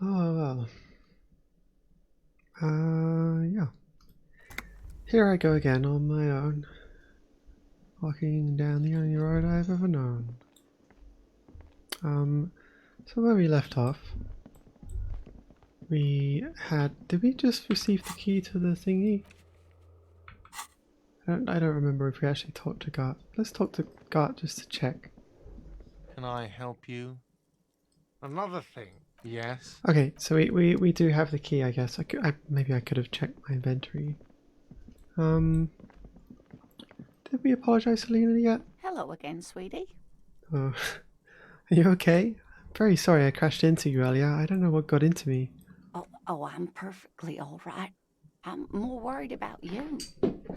Oh, well. Yeah. Here I go again on my own. Walking down the only road I've ever known. So where we left off, did we just receive the key to the thingy? I don't remember if we actually talked to Gart. Let's talk to Gart just to check. Can I help you? Another thing. Yes. Okay, so we do have the key, I guess. Maybe I could have checked my inventory. Did we apologize to Lena yet? Hello again, sweetie. Oh, are you okay? Very sorry I crashed into you earlier. I don't know what got into me. Oh, I'm perfectly all right. I'm more worried about you.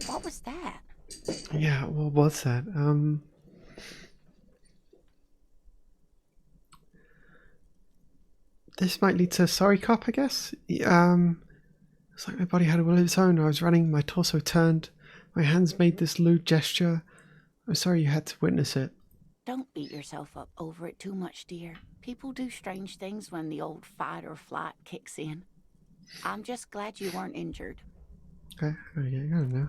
What was that? Yeah, what was that? This might lead to sorry cop, I guess. It's like my body had a will of its own. I was running, my torso turned, my hands made this lewd gesture. I'm sorry you had to witness it. Don't beat yourself up over it too much, dear. People do strange things when the old fight or flight kicks in. I'm just glad you weren't injured. Okay, I don't know.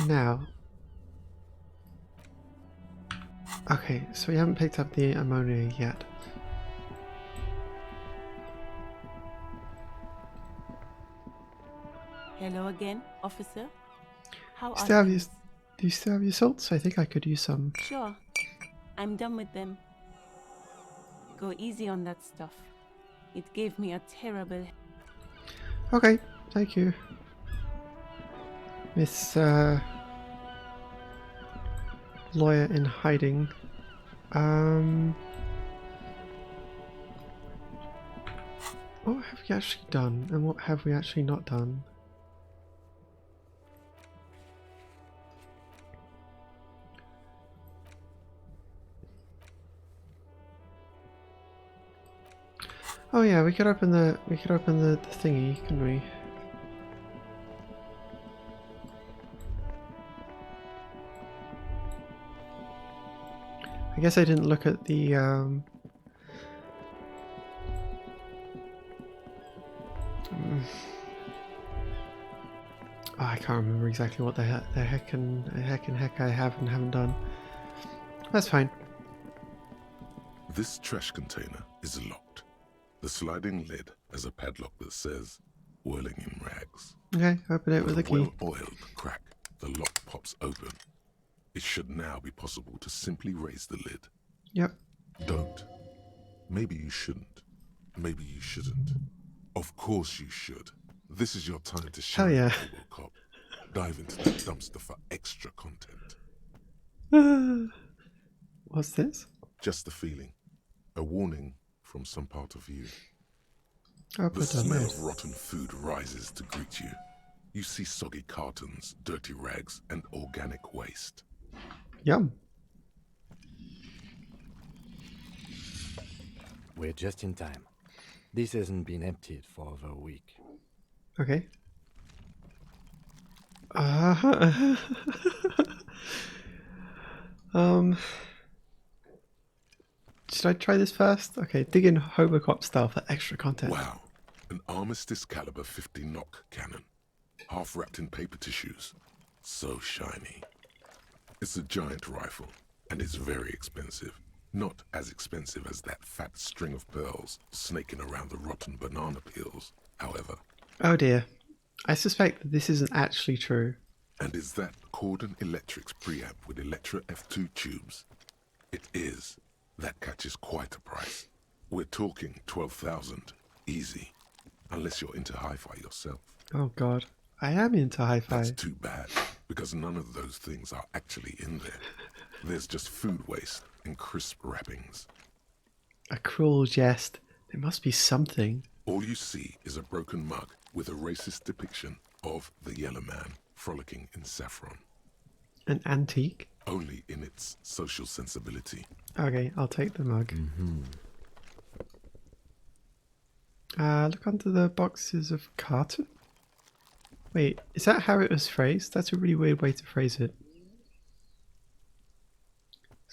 Now. Okay, so we haven't picked up the ammonia yet. Hello again, officer. How are Do you still have your salts? I think I could use some. Sure. I'm done with them. Go easy on that stuff. It gave me a terrible... Okay, thank you. Miss, lawyer in hiding. What have we actually done, and what have we actually not done? Oh yeah, we could open the thingy, couldn't we? I guess I didn't look at the oh, I can't remember exactly what the heck I have and haven't done. That's fine. This trash container is locked. The sliding lid has a padlock that says "Whirling in Rags." Okay, open it with a key. Well-oiled crack, the lock pops open. It should now be possible to simply raise the lid. Yep. Don't. Maybe you shouldn't. Maybe you shouldn't. Of course you should. This is your time to shine, Hell yeah. Robocop. Dive into the dumpster for extra content. What's this? Just the feeling. A warning from some part of you. I'll The put on smell this. of rotten food rises to greet you. You see soggy cartons, dirty rags, and organic waste. Yum. We're just in time. This hasn't been emptied for over a week. Okay. Should I try this first? Okay, dig in Hobocop style for extra content. Wow, an Armistice caliber 50 knock cannon, half wrapped in paper tissues. So shiny. It's a giant rifle, and it's very expensive. Not as expensive as that fat string of pearls snaking around the rotten banana peels, however. Oh dear. I suspect that this isn't actually true. And is that Cordon Electric's preamp with Electra F2 tubes? It is. That catches quite a price. We're talking 12,000, easy. Unless you're into hi-fi yourself. Oh god. I am into hi-fi. That's too bad, because none of those things are actually in there. There's just food waste and crisp wrappings. A cruel jest. There must be something. All you see is a broken mug with a racist depiction of the Yellow Man frolicking in saffron. An antique? Only in its social sensibility. Okay, I'll take the mug. Look under the boxes of carton. Wait, is that how it was phrased? That's a really weird way to phrase it.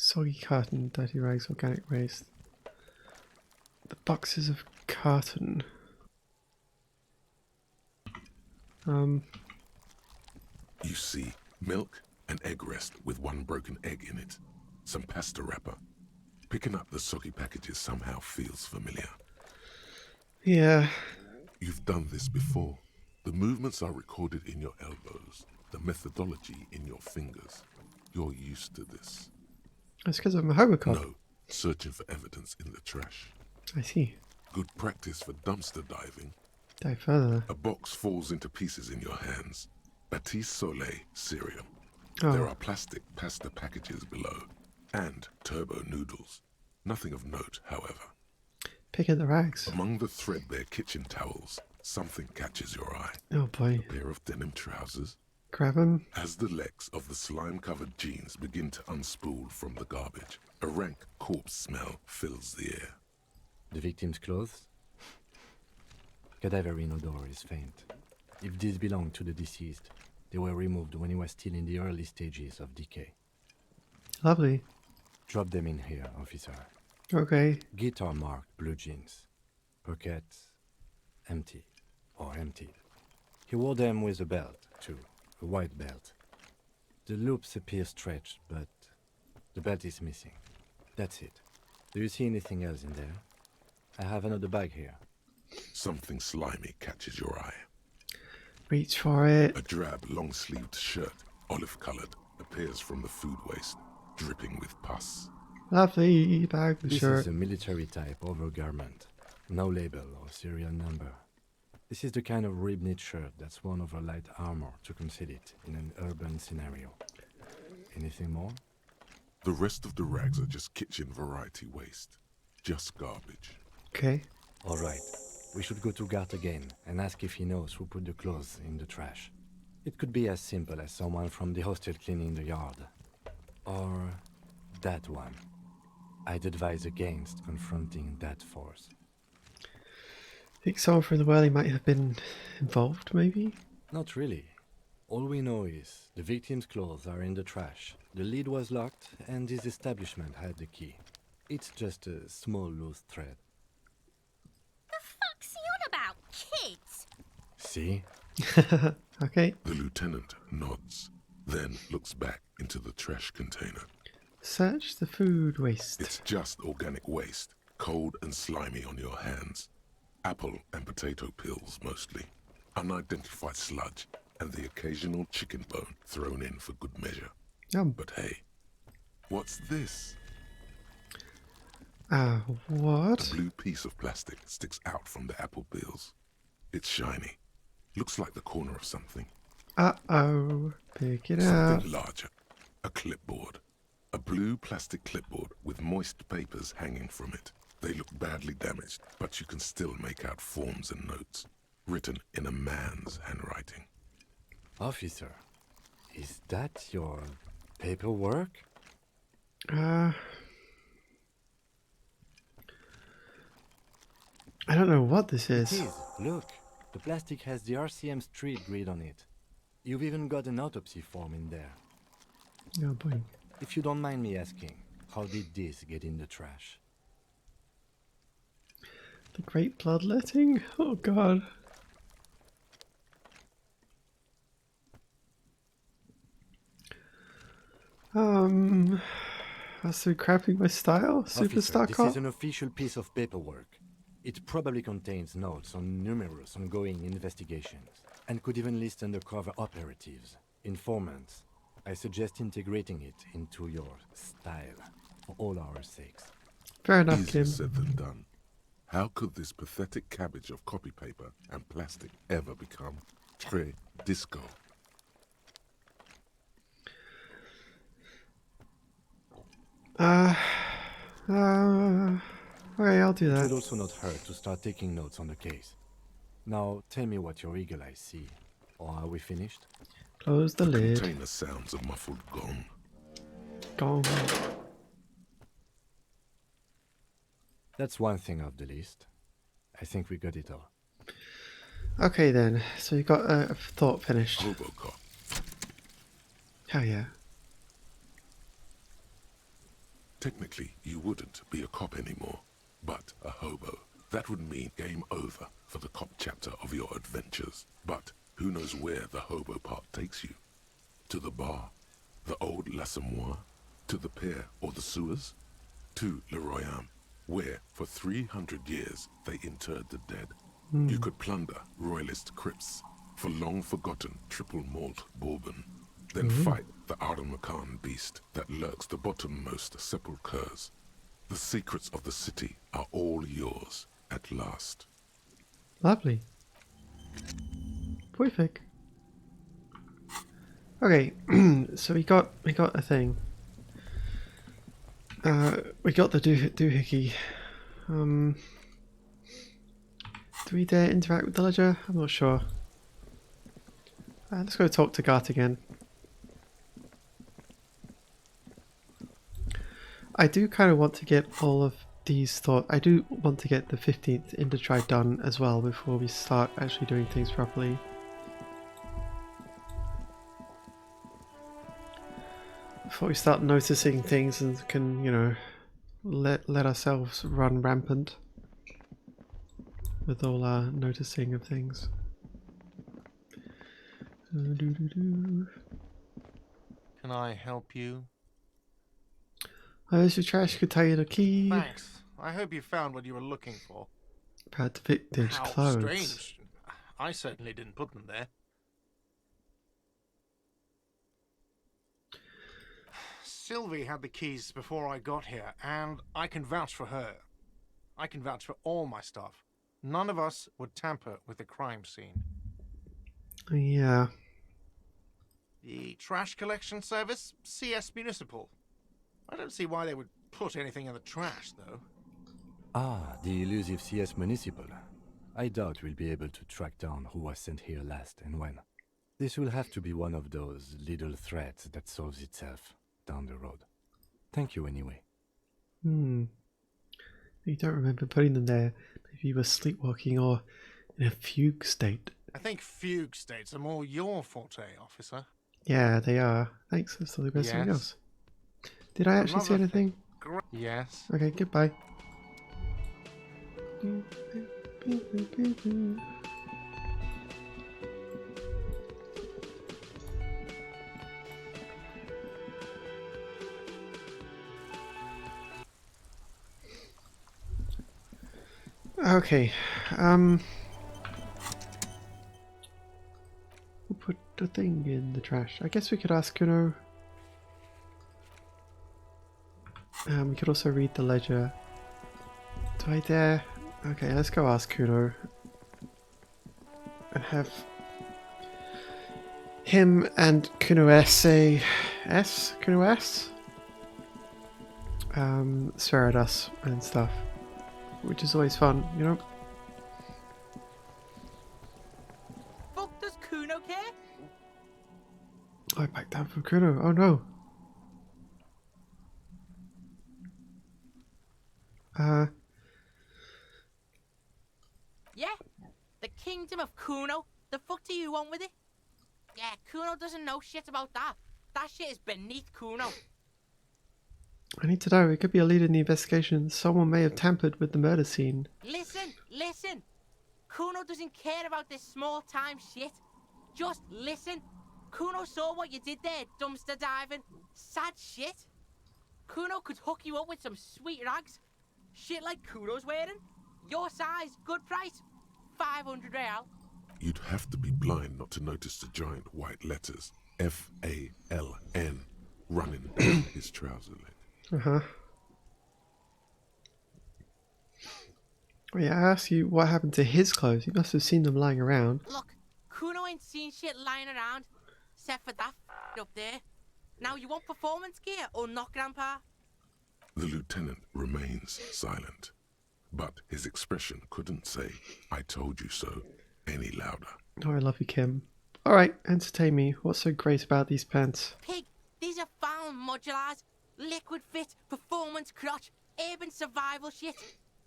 Soggy carton, dirty rags, organic waste. The boxes of carton. You see milk and egg rest with one broken egg in it. Some pasta wrapper. Picking up the soggy packages somehow feels familiar. Yeah. You've done this before. The movements are recorded in your elbows, the methodology in your fingers. You're used to this. That's because I'm a homocop. No, searching for evidence in the trash. I see. Good practice for dumpster diving. Dive further. A box falls into pieces in your hands. Batiste Soleil cereal. Oh. There are plastic pasta packages below. And turbo noodles. Nothing of note, however. Pick at the rags. Among the threadbare kitchen towels, something catches your eye. Oh boy. A pair of denim trousers. Grab him. As the legs of the slime-covered jeans begin to unspool from the garbage, a rank corpse smell fills the air. The victim's clothes? Cadaverine odor is faint. If these belong to the deceased, they were removed when he was still in the early stages of decay. Lovely. Drop them in here, officer. Okay. Guitar marked blue jeans. Pockets empty or emptied. He wore them with a belt, too. A white belt. The loops appear stretched, but the belt is missing. That's it. Do you see anything else in there? I have another bag here. Something slimy catches your eye. Reach for it. A drab, long-sleeved shirt, olive-colored, appears from the food waste, dripping with pus. Lovely bag. This Sure. is a military-type overgarment. No label or serial number. This is the kind of rib-knit shirt that's worn over light armor to conceal it in an urban scenario. Anything more? The rest of the rags are just kitchen variety waste. Just garbage. Okay. All right. We should go to Gart again and ask if he knows who put the clothes in the trash. It could be as simple as someone from the hostel cleaning the yard. Or that one. I'd advise against confronting that force. Think someone from the whirly might have been involved, maybe? Not really. All we know is the victim's clothes are in the trash. The lid was locked and his establishment had the key. It's just a small loose thread. The fuck's he on about, kids? See? Okay. The lieutenant nods, then looks back into the trash container. Search the food waste. It's just organic waste, cold and slimy on your hands. Apple and potato peels, mostly. Unidentified sludge, and the occasional chicken bone thrown in for good measure. Yum. But hey, what's this? What? A blue piece of plastic sticks out from the apple peels. It's shiny. Looks like the corner of something. Uh-oh. Pick it up. Something larger. A clipboard. A blue plastic clipboard with moist papers hanging from it. They look badly damaged, but you can still make out forms and notes, written in a man's handwriting. Officer, is that your paperwork? I don't know what this It is. is. Look, the plastic has the RCM street grid on it. You've even got an autopsy form in there. Oh boy. If you don't mind me asking, how did this get in the trash? The great bloodletting? Oh god. That's so crapping my style? Officer, Superstar this cop? is an official piece of paperwork. It probably contains notes on numerous ongoing investigations, and could even list undercover operatives, informants. I suggest integrating it into your style, for all our sakes. Fair enough, Easier Kim. said than done. How could this pathetic cabbage of copy paper and plastic ever become très disco? Okay, I'll do It that. would also not hurt to start taking notes on the case. Now, tell me what your eagle eyes see. Or are we finished? Close the The lid. container sounds a muffled gong. Gone. That's one thing off the list. I think we got it all. Okay then, so you got a thought finished. Robocop. Hell yeah. Technically, you wouldn't be a cop anymore, but a hobo. That would mean game over for the cop chapter of your adventures. But who knows where the hobo part takes you? To the bar? The old l'Assommoir? To the pier or the sewers? To Le Royaume, where for 300 years they interred the dead. You could plunder royalist crypts for long-forgotten triple malt bourbon, then fight the Arden-Macan beast that lurks the bottommost sepulchres. The secrets of the city are all yours at last. Lovely. Perfect. Okay, so we got a thing. We got the doohickey. Do we dare interact with the ledger? I'm not sure. Let's go talk to Gart again. I do kind of want to get all of these thoughts. I do want to get the 15th Intertry done as well before we start actually doing things properly. Before we start noticing things and can, you know, let ourselves run rampant with all our noticing of things. Can I help you? There's your trash container key. Thanks. I hope you found what you were looking for. About vintage How clothes. strange. I certainly didn't put them there. Sylvie had the keys before I got here, and I can vouch for her. I can vouch for all my stuff. None of us would tamper with the crime scene. Yeah. The trash collection service, CS Municipal. I don't see why they would put anything in the trash, though. Ah, the elusive CS Municipal. I doubt we'll be able to track down who was sent here last and when. This will have to be one of those little threads that solves itself down the road. Thank you anyway. You don't remember putting them there. Maybe you were sleepwalking or in a fugue state. I think fugue states are more your forte, officer. Yeah, they are. Thanks, that's the best thing Yes. else. Did I actually see Another anything? Yes. Okay, goodbye. Okay, we'll put the thing in the trash. I guess we could ask Kuno. We could also read the ledger. Do I dare? Okay, let's go ask Kuno. And have him and Kuno say Kuno S? Swear at us and stuff. Which is always fun, you know? Fuck does Kuno care? I backed down from Kuno. Oh no. Yeah? The kingdom of Kuno? The fuck do you want with it? Yeah, Kuno doesn't know shit about that. That shit is beneath Kuno. I need to know. It could be a lead in the investigation. Someone may have tampered with the murder scene. Listen. Kuno doesn't care about this small-time shit. Just listen. Kuno saw what you did there, dumpster diving. Sad shit. Kuno could hook you up with some sweet rags. Shit like Kuno's wearing. Your size, good price. 500 real. You'd have to be blind not to notice the giant white letters F-A-L-N running down his trouser leg. Uh-huh. Wait, I asked you what happened to his clothes. You must have seen them lying around. Look, Kuno ain't seen shit lying around. Except for that up there. Now you want performance gear or not, Grandpa? The lieutenant remains silent, but his expression couldn't say, "I told you so," any louder. Oh, I love you, Kim. Alright, entertain me. What's so great about these pants? Pig, these are found modulars. Liquid fit, performance crotch, urban survival shit.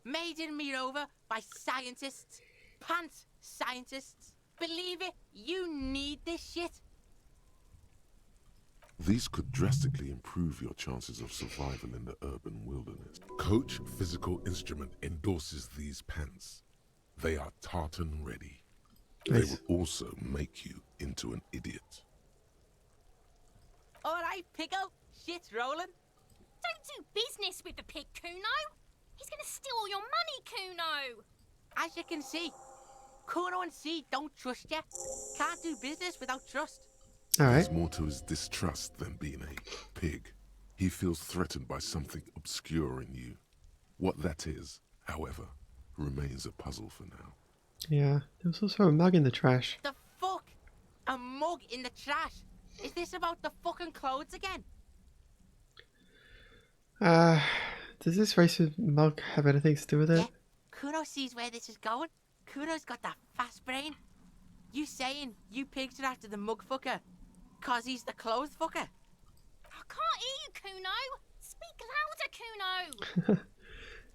Made in Mirova by scientists. Pants scientists. Believe it, you need this shit. These could drastically improve your chances of survival in the urban wilderness. Coach Physical Instrument endorses these pants. They are tartan ready. They Nice. will also make you into an idiot. All right, Pickle. Shit's rolling. Don't do business with the pig, Kuno. He's gonna steal all your money, Kuno. As you can see, Kuno and C don't trust you. Can't do business without trust. All right. There's more to his distrust than being a pig. He feels threatened by something obscure in you. What that is, however, remains a puzzle for now. Yeah. There was also a mug in the trash. The fuck? A mug in the trash? Is this about the fucking clothes again? Does this racist mug have anything to do with it? Yeah, Kuno sees where this is going. Kuno's got that fast brain. You saying you pigs are after the mug fucker? Cause he's the clothes fucker? I can't hear you, Kuno. Speak louder, Kuno.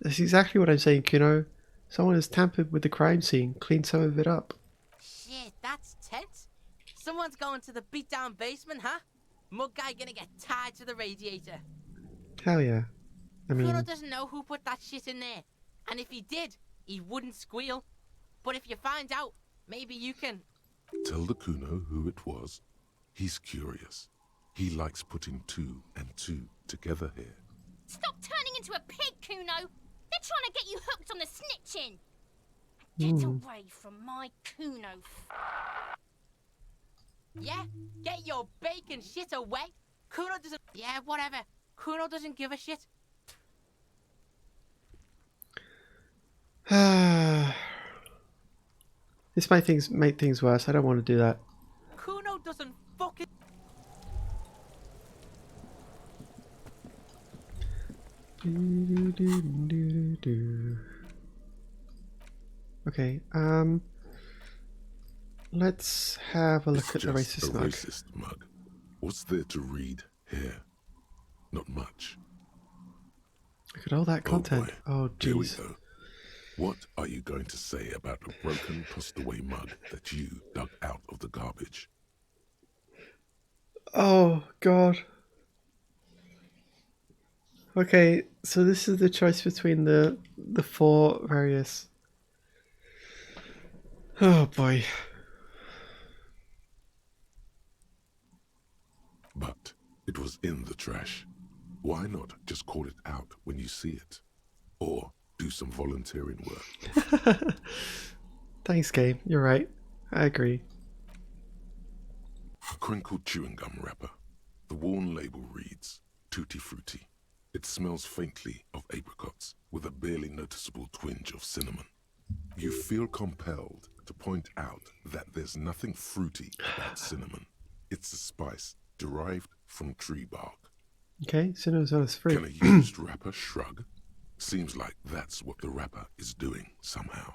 That's exactly what I'm saying, Kuno. Someone has tampered with the crime scene, cleaned some of it up. Shit, that's tense. Someone's going to the beat-down basement, huh? Mug guy gonna get tied to the radiator. Hell yeah. I Kuno mean, doesn't know who put that shit in there. And if he did, he wouldn't squeal. But if you find out, maybe you can... Tell the Kuno who it was. He's curious. He likes putting 2 and 2 together here. Stop turning into a pig, Kuno. They're trying to get you hooked on the snitching. Get away from my Kuno. Yeah? Get your bacon shit away. Kuno doesn't... Yeah, whatever. Kuno doesn't give a shit. this might make things worse. I don't want to do that. Kuno doesn't fucking... Okay, let's have a look It's at the just racist a mug. racist mug. What's there to read here? Not much. Look at all that content. boy. Oh, Here we jeez. go. What are you going to say about a broken, tossed-away mug that you dug out of the garbage? Oh, God. Okay, so this is the choice between the 4 various... Oh, boy. But it was in the trash. Why not just call it out when you see it? Or do some volunteering work. Thanks, game. You're right. I agree. A crinkled chewing gum wrapper. The worn label reads, Tutti Frutti. It smells faintly of apricots with a barely noticeable twinge of cinnamon. You feel compelled to point out that there's nothing fruity about cinnamon. It's a spice derived from tree bark. Okay, cinnamon's not as free. Can a used wrapper shrug? Seems like that's what the wrapper is doing somehow.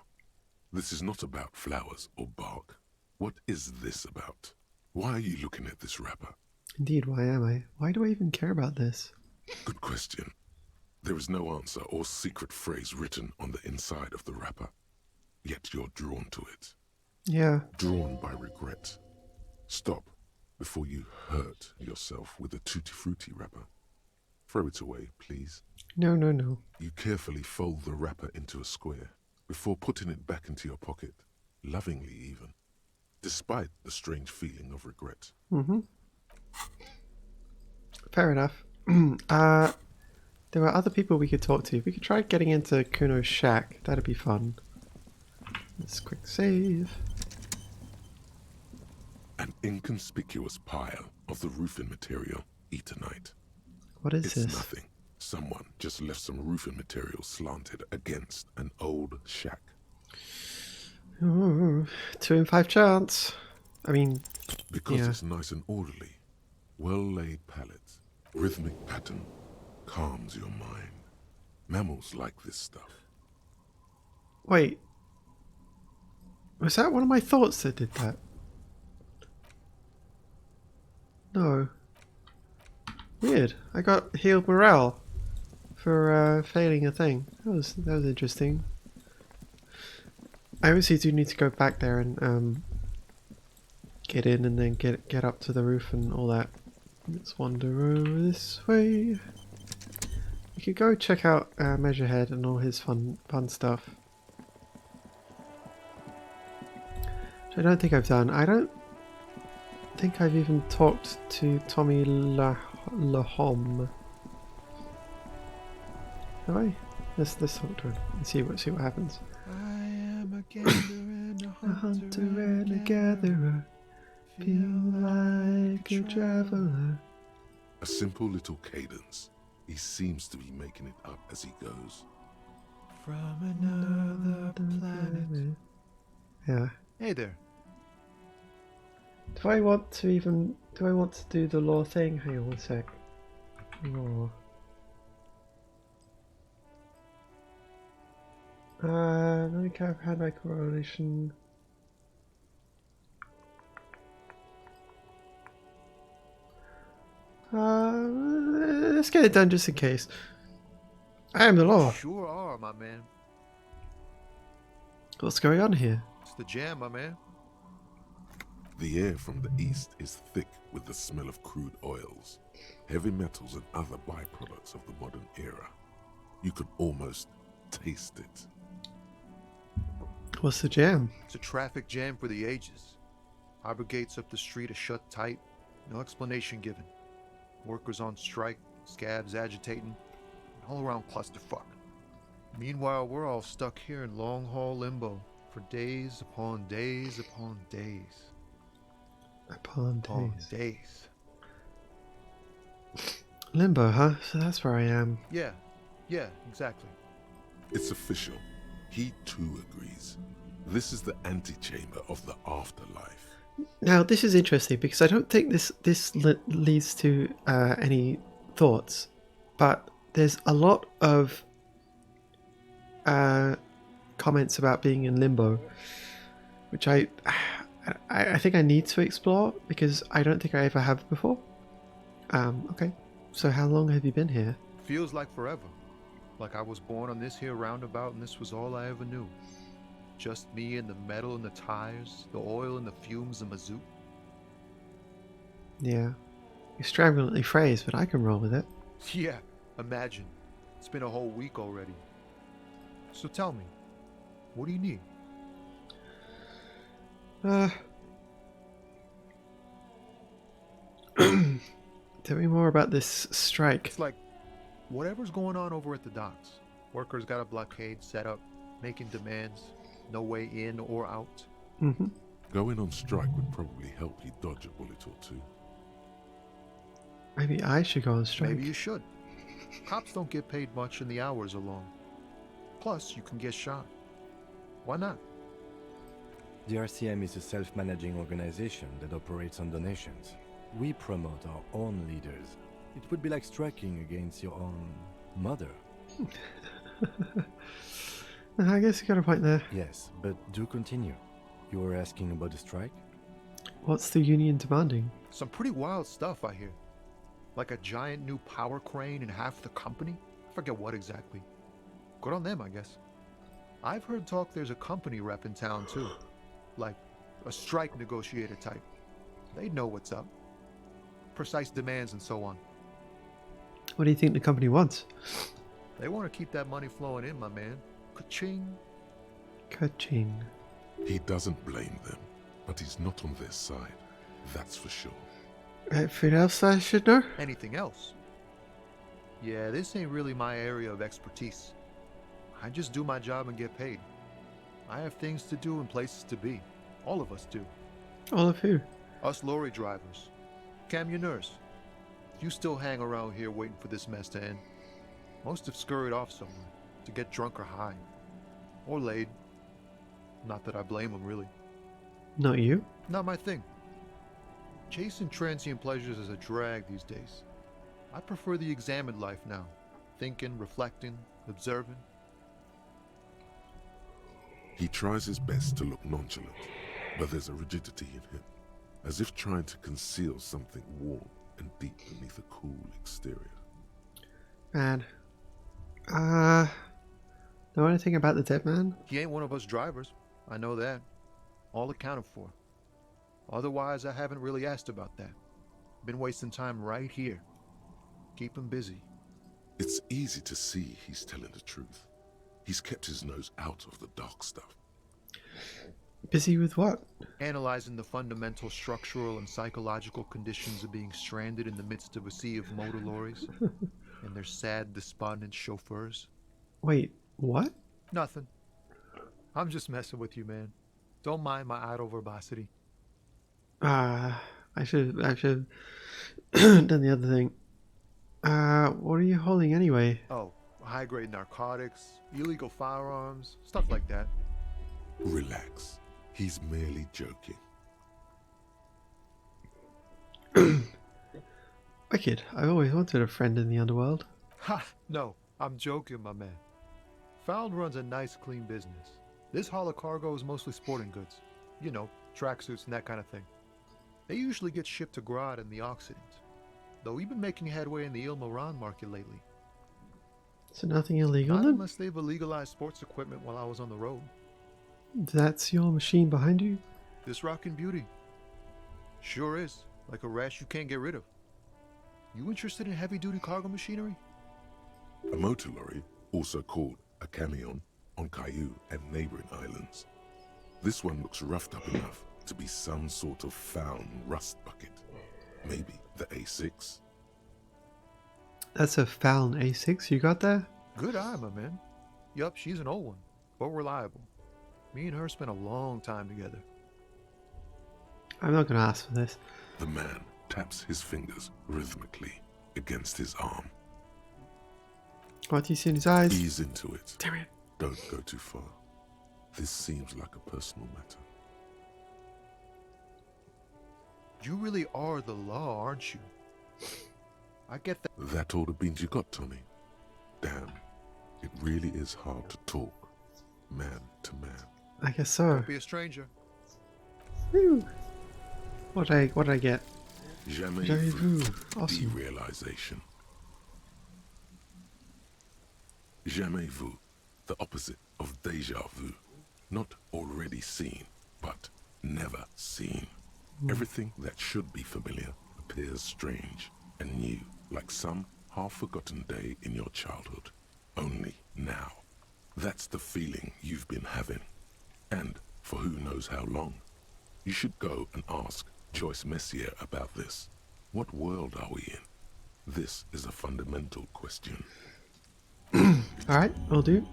This is not about flowers or bark. What is this about? Why are you looking at this wrapper? Indeed, why am I? Why do I even care about this? Good question. There is no answer or secret phrase written on the inside of the wrapper. Yet you're drawn to it. Yeah. Drawn by regret. Stop before you hurt yourself with a Tutti Frutti wrapper. Throw it away, please. No, no, no. You carefully fold the wrapper into a square before putting it back into your pocket, lovingly even, despite the strange feeling of regret. Mm-hmm. Fair enough. There are other people we could talk to. We could try getting into Kuno's shack. That'd be fun. Let's quick save. An inconspicuous pile of the roofing material, Eternite. What is It's this? nothing. Someone just left some roofing material slanted against an old shack. Ooh, 2 in 5 chance. I mean, Because yeah. it's nice and orderly, well-laid pallets, rhythmic pattern, calms your mind. Mammals like this stuff. Wait. Was that one of my thoughts that did that? No. Weird. I got healed morale for failing a thing. That was interesting. I obviously do need to go back there and get in and then get up to the roof and all that. Let's wander over this way. We could go check out Measurehead and all his fun stuff. Which I don't think I've done. I don't think I've even talked to Tommy Lahom. Have I? Let's talk to him and see what happens. I am a gatherer and A hunter and a gatherer, feel like a traveler. A simple little cadence. He seems to be making it up as he goes. from another planet. Yeah. Hey there. Do I want to do the law thing? Hang on one sec. Law. Let me have hand-eye correlation. Let's get it done just in case. I am the law. Sure are, my man. What's going on here? It's the jam, my man. The air from the east is thick with the smell of crude oils, heavy metals and other byproducts of the modern era. You could almost taste it. What's the jam? It's a traffic jam for the ages. Harbor gates up the street are shut tight. No explanation given. Workers on strike, scabs agitating, all around clusterfuck. Meanwhile, we're all stuck here in long-haul limbo for days upon days upon days. Upon Days. Limbo, huh? So that's where I am. Yeah, exactly. It's official. He too agrees. This is the antechamber of the afterlife. Now, this is interesting because I don't think this leads to any thoughts, but there's a lot of comments about being in limbo, which I think I need to explore because I don't think I ever have before. Okay, so how long have you been here? Feels like forever. Like I was born on this here roundabout and this was all I ever knew. Just me and the metal and the tires, the oil and the fumes and mazout. Yeah, extravagantly phrased, but I can roll with it. Yeah, imagine. It's been a whole week already. So tell me, what do you need? Tell me more about this strike. It's like whatever's going on over at the docks. Workers got a blockade set up, making demands, no way in or out. Mm-hmm. Going on strike would probably help you dodge a bullet or two. Maybe I should go on strike. Maybe you should. Cops don't get paid much and the hours are long. Plus, you can get shot. Why not? The RCM is a self-managing organization that operates on donations. We promote our own leaders. It would be like striking against your own mother. I guess you got a point there. Yes, but do continue. You were asking about the strike? What's the union demanding? Some pretty wild stuff, I hear. Like a giant new power crane in half the company? I forget what exactly. Good on them, I guess. I've heard talk there's a company rep in town, too. Like a strike negotiator type. They'd know what's up. Precise demands and so on. What do you think the company wants? They want to keep that money flowing in, my man. Ka-ching. Ka-ching. He doesn't blame them, but he's not on their side. That's for sure. Anything else I should know? Anything else? Yeah, this ain't really my area of expertise. I just do my job and get paid. I have things to do and places to be. All of us do. All of who? Us lorry drivers. Camionneurs. You still hang around here waiting for this mess to end. Most have scurried off somewhere to get drunk or high. Or laid. Not that I blame them, really. Not you? Not my thing. Chasing transient pleasures is a drag these days. I prefer the examined life now. Thinking, reflecting, observing. He tries his best to look nonchalant, but there's a rigidity in him, as if trying to conceal something warm and deep beneath a cool exterior. Man. Know anything about the dead man? He ain't one of us drivers. I know that. All accounted for. Otherwise, I haven't really asked about that. Been wasting time right here. Keep him busy. It's easy to see he's telling the truth. He's kept his nose out of the dark stuff. Busy with what? Analyzing the fundamental structural and psychological conditions of being stranded in the midst of a sea of motor lorries and their sad, despondent chauffeurs. Wait, what? Nothing. I'm just messing with you, man. Don't mind my idle verbosity. I should done the other thing. What are you holding anyway? Oh, high-grade narcotics, illegal firearms, stuff like that. Relax. He's merely joking. Wicked. I've always wanted a friend in the underworld. Ha! No, I'm joking, my man. Found runs a nice, clean business. This haul of cargo is mostly sporting goods. You know, tracksuits and that kind of thing. They usually get shipped to Grodd in the Occident. Though we've been making headway in the Il Moran market lately. So nothing illegal Not then? unless they've illegalized sports equipment while I was on the road. That's your machine behind you? This rockin' beauty. Sure is. Like a rash you can't get rid of. You interested in heavy-duty cargo machinery? A motor lorry, also called a camion, on Caillou and neighboring islands. This one looks roughed up enough to be some sort of found rust bucket. Maybe the A6. That's a Fallon A6 you got there? Good eye, my man. Yup, she's an old one, but reliable. Me and her spent a long time together. I'm not gonna ask for this. The man taps his fingers rhythmically against his arm. What do you see in his eyes? Ease into it. Damn it. Don't go too far. This seems like a personal matter. You really are the law, aren't you? I get that. That all the beans you got, Tommy? Damn, it really is hard to talk, man to man. I guess so. Don't be a stranger. Woo. What did I get? Jamais Jamais vu. vu. Awesome. Derealization. Jamais vu. The opposite of déjà vu. Not already seen, but never seen. Everything that should be familiar appears strange and new, like some half-forgotten day in your childhood. Only now. That's the feeling you've been having. And for who knows how long. You should go and ask Joyce Messier about this. What world are we in? This is a fundamental question. Alright, I'll do.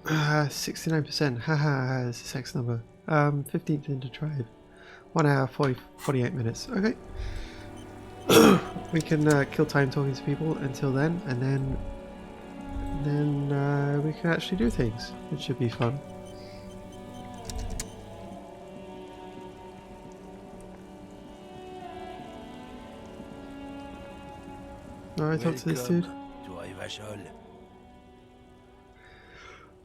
69%. Haha, it's a sex number. 15th into drive. 1 hour, 48 minutes. Okay. We can kill time talking to people until then, and then we can actually do things, which should be fun. Alright, talk to this dude. To Revachol.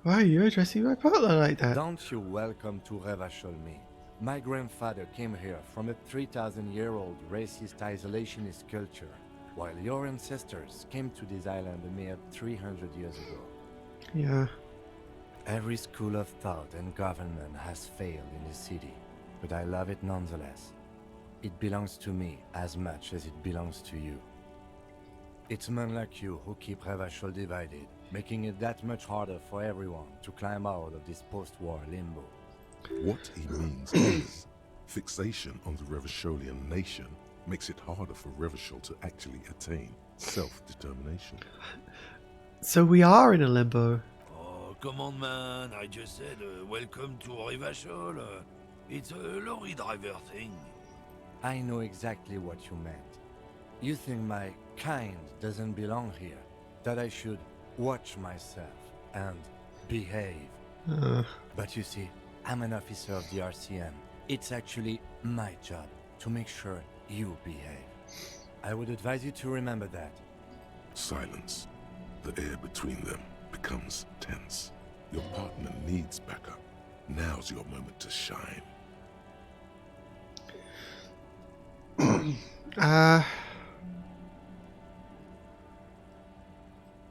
Why are you addressing my partner like that? Don't you welcome to Revachol me. My grandfather came here from a 3,000-year-old racist isolationist culture, while your ancestors came to this island a mere 300 years ago. Yeah. Every school of thought and government has failed in this city, but I love it nonetheless. It belongs to me as much as it belongs to you. It's men like you who keep Revachol divided, making it that much harder for everyone to climb out of this post-war limbo. What he means is, fixation on the Revacholian nation makes it harder for Revachol to actually attain self-determination. So we are in a limbo. Oh, come on, man. I just said welcome to Revachol. It's a lorry driver thing. I know exactly what you meant. You think my kind doesn't belong here, that I should watch myself and behave. But you see, I'm an officer of the RCM. It's actually my job to make sure you behave. I would advise you to remember that. Silence. The air between them becomes tense. Your partner needs backup. Now's your moment to shine.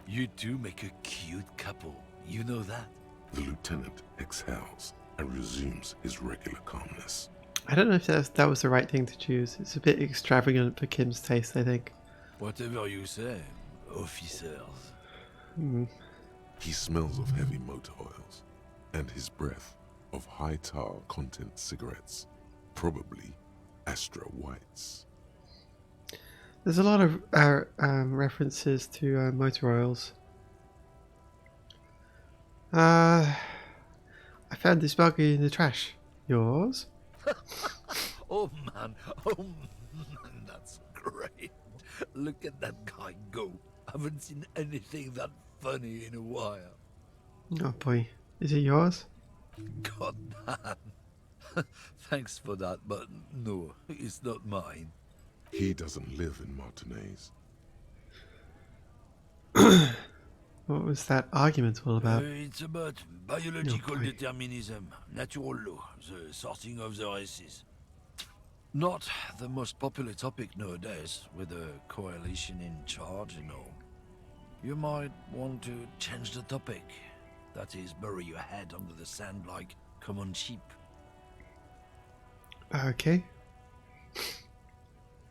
You two make a cute couple. You know that? The lieutenant exhales and resumes his regular calmness. I don't know if that was the right thing to choose. It's a bit extravagant for Kim's taste, I think. Whatever you say, officers. Hmm. He smells of heavy motor oils, and his breath of high tar content cigarettes, probably Astra Whites. There's a lot of references to motor oils. I found this buggy in the trash. Yours? Oh man, that's great. Look at that guy go. Haven't seen anything that funny in a while. Oh boy. Is it yours? God damn. Thanks for that, but no, it's not mine. He doesn't live in Martinez. What was that argument all about? It's about biological boy. determinism, natural law, the sorting of the races. Not the most popular topic nowadays, with a coalition in charge and all. You might want to change the topic. That is, bury your head under the sand like common sheep. Okay.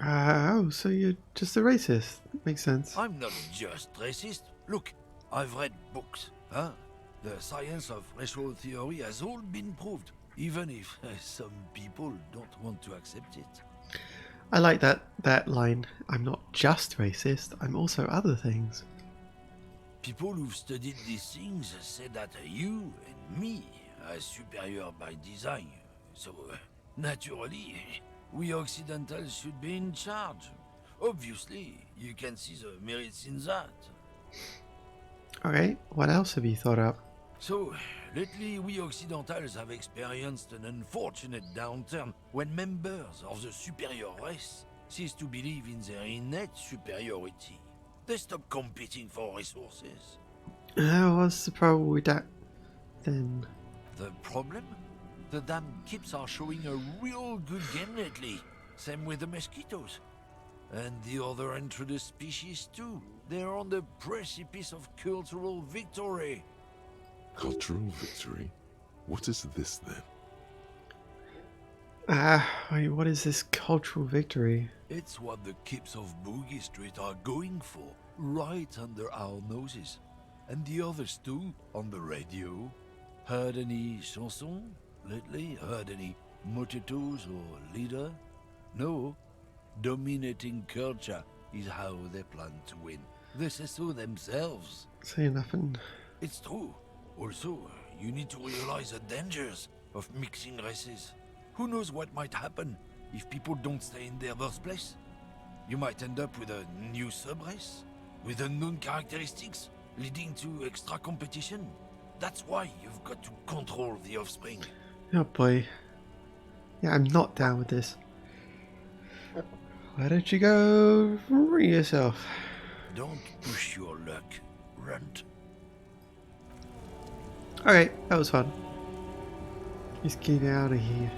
Oh, so you're just a racist. Makes sense. I'm not just racist. Look, I've read books. Huh? The science of racial theory has all been proved, even if some people don't want to accept it. I like that line. I'm not just racist, I'm also other things. People who've studied these things say that you and me are superior by design. So, naturally, we Occidentals should be in charge. Obviously, you can see the merits in that. Okay, what else have you thought up? So, lately we Occidentals have experienced an unfortunate downturn when members of the superior race cease to believe in their innate superiority. They stop competing for resources. What's the problem with that, then? The problem? The damn kips are showing a real good game lately. Same with the mosquitoes. And the other introduced species too. They're on the precipice of cultural victory. Cultural victory? What is this then? What is this cultural victory? It's what the kips of Boogie Street are going for, right under our noses. And the others too, on the radio. Heard any chansons lately? Heard any mojitos or leader? No. Dominating culture is how they plan to win. They say so themselves. Say nothing. It's true. Also, you need to realize the dangers of mixing races. Who knows what might happen if people don't stay in their birthplace? You might end up with a new sub-race, with unknown characteristics, leading to extra competition. That's why you've got to control the offspring. Oh boy. Yeah, I'm not down with this. Why don't you go free yourself? Don't push your luck, Runt. Okay, that was fun. Let's get out of here.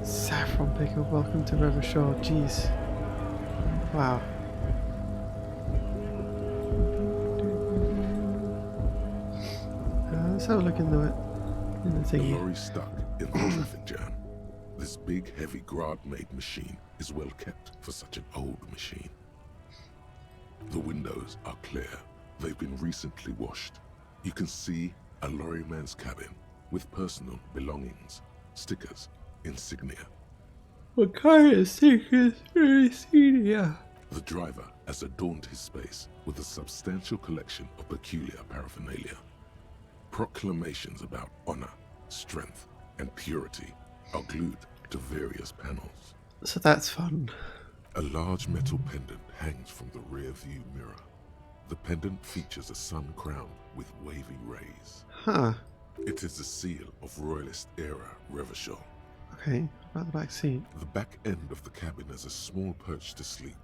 Saffron Pickle, welcome to River Shore. Jeez. Wow. Let's have a look in the The thingy. lorry stuck in the traffic jam. This big, heavy Grad-made machine is well kept for such an old machine. The windows are clear. They've been recently washed. You can see a lorryman's cabin with personal belongings, stickers, insignia. What kind of stickers are you seeing here? The driver has adorned his space with a substantial collection of peculiar paraphernalia. Proclamations about honor, strength, and purity are glued to various panels. So that's fun. A large metal pendant hangs from the rear view mirror. The pendant features a sun crown with wavy rays. Huh. It is the seal of Royalist era Revachol. Okay, what about the back seat? The back end of the cabin has a small perch to sleep,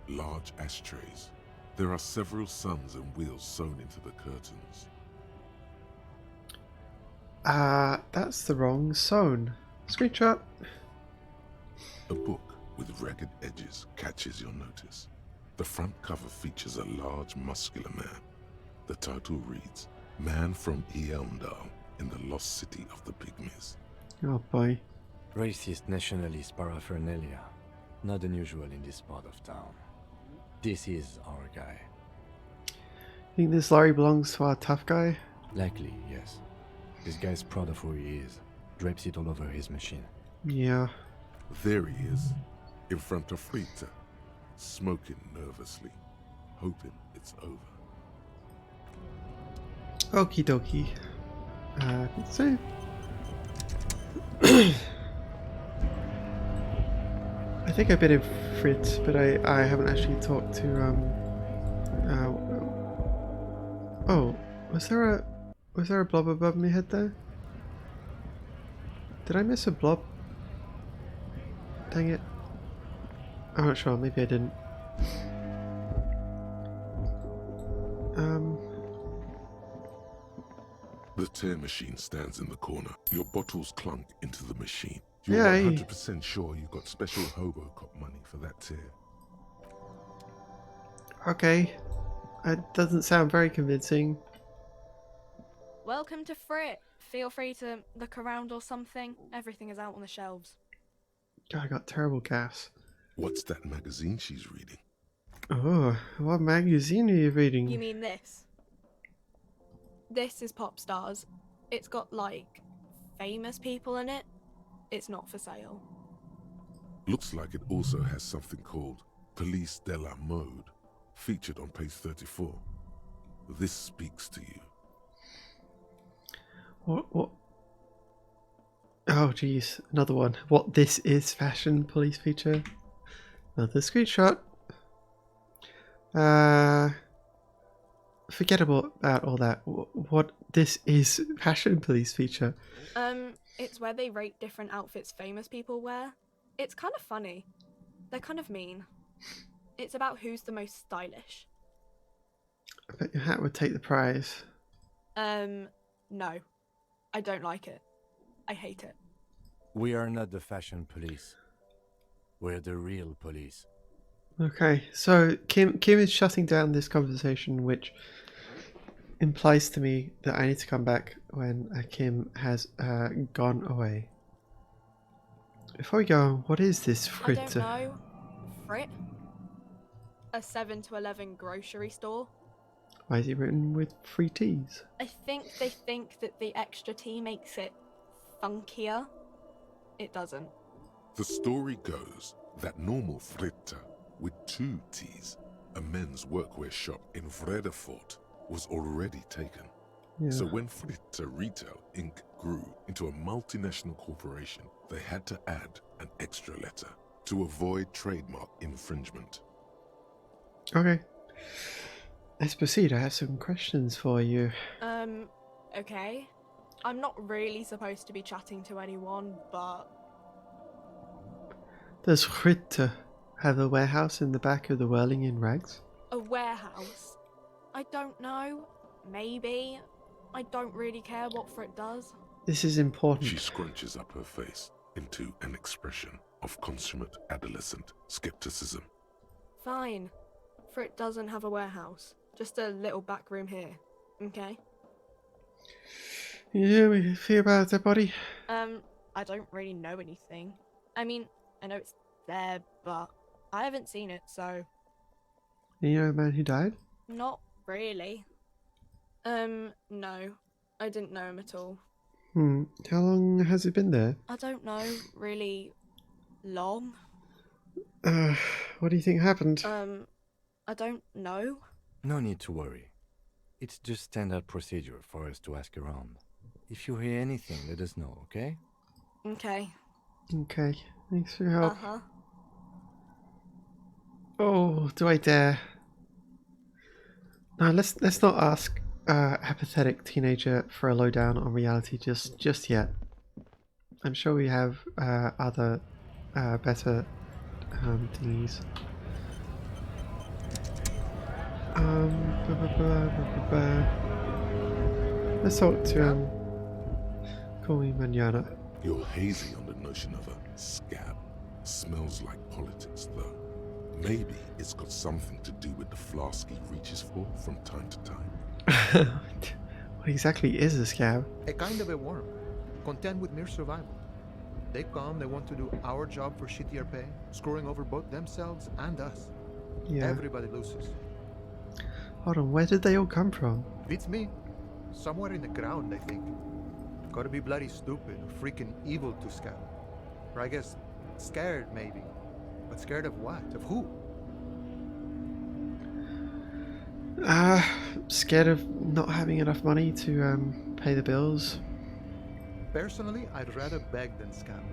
large ashtrays. There are several suns and wheels sewn into the curtains. That's the wrong sewn. Screenshot. A book with ragged edges catches your notice. The front cover features a large, muscular man. The title reads, Man from Eelmdal in the lost city of the Pygmies. Oh boy. Racist nationalist paraphernalia. Not unusual in this part of town. This is our guy. Think this lorry belongs to our tough guy? Likely, yes. This guy's proud of who he is. Drapes it all over his machine. Yeah. There he is, in front of Rita, smoking nervously, hoping it's over. Okie dokie. So... I think I've been in Fritz, but I haven't actually talked to, oh, was there a blob above my head there? Did I miss a blob? Dang it. I'm not sure, maybe I didn't. The tear machine stands in the corner. Your bottles clunk into the machine. You're Yay. 100% sure you got special Hobocop money for that tear. Okay. It doesn't sound very convincing. Welcome to Frit. Feel free to look around or something. Everything is out on the shelves. God, I got terrible gas. What's that magazine she's reading? Oh, what magazine are you reading? You mean this? This is Pop Stars. It's got, like, famous people in it. It's not for sale. Looks like it also has something called Police de la Mode, featured on page 34. This speaks to you. What? Oh, jeez. Another one. What this is fashion police feature. Another screenshot. Forget about all that. What this is fashion police feature. It's where they rate different outfits famous people wear. It's kind of funny. They're kind of mean. It's about who's the most stylish. I bet your hat would take the prize. No. I don't like it. I hate it. We are not the fashion police. We're the real police. Okay, so Kim is shutting down this conversation, which implies to me that I need to come back when Kim has gone away. Before we go, what is this Frit? I don't know. Frit? A 7 to 11 grocery store? Why is it written with 3 T's? I think they think that the extra T makes it funkier. It doesn't. The story goes that normal Fritta with 2 T's, a men's workwear shop in Vredefort, was already taken. Yeah. So when Fritta Retail Inc. grew into a multinational corporation, they had to add an extra letter to avoid trademark infringement. Okay. Let's proceed. I have some questions for you. Okay. I'm not really supposed to be chatting to anyone, but... Does Frit have a warehouse in the back of the Whirling in Rags? A warehouse? I don't know. Maybe. I don't really care what Frit does. This is important. She scrunches up her face into an expression of consummate adolescent skepticism. Fine. Frit doesn't have a warehouse. Just a little back room here. Okay? Yeah, we feel about that, buddy. I don't really know anything. I mean, I know it's there, but I haven't seen it, so... You know a man who died? Not really. No. I didn't know him at all. How long has it been there? I don't know, really long. What do you think happened? I don't know. No need to worry. It's just standard procedure for us to ask around. If you hear anything, let us know, okay? Okay. Okay, thanks for your help. Uh-huh. Oh, do I dare? No, let's not ask a apathetic teenager for a lowdown on reality just yet. I'm sure we have other better thingies. Let's talk to call me Manana. You're hazy on the notion of a scab. Smells like politics, though. Maybe it's got something to do with the flask he reaches for from time to time. What exactly is a scab? A kind of a worm, content with mere survival. They come, they want to do our job for shittier pay, screwing over both themselves and us. Yeah. Everybody loses. Hold on, where did they all come from? Beats me. Somewhere in the ground, I think. Gotta be bloody stupid or freaking evil to scab. Or I guess scared, maybe. But scared of what? Of who? Scared of not having enough money to pay the bills. Personally, I'd rather beg than scab.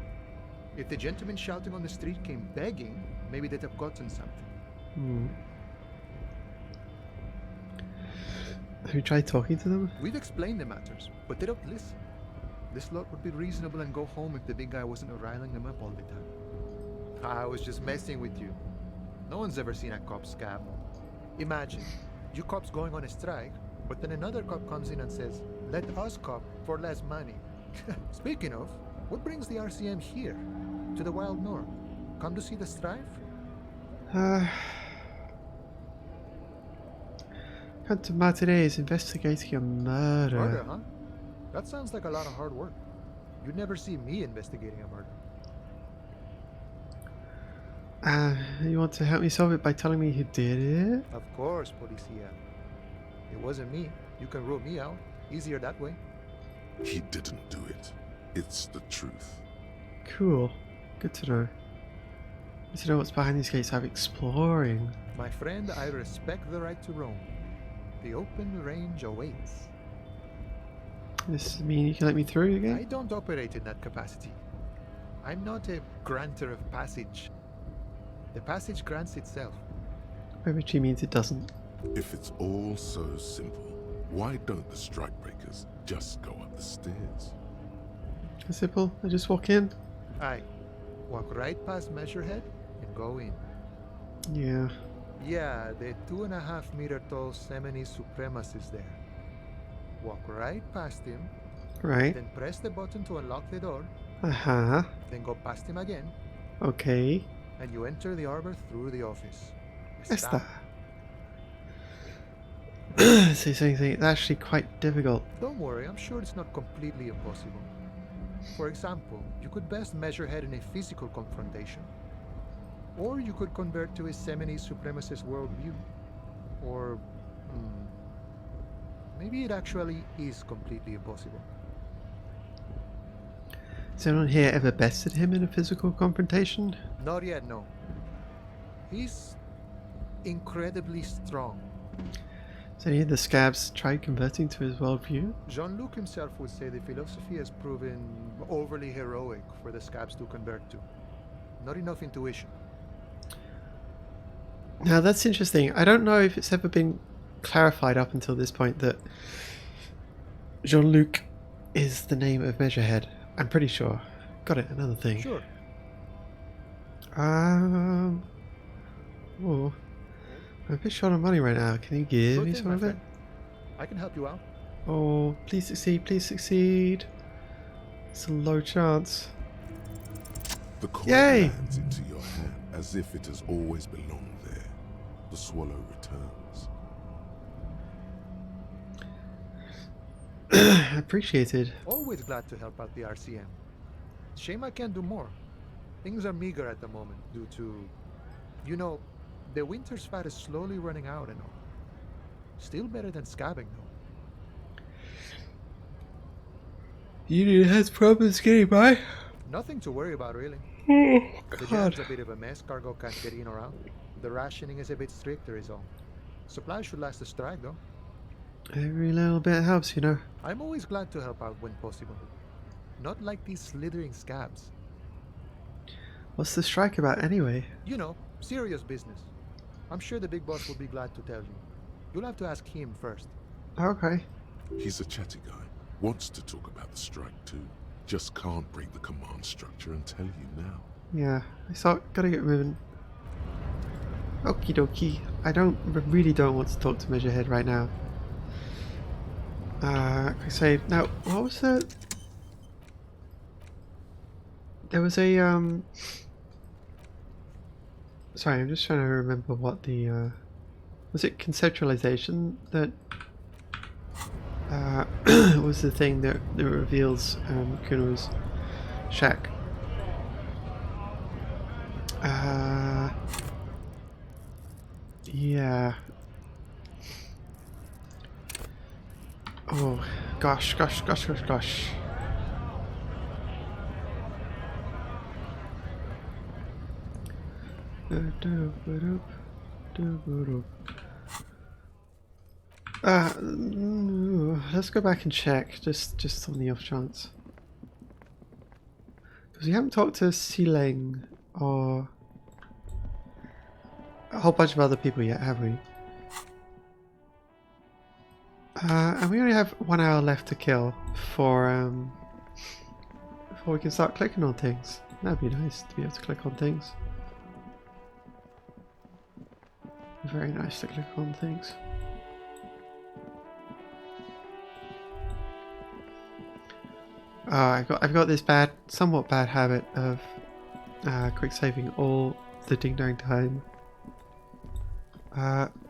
If the gentleman shouting on the street came begging, maybe they'd have gotten something. Have you tried talking to them? We've explained the matters, but they don't listen. This lot would be reasonable and go home if the big guy wasn't riling them up all the time. I was just messing with you. No one's ever seen a cop scab. Imagine, you cops going on a strike, but then another cop comes in and says, let us cop for less money. Speaking of, what brings the RCM here? To the Wild North? Come to see the strife? Hunter Martinez is investigating a murder. Murder, huh? That sounds like a lot of hard work. You'd never see me investigating a murder. You want to help me solve it by telling me who did it? Of course, Policia. It wasn't me. You can rule me out. Easier that way. He didn't do it. It's the truth. Cool. Good to know. Need to know what's behind these gates. I'm exploring. My friend, I respect the right to roam. The open range awaits. This mean you can let me through again? I don't operate in that capacity. I'm not a granter of passage. The passage grants itself. Which means it doesn't. If it's all so simple, why don't the strikebreakers just go up the stairs? It's simple. I just walk in. Aye. Walk right past Measurehead and go in. Yeah. Yeah, the 2.5 meter tall Semini supremacist there. Walk right past him. Right. Then press the button to unlock the door. Uh-huh. Then go past him again. Okay. And you enter the arbor through the office. Esta. Say something. It's actually quite difficult. Don't worry, I'm sure it's not completely impossible. For example, you could best measure head in a physical confrontation. Or you could convert to a Semini supremacist worldview. Or... maybe it actually is completely impossible. Has anyone here ever bested him in a physical confrontation? Not yet, no. He's incredibly strong. Has any of the scabs tried converting to his worldview? Jean-Luc himself would say the philosophy has proven overly heroic for the scabs to convert to. Not enough intuition. Now that's interesting. I don't know if it's ever been clarified up until this point that Jean-Luc is the name of Measurehead. I'm pretty sure. Got it, another thing. Sure. Oh. I'm a bit short on money right now. Can you give me some of it? I can help you out. Oh, please succeed, please succeed. It's a low chance. The coin Yay! lands into your hand as if it has always belonged there. The swallow returns. Appreciated. Always glad to help out the RCM. Shame I can't do more. Things are meager at the moment due to, you know, the winter's fat is slowly running out and all. Still better than scabbing though. Union has problems getting by. Nothing to worry about really. Oh, The God. jam's a bit of a mess, cargo can't get in or out. The rationing is a bit stricter is all. Supplies should last the strike though. Every little bit helps, you know. I'm always glad to help out when possible. Not like these slithering scabs. What's the strike about anyway? You know, serious business. I'm sure the big boss will be glad to tell you. You'll have to ask him first. Okay. He's a chatty guy. Wants to talk about the strike too. Just can't break the command structure and tell you now. Yeah, gotta get moving. Okie dokie. Really don't want to talk to Measurehead right now. Quick save. Now, what was that? There was a, Sorry, I'm just trying to remember what the was it conceptualization that was the thing that reveals Kuno's shack. Yeah. Oh, gosh. Let's go back and check, just on the off chance. Because we haven't talked to Sileng or a whole bunch of other people yet, have we? And we only have 1 hour left to kill before we can start clicking on things. That'd be nice to be able to click on things. Very nice to click on things. I've got this somewhat bad habit of quick saving all the ding dong time.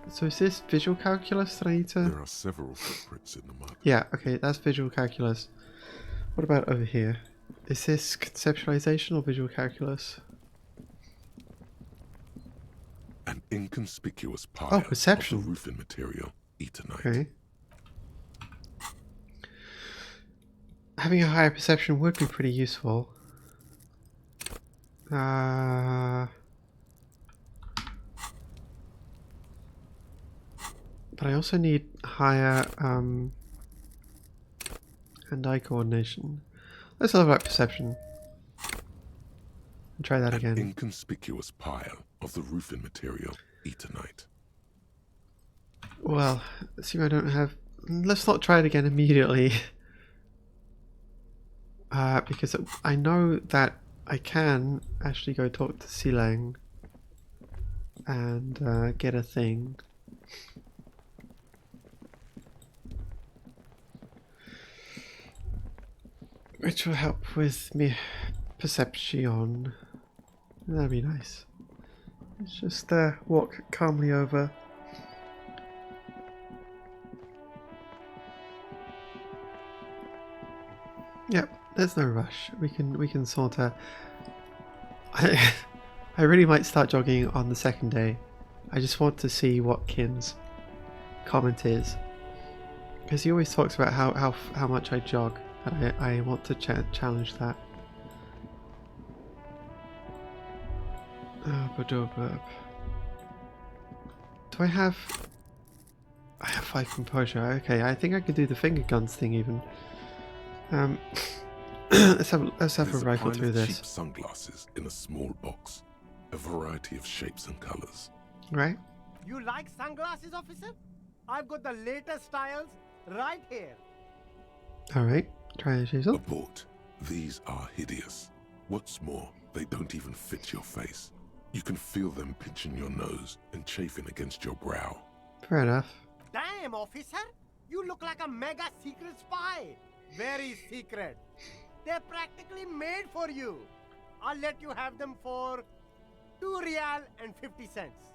So is this visual calculus that I need to? There are several footprints in the mud. Yeah, okay, that's visual calculus. What about over here? Is this conceptualization or visual calculus? An inconspicuous pile Oh, perception. of the roofing material, Eternite. Okay. Having a higher perception would be pretty useful. But I also need higher hand-eye coordination. Let's level up perception. And try that again. An inconspicuous pile of the roofing material, Eternite. Well, assume I don't have... Let's not try it again immediately. Because I know that I can actually go talk to Sileng and get a thing. Which will help with me perception. That'd be nice. Let's just walk calmly over. Yep, there's no rush. We can sort of. I really might start jogging on the second day. I just want to see what Kin's comment is, because he always talks about how much I jog. And I want to challenge that. Do I have... I have 5 composure. Okay, I think I could do the finger guns thing even. Let's have a rifle through this. Cheap sunglasses in a small box. A variety of shapes and colors. Right? You like sunglasses, officer? I've got the latest styles right here. Alright. Try and choose them. Abort. These are hideous. What's more, they don't even fit your face. You can feel them pinching your nose and chafing against your brow. Fair enough. Damn, officer! You look like a mega secret spy. Very secret. They're practically made for you. I'll let you have them for 2 real and 50 cents.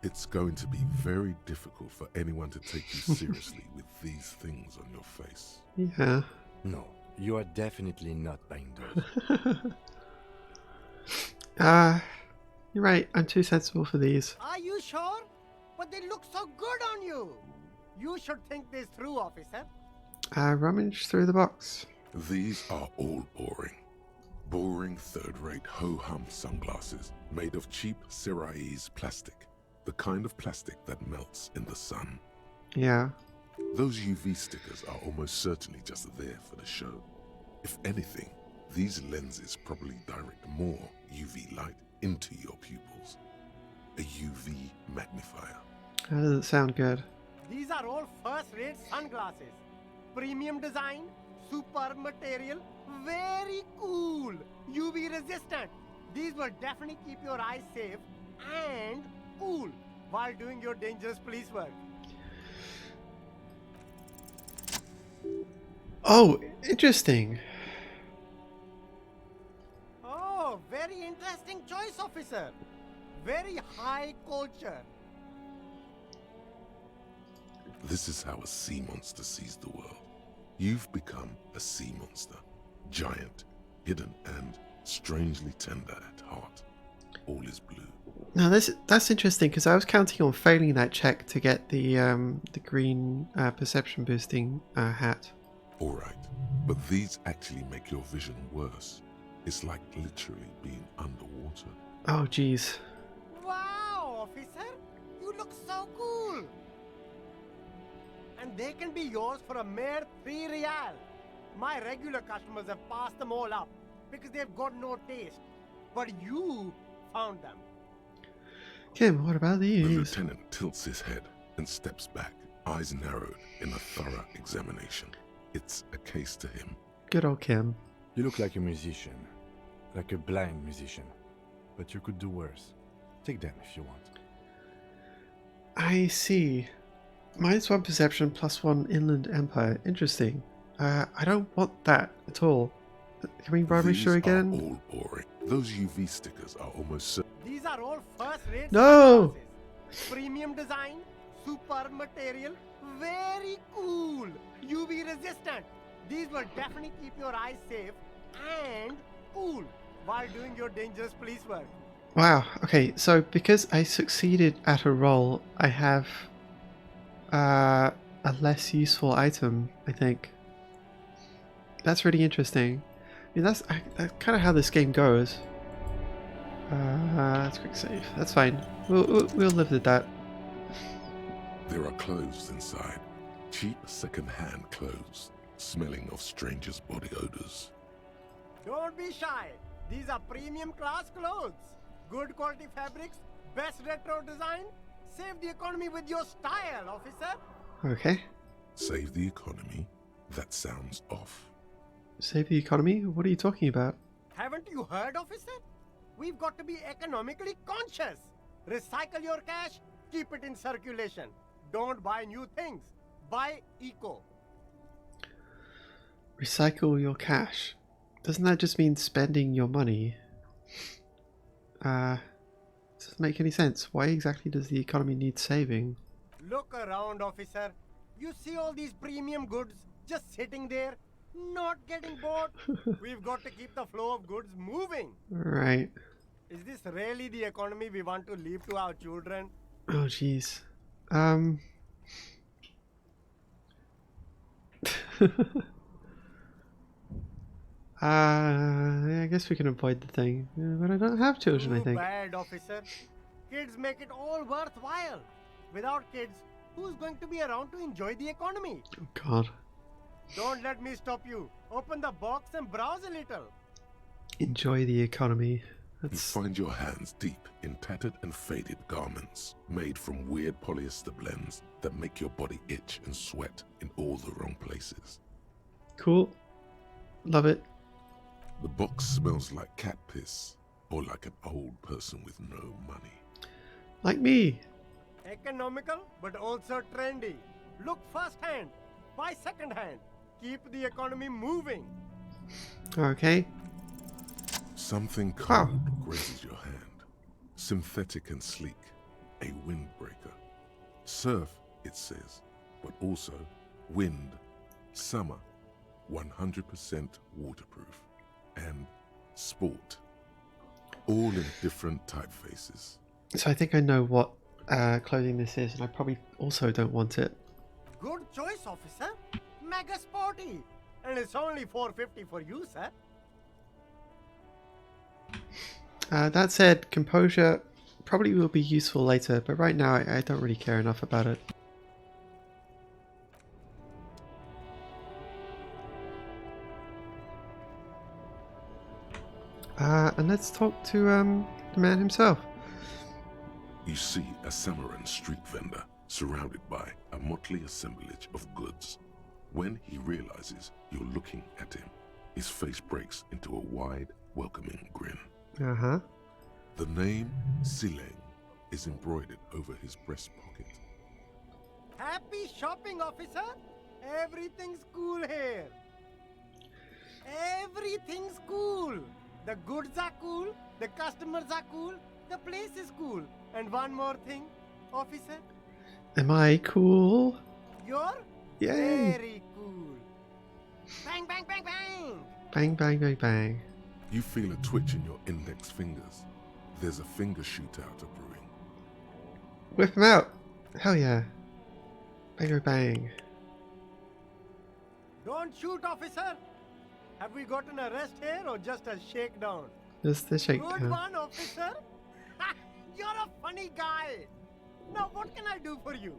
It's going to be very difficult for anyone to take you seriously with these things on your face. Yeah. No, you are definitely not buying those. You're right. I'm too sensible for these. Are you sure? But they look so good on you. You should think this through, officer. Rummage through the box. These are all boring. Boring third-rate ho-hum sunglasses made of cheap Syrahese plastic. The kind of plastic that melts in the sun. Yeah. Those UV stickers are almost certainly just there for the show. If anything, these lenses probably direct more UV light into your pupils. A UV magnifier. That doesn't sound good. These are all first-rate sunglasses. Premium design, super material, very cool, UV resistant. These will definitely keep your eyes safe and cool while doing your dangerous police work. Oh, interesting. Oh, very interesting choice, officer. Very high culture. This is how a sea monster sees the world. You've become a sea monster. Giant, hidden, and strangely tender at heart. All is blue. Now that's interesting because I was counting on failing that check to get the green perception boosting hat. Alright, but these actually make your vision worse. It's like literally being underwater. Oh jeez. Wow, officer, you look so cool. And they can be yours for a mere 3 real. My regular customers have passed them all up because they've got no taste. But you found them. Kim, what about The these? lieutenant tilts his head and steps back, eyes narrowed in a thorough examination. It's a case to him. Good old Kim. You look like a musician. Like a blind musician. But you could do worse. Take them if you want. I see. -1 perception, +1 inland empire. Interesting. I don't want that at all. Can we bribe These sure are again? all boring. Those UV stickers are almost certain. These are all first-rate No! sunglasses. Premium design, super material, very cool. UV resistant. These will definitely keep your eyes safe and cool while doing your dangerous police work. Wow. Okay, so because I succeeded at a roll, I have a less useful item, I think. That's really interesting. I mean, that's kind of how this game goes. Let's quick save. That's fine. We'll live with that. There are clothes inside. Cheap second-hand clothes, smelling of strangers' body odors. Don't be shy. These are premium class clothes. Good quality fabrics, best retro design. Save the economy with your style, officer. Okay. Save the economy? That sounds off. Save the economy? What are you talking about? Haven't you heard, officer? We've got to be economically conscious. Recycle your cash, keep it in circulation. Don't buy new things. Buy eco. Recycle your cash. Doesn't that just mean spending your money? Doesn't make any sense. Why exactly does the economy need saving? Look around, officer. You see all these premium goods just sitting there, not getting bought? We've got to keep the flow of goods moving. Right. Is this really the economy we want to leave to our children? Oh, jeez. I guess we can avoid the thing. But I don't have children, I Too think. bad, officer. Kids make it all worthwhile. Without kids, who's going to be around to enjoy the economy? Oh, God. Don't let me stop you. Open the box and browse a little. Enjoy the economy. You That's... find your hands deep in tattered and faded garments made from weird polyester blends that make your body itch and sweat in all the wrong places. Cool. Love it. The box smells like cat piss or like an old person with no money. Like me. Economical, but also trendy. Look first-hand, buy second-hand. Keep the economy moving. Okay. Something cold grazes your hand. Synthetic and sleek. A windbreaker. Surf, it says, but also wind, summer, 100% waterproof, and sport. All in different typefaces. So I think I know what clothing this is, and I probably also don't want it. Good choice, officer. Mega sporty. And it's only $4.50 for you, sir. That said, composure probably will be useful later, but right now I don't really care enough about it. And let's talk to the man himself. You see a Samaran street vendor surrounded by a motley assemblage of goods. When he realizes you're looking at him, his face breaks into a wide, welcoming grin. Uh-huh. The name Sileng is embroidered over his breast pocket. Happy shopping, officer. Everything's cool here. Everything's cool. The goods are cool, the customers are cool, The place is cool. And one more thing, officer. Am I cool? You're Yay! very cool. Bang, bang, bang, bang! Bang, bang, bang, bang. You feel a twitch in your index fingers. There's a finger shootout a brewing. Whip him out! Hell yeah. Bang, bang, bang. Don't shoot, officer. Have we got an arrest here or just a shakedown? Just the Good shakedown. one, officer. You're a funny guy. Now, what can I do for you?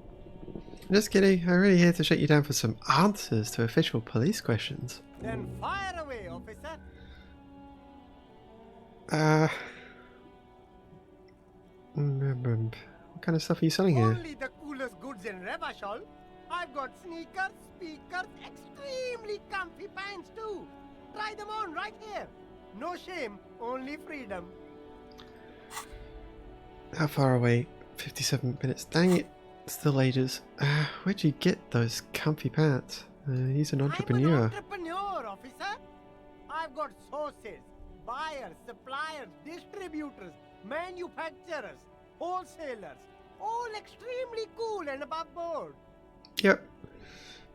Just kidding. I'm really here to shake you down for some answers to official police questions. Then fire away, officer. What kind of stuff are you selling here? Only the coolest goods in Revachol. I've got sneakers, speakers, extremely comfy pants too. Try them on right here. No shame, only freedom. How far away? 57 minutes. Dang it. Still ages. Where'd you get those comfy pants? He's an entrepreneur. I'm an entrepreneur, officer. I've got sources, buyers, suppliers, distributors, manufacturers, wholesalers, all extremely cool and above board. Yep.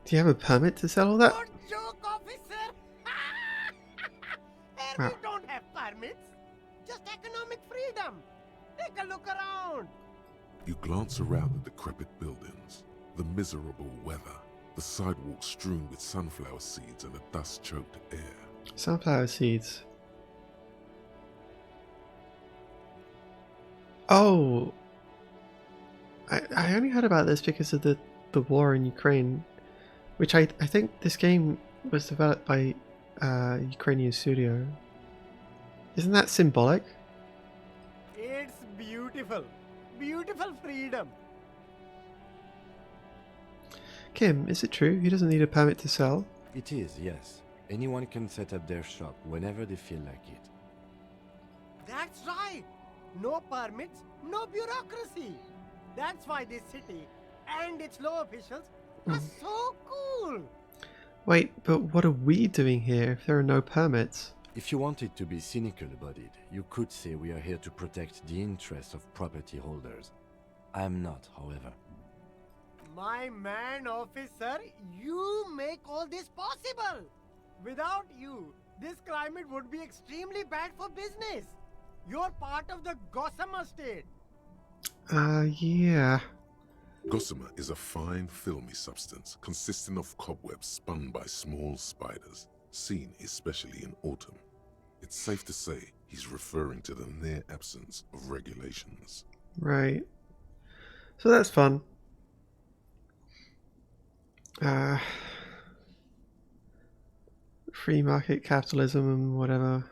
Do you have a permit to sell all that? Good joke, officer. Here Wow. we don't have permits, just economic freedom. Take a look around. You glance around the decrepit buildings, the miserable weather, the sidewalks strewn with sunflower seeds and a dust-choked air. Sunflower seeds. Oh! I only heard about this because of the war in Ukraine, which I think this game was developed by a Ukrainian studio. Isn't that symbolic? It's beautiful. Beautiful freedom. Kim, is it true he doesn't need a permit to sell? It is, yes. Anyone can set up their shop whenever they feel like it. That's right. No permits, no bureaucracy. That's why this city and its law officials are so cool. Wait, but what are we doing here if there are no permits? If you wanted to be cynical about it, you could say we are here to protect the interests of property holders. I am not, however. My man, officer, you make all this possible. Without you, this climate would be extremely bad for business. You're part of the Gossamer state. Yeah. Gossamer is a fine, filmy substance consisting of cobwebs spun by small spiders, seen especially in autumn. It's safe to say he's referring to the near absence of regulations. Right. So that's fun. Free market capitalism and whatever.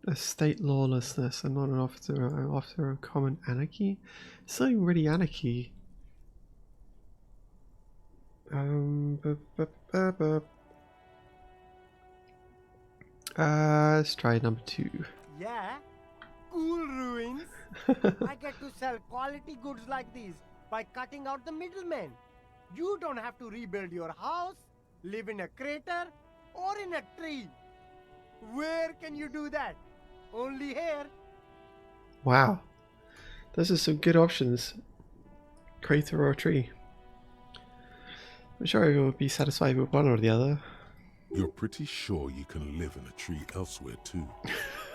A state lawlessness and not an officer of common anarchy? It's not even really anarchy. Let's try number 2. Yeah, cool ruins. I get to sell quality goods like these by cutting out the middlemen. You don't have to rebuild your house, live in a crater, or in a tree. Where can you do that? Only here. Wow. Those are some good options. Crater or tree. I'm sure everyone would be satisfied with one or the other. You're pretty sure you can live in a tree elsewhere too,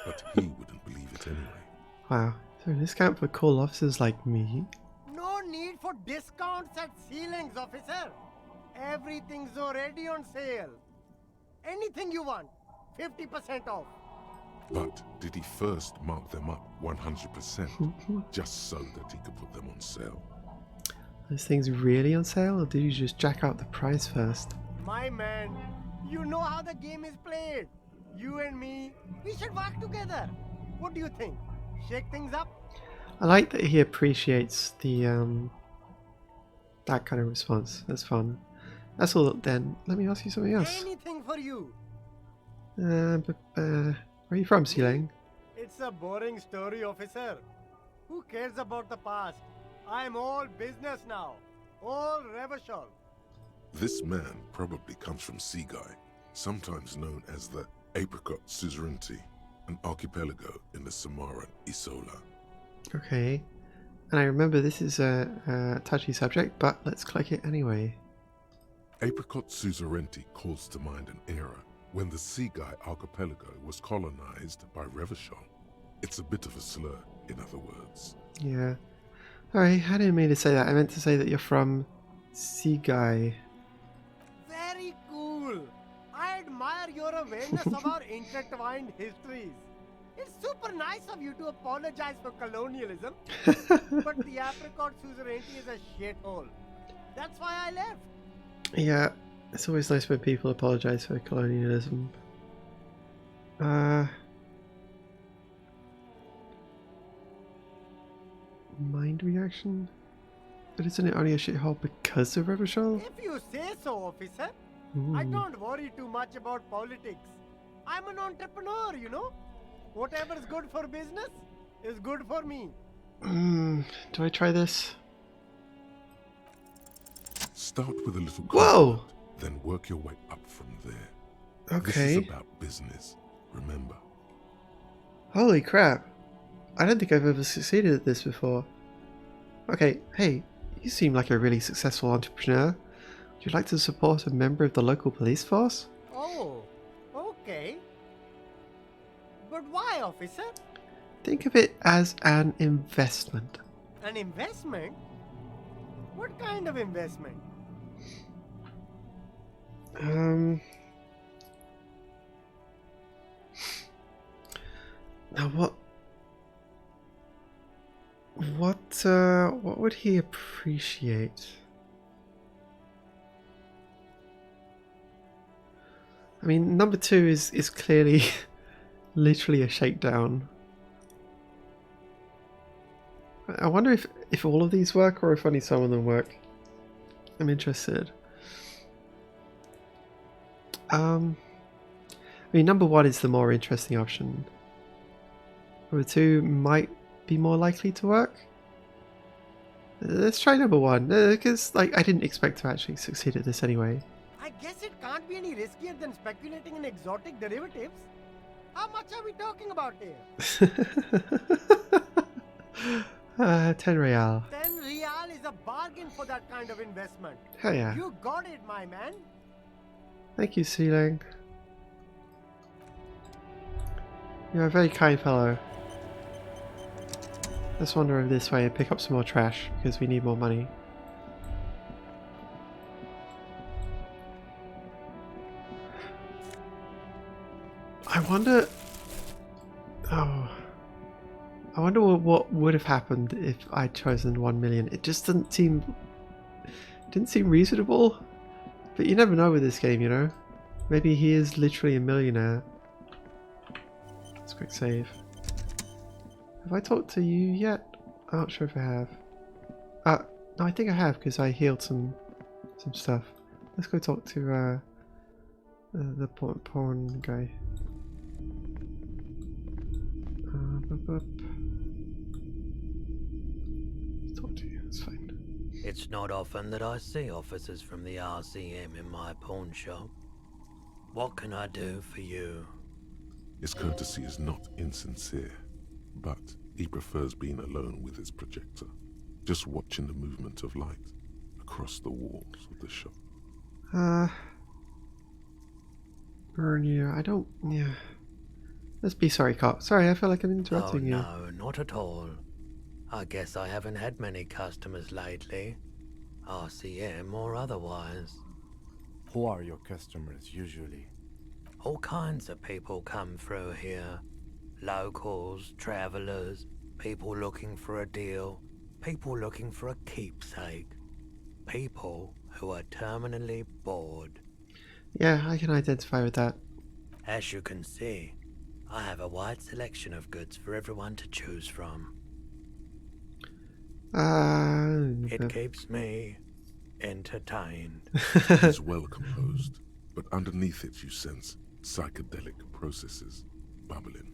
but he wouldn't believe it anyway. Wow. So a discount for cool officers like me? No need for discounts at ceilings, officer. Everything's already on sale. Anything you want, 50% off. But did he first mark them up 100% just so that he could put them on sale? Those things really on sale, or did you just jack up the price first? My man, you know how the game is played. You and me, we should work together. What do you think? Shake things up? I like that he appreciates the that kind of response. That's fun. That's all then. Let me ask you something else. Anything for you. Where are you from, Sealang? It's a boring story, officer. Who cares about the past? I'm all business now. All Revachol. This man probably comes from Seaguy, sometimes known as the Apricot Suzerainty. an archipelago in the Samoan Isola. Okay. And I remember this is a touchy subject, but let's click it anyway. Apricot Suzerainty calls to mind an era when the Seaguy archipelago was colonized by Revachol. It's a bit of a slur, in other words. Yeah. Alright, I didn't mean to say that. I meant to say that you're from Seaguy. Very cool. I admire your awareness of our intertwined histories. It's super nice of you to apologize for colonialism, but the apricot suzerainty is a shithole. That's why I left. Yeah, it's always nice when people apologize for colonialism. Mind reaction? But isn't it only a shithole because of Revachol? If you say so, officer. Ooh. I don't worry too much about politics. I'm an entrepreneur, you know. Whatever's good for business is good for me. Do I try this? Start with a little Whoa! confident, then work your way up from there. Okay. This is about business, remember. Holy crap. I don't think I've ever succeeded at this before. Okay, hey, you seem like a really successful entrepreneur. Would you like to support a member of the local police force? Oh, okay. But why, officer? Think of it as an investment. An investment? What kind of investment? Now what would he appreciate? I mean, number 2 is clearly literally a shakedown. I wonder if all of these work or if only some of them work. I'm interested. I mean, number 1 is the more interesting option. Number 2 might be more likely to work. Let's try number 1, because like I didn't expect to actually succeed at this anyway. I guess it can't be any riskier than speculating in exotic derivatives. How much are we talking about here? 10 real. 10 real is a bargain for that kind of investment. Hell yeah. You got it, my man. Thank you, Sealang. You're a very kind fellow. Let's wander over this way and pick up some more trash, because we need more money. I wonder... Oh... I wonder what would have happened if I'd chosen 1 million. It just didn't seem reasonable. But you never know with this game, you know? Maybe he is literally a millionaire. Let's quick save. Have I talked to you yet? I'm not sure if I have. No, I think I have because I healed some stuff. Let's go talk to the porn guy. Let's talk to you. It's fine. It's not often that I see officers from the RCM in my pawn shop. What can I do for you? His courtesy is not insincere, but he prefers being alone with his projector, just watching the movement of light across the walls of the shop. Burn you. I don't... Yeah. Let's be sorry, cop. Sorry, I feel like I'm interrupting you. No, not at all. I guess I haven't had many customers lately. RCM or otherwise. Who are your customers usually? All kinds of people come through here. Locals, travelers, people looking for a deal, people looking for a keepsake. People who are terminally bored. Yeah, I can identify with that. As you can see, I have a wide selection of goods for everyone to choose from. It keeps me entertained. He's well composed, but underneath it you sense psychedelic processes bubbling.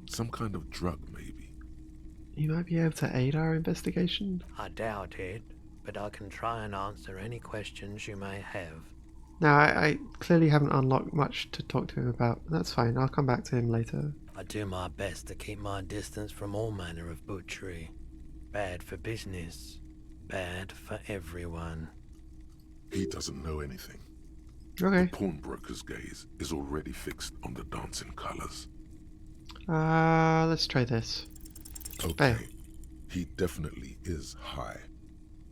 Some kind of drug, maybe. You might be able to aid our investigation? I doubt it, but I can try and answer any questions you may have. Now, I clearly haven't unlocked much to talk to him about. That's fine, I'll come back to him later. I do my best to keep my distance from all manner of butchery. Bad for business. Bad for everyone. He doesn't know anything. Okay. The pawnbroker's gaze is already fixed on the dancing colors. Let's try this. Okay. He definitely is high.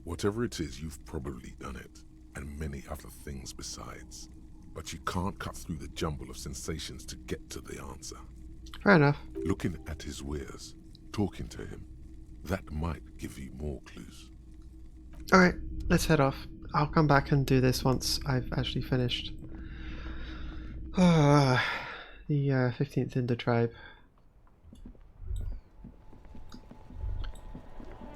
Whatever it is, you've probably done it, and many other things besides. But you can't cut through the jumble of sensations to get to the answer. Fair enough. Looking at his wares, talking to him, that might give you more clues. Alright, let's head off. I'll come back and do this once I've actually finished. The 15th in the tribe.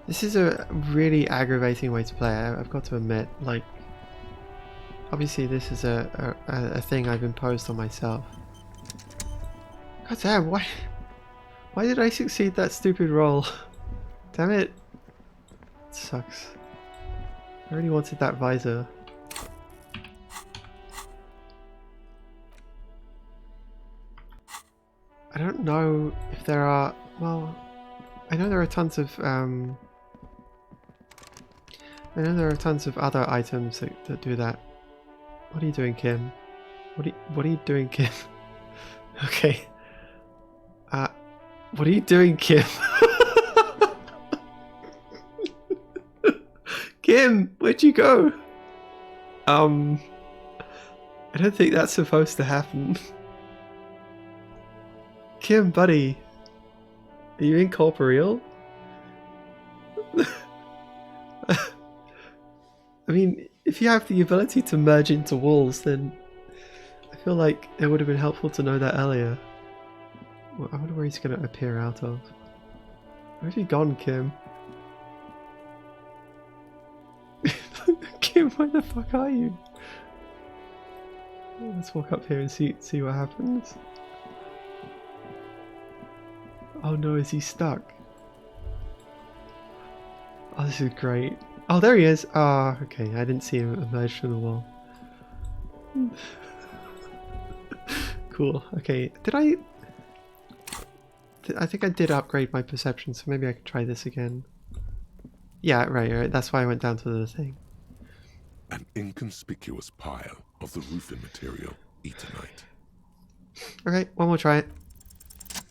This is a really aggravating way to play. I've got to admit, like, obviously this is a thing I've imposed on myself. God damn, why did I succeed that stupid roll? Damn it. It sucks. I really wanted that visor. I don't know if there are, well, I know there are tons of other items that do that. What are you doing, Kim? What are you doing, Kim? Okay. What are you doing, Kim? Kim, where'd you go? I don't think that's supposed to happen. Kim, buddy. Are you incorporeal? I mean, if you have the ability to merge into walls, then I feel like it would have been helpful to know that earlier. Well, I wonder where he's going to appear out of. Where have you gone, Kim? Kim, where the fuck are you? Let's walk up here and see what happens. Oh no, is he stuck? Oh, this is great. Oh, there he is. Ah, oh, okay. I didn't see him emerge from the wall. Cool. Okay. I think I did upgrade my perception, so maybe I could try this again. Yeah, right. That's why I went down to the thing. An inconspicuous pile of the roofing material, Eternite. Okay, one more try it.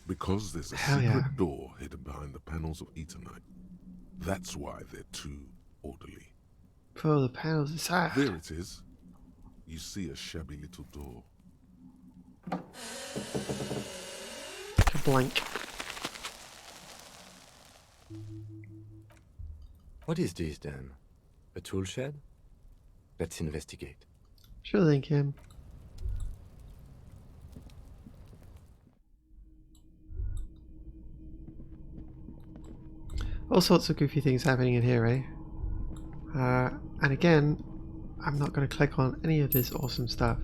Because there's a Hell secret yeah. door hidden behind the panels of Eternite. That's why they're too orderly. Pull the panels aside. There it is. You see a shabby little door. Blank. What is this then? A tool shed? Let's investigate. Sure thing, Kim. All sorts of goofy things happening in here, eh? And again, I'm not going to click on any of this awesome stuff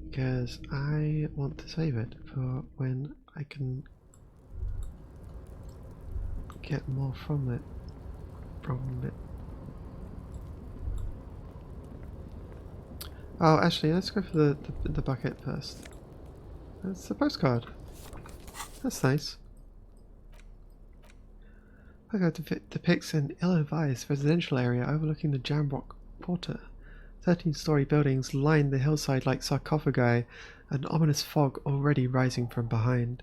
because I want to save it for when I can get more from it. Oh, actually, let's go for the bucket first. That's the postcard. That's nice. Postcard depicts an ill-advised residential area overlooking the Jamrock Quarter. 13-story buildings line the hillside like sarcophagi, an ominous fog already rising from behind.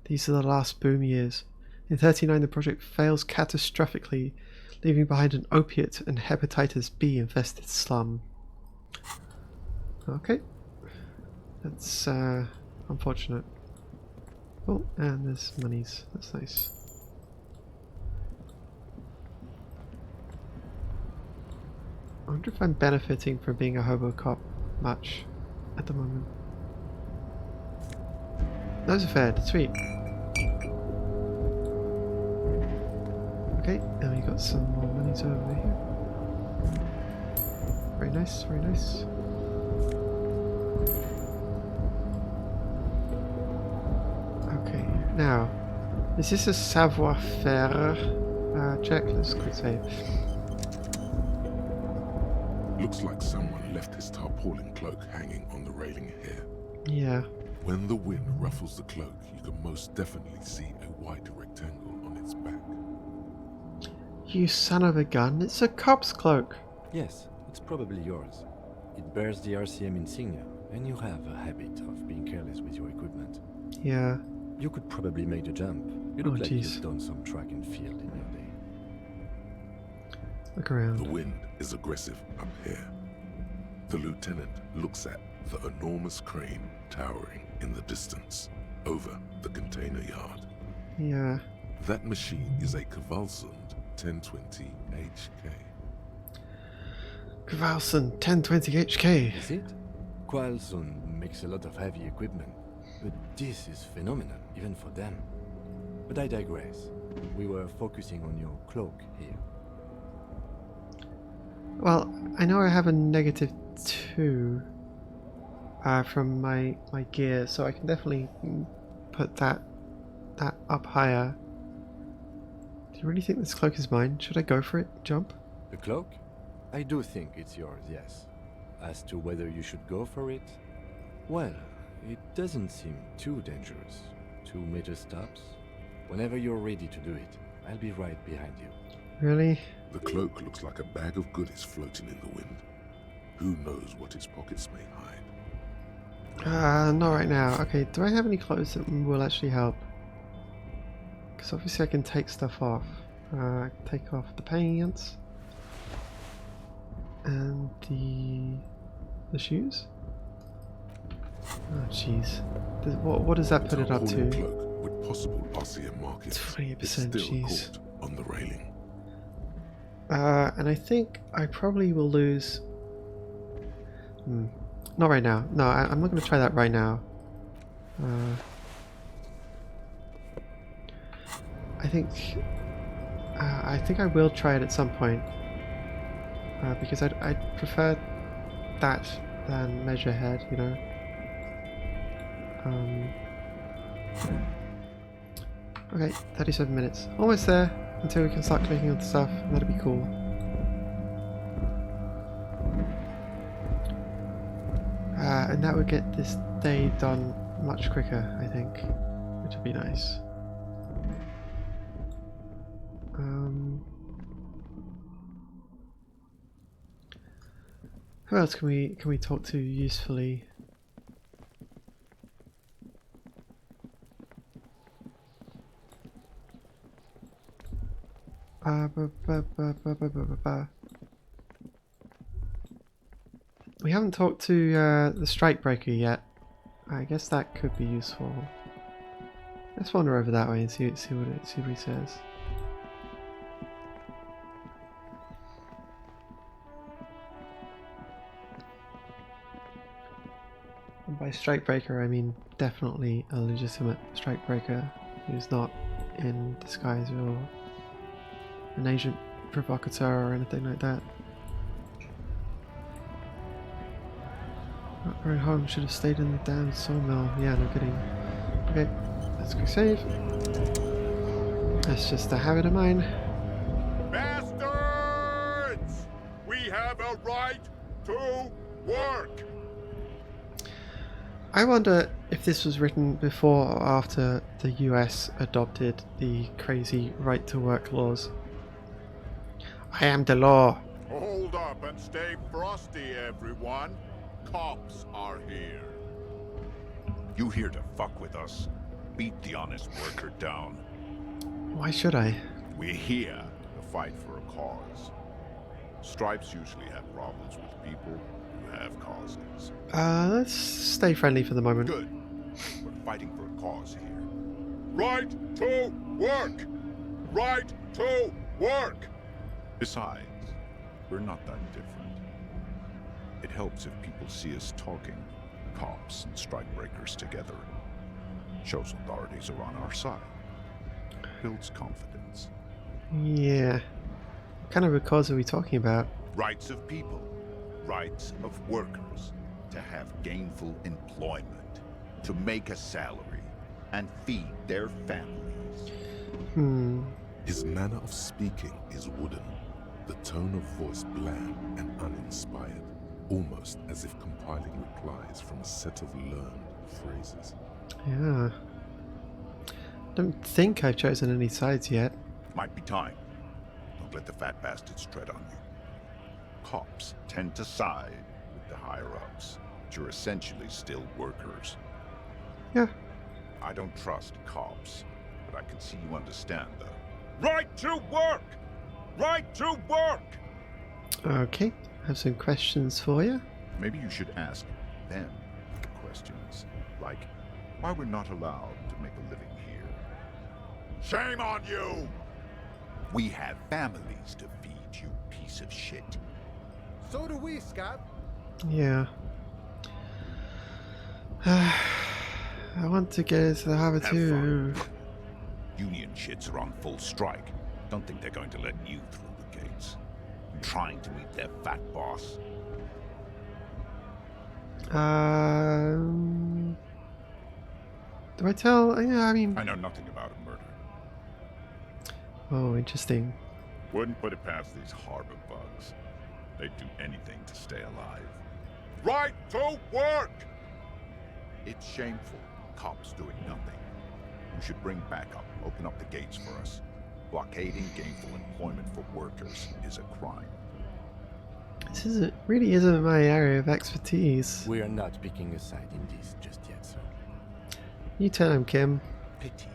These are the last boom years. In 1939, the project fails catastrophically, leaving behind an opiate and hepatitis B infested slum. Okay, that's unfortunate. Oh, and there's monies. That's nice. I wonder if I'm benefiting from being a hobo cop much at the moment. Those are fair. Sweet. Okay, and we got some more monies over here. Very nice, very nice. Okay, now, is this a savoir-faire check? Let's quick save. Looks like someone left his tarpaulin cloak hanging on the railing here. Yeah. When the wind ruffles the cloak, you can most definitely see a white rectangle on its back. You son of a gun, it's a cop's cloak. Yes, it's probably yours. It bears the RCM insignia, and you have a habit of being careless with your equipment. Yeah. You could probably make the jump. You look like jeez. you've done some track and field in your day. Look around. The wind is aggressive up here. The lieutenant looks at the enormous crane towering in the distance over the container yard. Yeah. That machine is a Kvalsund 1020 HK. Kvalsund 1020 HK. Is it? Kvalsund makes a lot of heavy equipment, but this is phenomenal, even for them. But I digress. We were focusing on your cloak here. Well, I know I have a -2 from my gear, so I can definitely put that up higher. Do you really think this cloak is mine? Should I go for it? Jump? The cloak? I do think it's yours, yes. As to whether you should go for it, well, it doesn't seem too dangerous. 2 major stops. Whenever you're ready to do it, I'll be right behind you. Really? The cloak looks like a bag of goodies floating in the wind. Who knows what its pockets may hide? Not right now. Okay, do I have any clothes that will actually help? Because obviously I can take stuff off. I can take off the pants. And the shoes? Oh jeez. What does that put it up to? Cloak with possible RCM markings. 28%, It's still jeez. caught on the railing. And I think I probably will lose... Not right now. No, I'm not going to try that right now. I think I will try it at some point. Because I'd prefer that than measure head, you know. Okay, 37 minutes. Almost there. Until we can start clicking on stuff. That'd be cool. And that would get this day done much quicker, I think. Which would be nice. Who else can we talk to usefully? We haven't talked to the Strikebreaker yet. I guess that could be useful. Let's wander over that way and see what he says. And by Strikebreaker, I mean definitely a legitimate Strikebreaker who's not in disguise or an agent provocateur or anything like that. Not very home, should have stayed in the damn sawmill. Yeah, no kidding. Okay, let's go save. That's just a habit of mine. Bastards! We have a right to work! I wonder if this was written before or after the US adopted the crazy right to work laws. I am the law. Hold up and stay frosty, everyone. Cops are here. You here to fuck with us? Beat the honest worker down. Why should I? We're here to fight for a cause. Stripes usually have problems with people who have causes. Let's stay friendly for the moment. Good. We're fighting for a cause here. Right to work! Right to work! Besides, we're not that different. It helps if people see us talking, cops and strikebreakers together. Shows authorities are on our side. Builds confidence. Yeah. What kind of a cause are we talking about? Rights of people. Rights of workers. To have gainful employment. To make a salary. And feed their families. His manner of speaking is wooden. The tone of voice bland and uninspired. Almost as if compiling replies from a set of learned phrases. Yeah. Don't think I've chosen any sides yet. Might be time. Don't let the fat bastards tread on you. Cops tend to side with the higher-ups, but you're essentially still workers. Yeah. I don't trust cops, but I can see you understand the right to work! Right to work! Okay, I have some questions for you. Maybe you should ask them questions, like why we're not allowed to make a living here. Shame on you! We have families to feed, you piece of shit. So do we, Scott. Yeah. I want to get into the harbor Have too. fun. Union shits are on full strike. Don't think they're going to let you through the gates. I'm trying to meet their fat boss. Do I tell? Yeah, I mean. I know nothing about a murder. Oh, interesting. Wouldn't put it past these harbor bugs. They'd do anything to stay alive. Right to work! It's shameful. Cops doing nothing. You should bring backup. Open up the gates for us. Blockading gainful employment for workers is a crime. This really isn't my area of expertise. We are not picking a side in this just yet, sir. You tell him, Kim. Pity.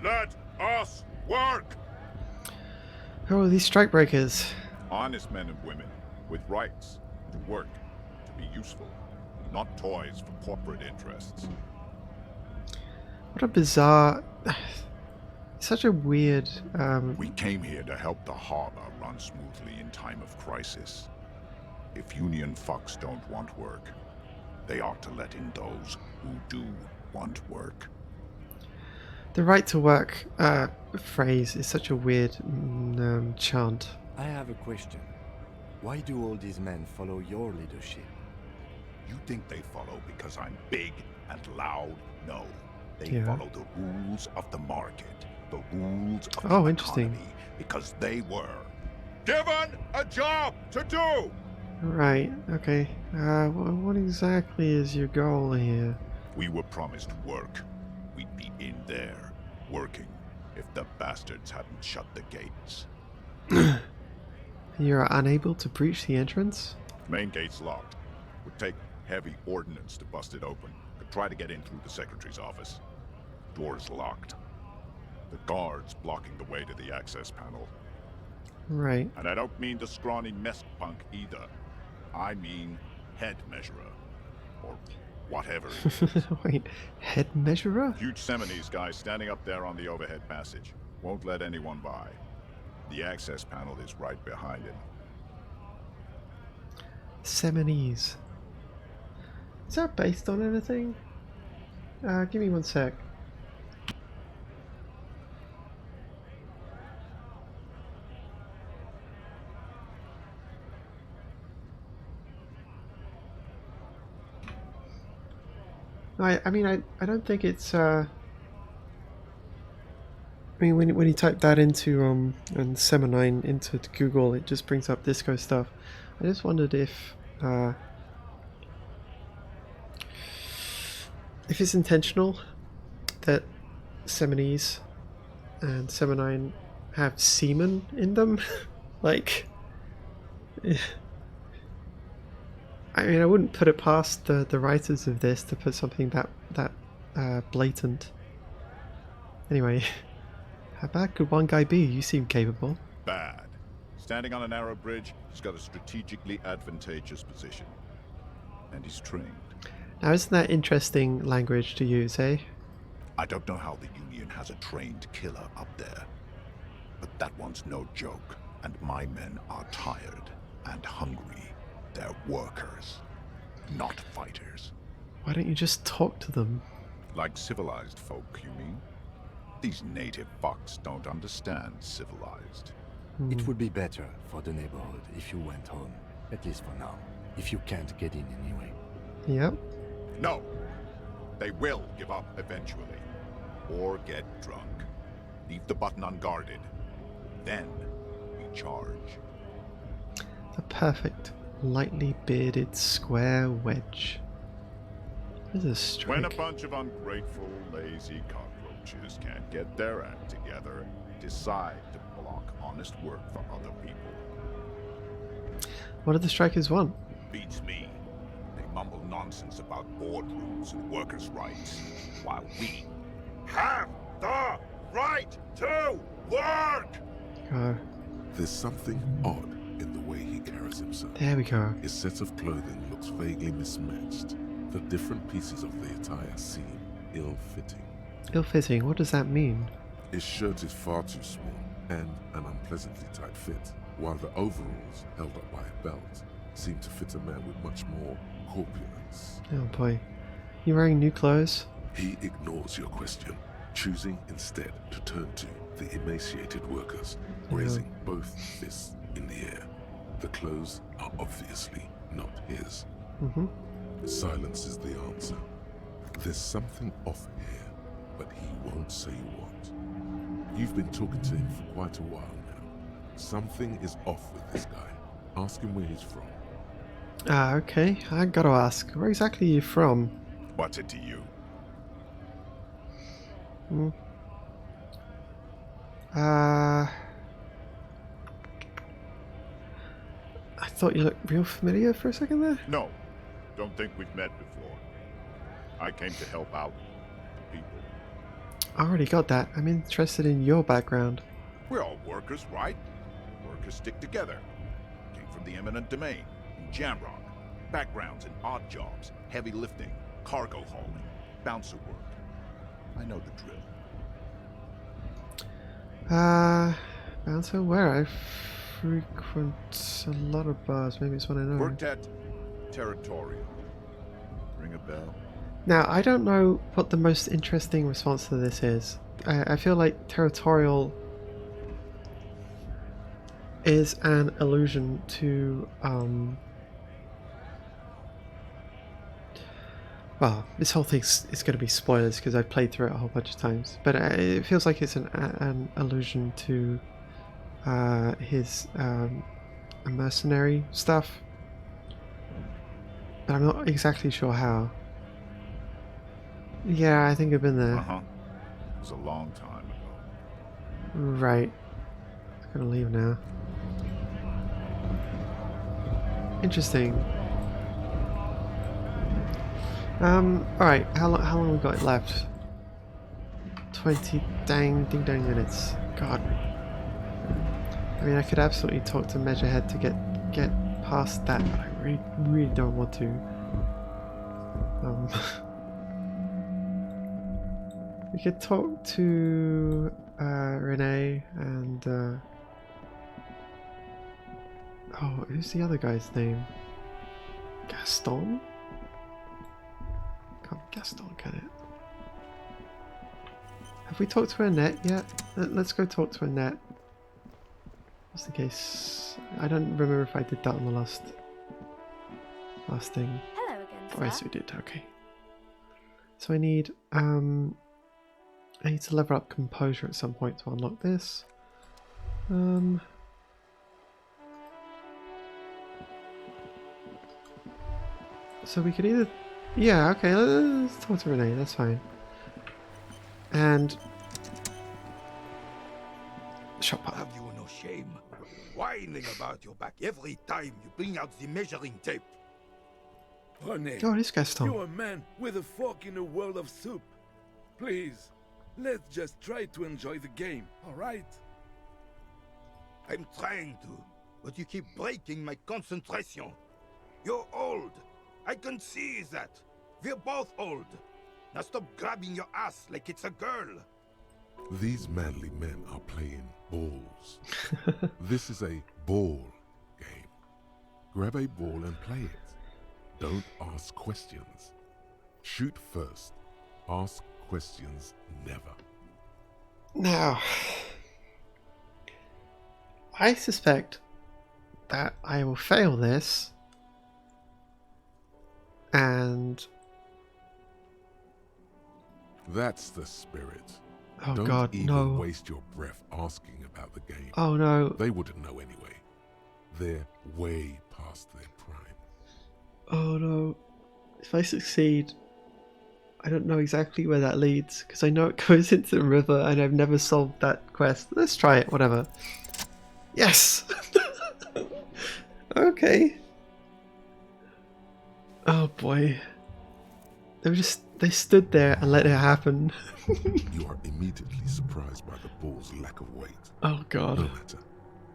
Let us work! Who are these strikebreakers? Honest men and women with rights to work, to be useful, not toys for corporate interests. What a bizarre... Such a weird... We came here to help the harbor run smoothly in time of crisis. If union fucks don't want work, they ought to let in those who do want work. The right to work phrase is such a weird chant. I have a question. Why do all these men follow your leadership? You think they follow because I'm big and loud? No. They Yeah. follow the rules of the market, the rules of Oh, the interesting. economy, because they were given a job to do. Right, okay. What exactly is your goal here? We were promised work. We'd be in there, working, if the bastards hadn't shut the gates. You're unable to breach the entrance? Main gate's locked. Would take heavy ordnance to bust it open. Could try to get in through the secretary's office. Door's locked. The guard's blocking the way to the access panel. Right. And I don't mean the scrawny mess punk either. I mean head measurer. Or whatever it is. Wait, head measurer? Huge Seminese guy standing up there on the overhead passage. Won't let anyone by. The access panel is right behind him. Seminese. Is that based on anything? Give me one sec. I mean, I don't think it's, I mean, when you type that into, and Seminine into Google, it just brings up disco stuff. I just wondered if it's intentional that Seminese and Seminine have semen in them. Like, I mean, I wouldn't put it past the writers of this to put something that blatant. Anyway, how bad could one guy be? You seem capable. Bad. Standing on a narrow bridge, he's got a strategically advantageous position. And he's trained. Now, isn't that interesting language to use, eh? I don't know how the Union has a trained killer up there. But that one's no joke. And my men are tired and hungry. They're workers, not fighters. Why don't you just talk to them? Like civilized folk, you mean? These native fucks don't understand civilized. It would be better for the neighborhood if you went home, at least for now, if you can't get in anyway. Yep. No! They will give up eventually. Or get drunk. Leave the button unguarded. Then we charge. The perfect, lightly bearded square wedge. What is a strike? When a bunch of ungrateful, lazy cockroaches can't get their act together, decide to block honest work for other people. What do the strikers want? Beats me. They mumble nonsense about boardrooms and workers' rights, while we have the right to work! There's something odd in the way he carries himself. There we go. His set of clothing looks vaguely mismatched. The different pieces of the attire seem ill-fitting. Ill-fitting? What does that mean? His shirt is far too small and an unpleasantly tight fit, while the overalls, held up by a belt, seem to fit a man with much more corpulence. Oh boy. You wearing new clothes? He ignores your question, choosing instead to turn to the emaciated workers, raising both fists in the air. The clothes are obviously not his. Silence is the answer. There's something off here, but he won't say what. You've been talking to him for quite a while now. Something is off with this guy. Ask him where he's from. Okay. I gotta ask, where exactly are you from? What's it to you? I thought you looked real familiar for a second there. No, don't think we've met before. I came to help out the people. I already got that. I'm interested in your background. We're all workers, right? Workers stick together. Came from the eminent domain, in Jamrock. Backgrounds in odd jobs, heavy lifting, cargo hauling, bouncer work. I know the drill. Bouncer, where? I frequent a lot of bars. Maybe it's one I know. Worked at Territorial. Ring a bell? Now, I don't know what the most interesting response to this is. I feel like Territorial is an allusion to, well, this whole thing's going to be spoilers because I've played through it a whole bunch of times. But it feels like it's an allusion to his mercenary stuff. But I'm not exactly sure how. Yeah, I think I've been there. It was a long time ago. Right. I'm gonna leave now. Interesting. Alright, how long we got left? 20 ding dang minutes. God. I mean, I could absolutely talk to Measurehead to get past that, but I really don't want to. We could talk to Renee and oh, who's the other guy's name? Gaston? Can't be Gaston, can it? Have we talked to Annette yet? Let's go talk to Annette. Just in case. I don't remember if I did that on the last thing. Hello again, Oh, yes, we did. Okay. So I need to level up composure at some point to unlock this. So we could either, yeah, okay, let's talk to Renee. That's fine. And shop up. Have you no shame? Whining about your back every time you bring out the measuring tape. René, Oh, this Gaston. you're a man with a fork in a world of soup. Please, let's just try to enjoy the game, alright? I'm trying to, but you keep breaking my concentration. You're old. I can see that. We're both old. Now stop grabbing your ass like it's a girl. These manly men are playing balls. This is a ball game. Grab a ball and play it. Don't ask questions. Shoot first. Ask questions never. Now, I suspect that I will fail this, and that's the spirit. Oh Don't God, even no. waste your breath asking about the game. Oh no. They wouldn't know anyway. They're way past their prime. Oh no. If I succeed, I don't know exactly where that leads, because I know it goes into the river and I've never solved that quest. Let's try it, whatever. Yes! Okay. Oh boy. They stood there and let it happen. You are immediately surprised by the ball's lack of weight. Oh god. No matter.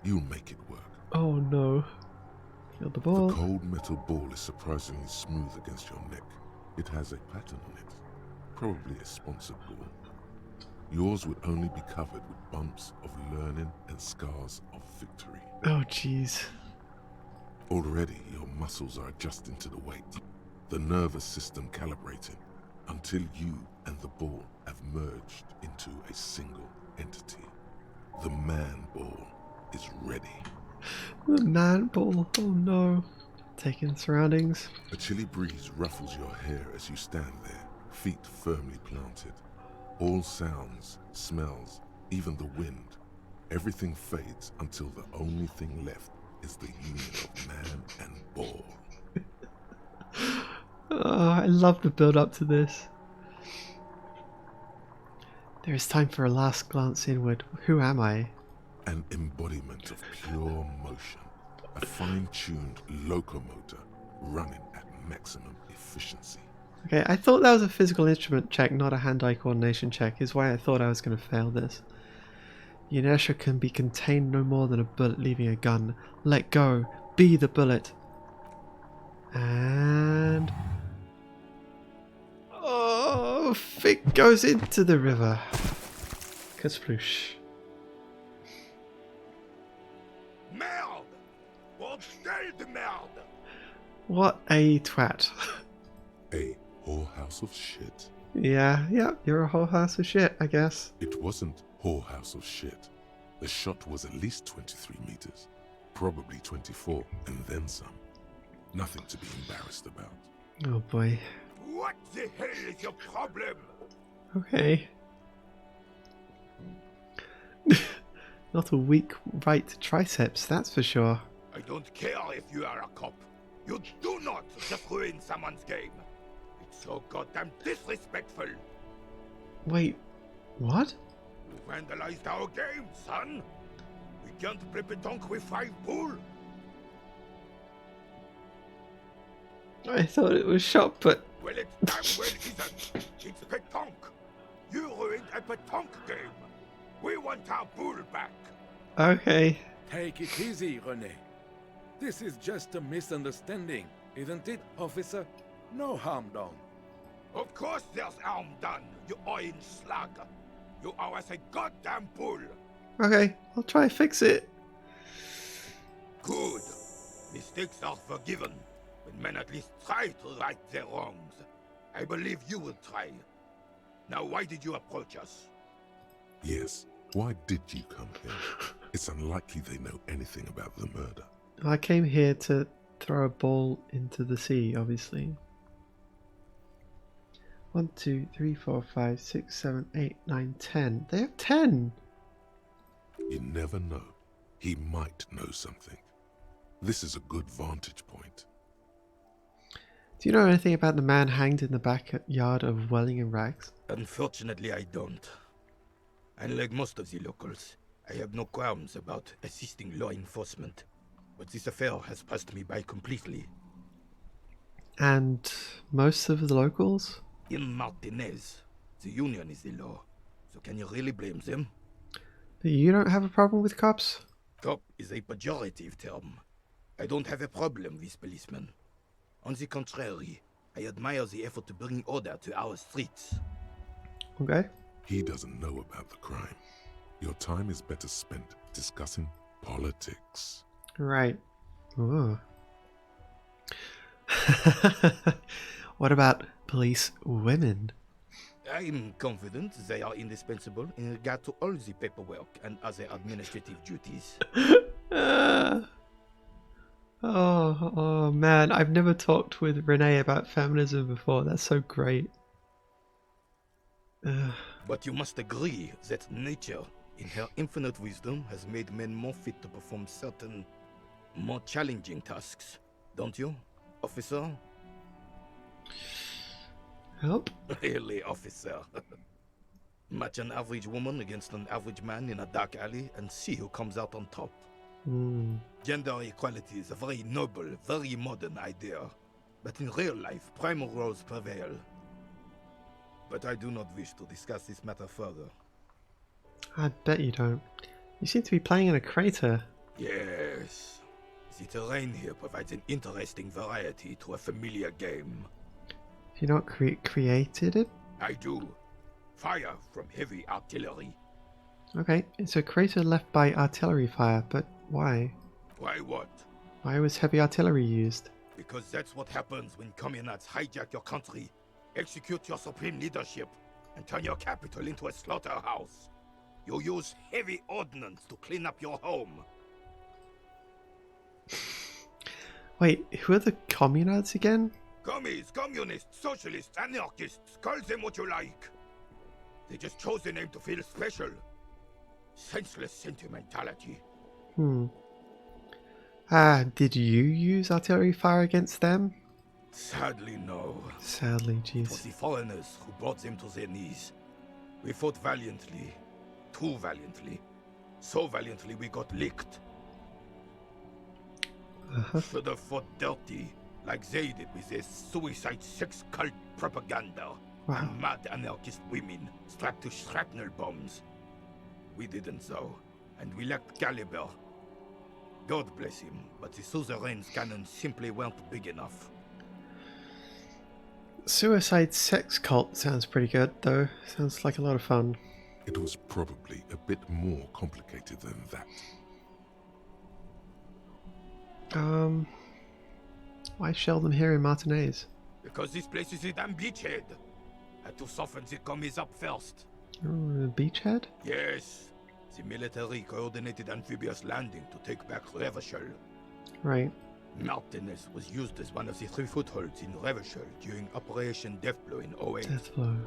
You'll make it work. Oh no. Feel the ball. The cold metal ball is surprisingly smooth against your neck. It has a pattern on it. Probably a sponsored ball. Yours would only be covered with bumps of learning and scars of victory. Oh jeez. Already your muscles are adjusting to the weight, the nervous system calibrating, until you and the ball have merged into a single entity. The man ball is ready. The man ball. Oh no. Taking surroundings. A chilly breeze ruffles your hair as you stand there, feet firmly planted. All sounds, smells, even the wind, everything fades until the only thing left is the union of man and ball. Oh, I love the build up to this. There is time for a last glance inward. Who am I? An embodiment of pure motion, a fine-tuned locomotor running at maximum efficiency. Okay, I thought that was a physical instrument check, not a hand-eye coordination check, is why I thought I was going to fail this. The inertia can be contained no more than a bullet leaving a gun. Let go. Be the bullet. And... oh, it goes into the river. Kasploosh. Merde! Bordel de merde! What a twat. A whorehouse of shit. Yeah, you're a whole house of shit, I guess. It wasn't whorehouse of shit. The shot was at least 23 meters, probably 24, and then some. Nothing to be embarrassed about. Oh boy. What the hell is your problem? Okay. Not a weak right triceps, that's for sure. I don't care if you are a cop. You do not just ruin someone's game. It's so goddamn disrespectful. Wait, what? You vandalized our game, son. We can't play pétanque with 5 bull. I thought it was shot, but... Well, it damn well isn't. It's pétanque. You ruined a pétanque game. We want our bull back. Okay. Take it easy, René. This is just a misunderstanding, isn't it, officer? No harm done. Of course there's harm done, you orange slug. You owe us a goddamn bull. Okay, I'll try to fix it. Good. Mistakes are forgiven, but men at least try to right their wrongs. I believe you will try. Now, why did you approach us? Yes, why did you come here? It's unlikely they know anything about the murder. I came here to throw a ball into the sea, obviously. 1, 2, 3, 4, 5, 6, 7, 8, 9, 10. They have 10! You never know. He might know something. This is a good vantage point. Do you know anything about the man hanged in the backyard of Welling and Rags? Unfortunately, I don't. Unlike most of the locals, I have no qualms about assisting law enforcement. But this affair has passed me by completely. And most of the locals? In Martinez, the union is the law. So can you really blame them? But you don't have a problem with cops? Cop is a pejorative term. I don't have a problem with policemen. On the contrary, I admire the effort to bring order to our streets. Okay. He doesn't know about the crime. Your time is better spent discussing politics. Right. Ooh. What about police women? I'm confident they are indispensable in regard to all the paperwork and other administrative duties. Oh man, I've never talked with Renee about feminism before. That's so great. But you must agree that nature, in her infinite wisdom, has made men more fit to perform certain, more challenging tasks. Don't you, officer? Help? Really, officer. Match an average woman against an average man in a dark alley and see who comes out on top. Hmm. Gender equality is a very noble, very modern idea. But in real life, primal roles prevail. But I do not wish to discuss this matter further. I bet you don't. You seem to be playing in a crater. Yes. The terrain here provides an interesting variety to a familiar game. Have you not created it? I do. Fire from heavy artillery. Okay, it's a crater left by artillery fire, but why? Why what? Why was heavy artillery used? Because that's what happens when communists hijack your country, execute your supreme leadership, and turn your capital into a slaughterhouse. You use heavy ordnance to clean up your home. Wait, who are the communards again? Commies, communists, socialists, anarchists, call them what you like. They just chose the name to feel special. Senseless sentimentality. Did you use artillery fire against them? Sadly, no. Sadly, It was jeez. the foreigners who brought them to their knees. We fought valiantly. Too valiantly. So valiantly we got licked. Should have fought dirty, like they did with their suicide sex cult propaganda. Wow. And mad anarchist women strapped to shrapnel bombs. We didn't though, and we lacked caliber. God bless him, but the suzerain's cannons simply weren't big enough. Suicide sex cult sounds pretty good, though. Sounds like a lot of fun. It was probably a bit more complicated than that. Why shell them here in Martinez? Because this place is a damn beachhead. Had to soften the commies up first. Oh, a beachhead? Yes. The military coordinated amphibious landing to take back Revachol. Right. Martinez was used as one of the 3 footholds in Revachol during Operation Deathblow in 08. Deathblow.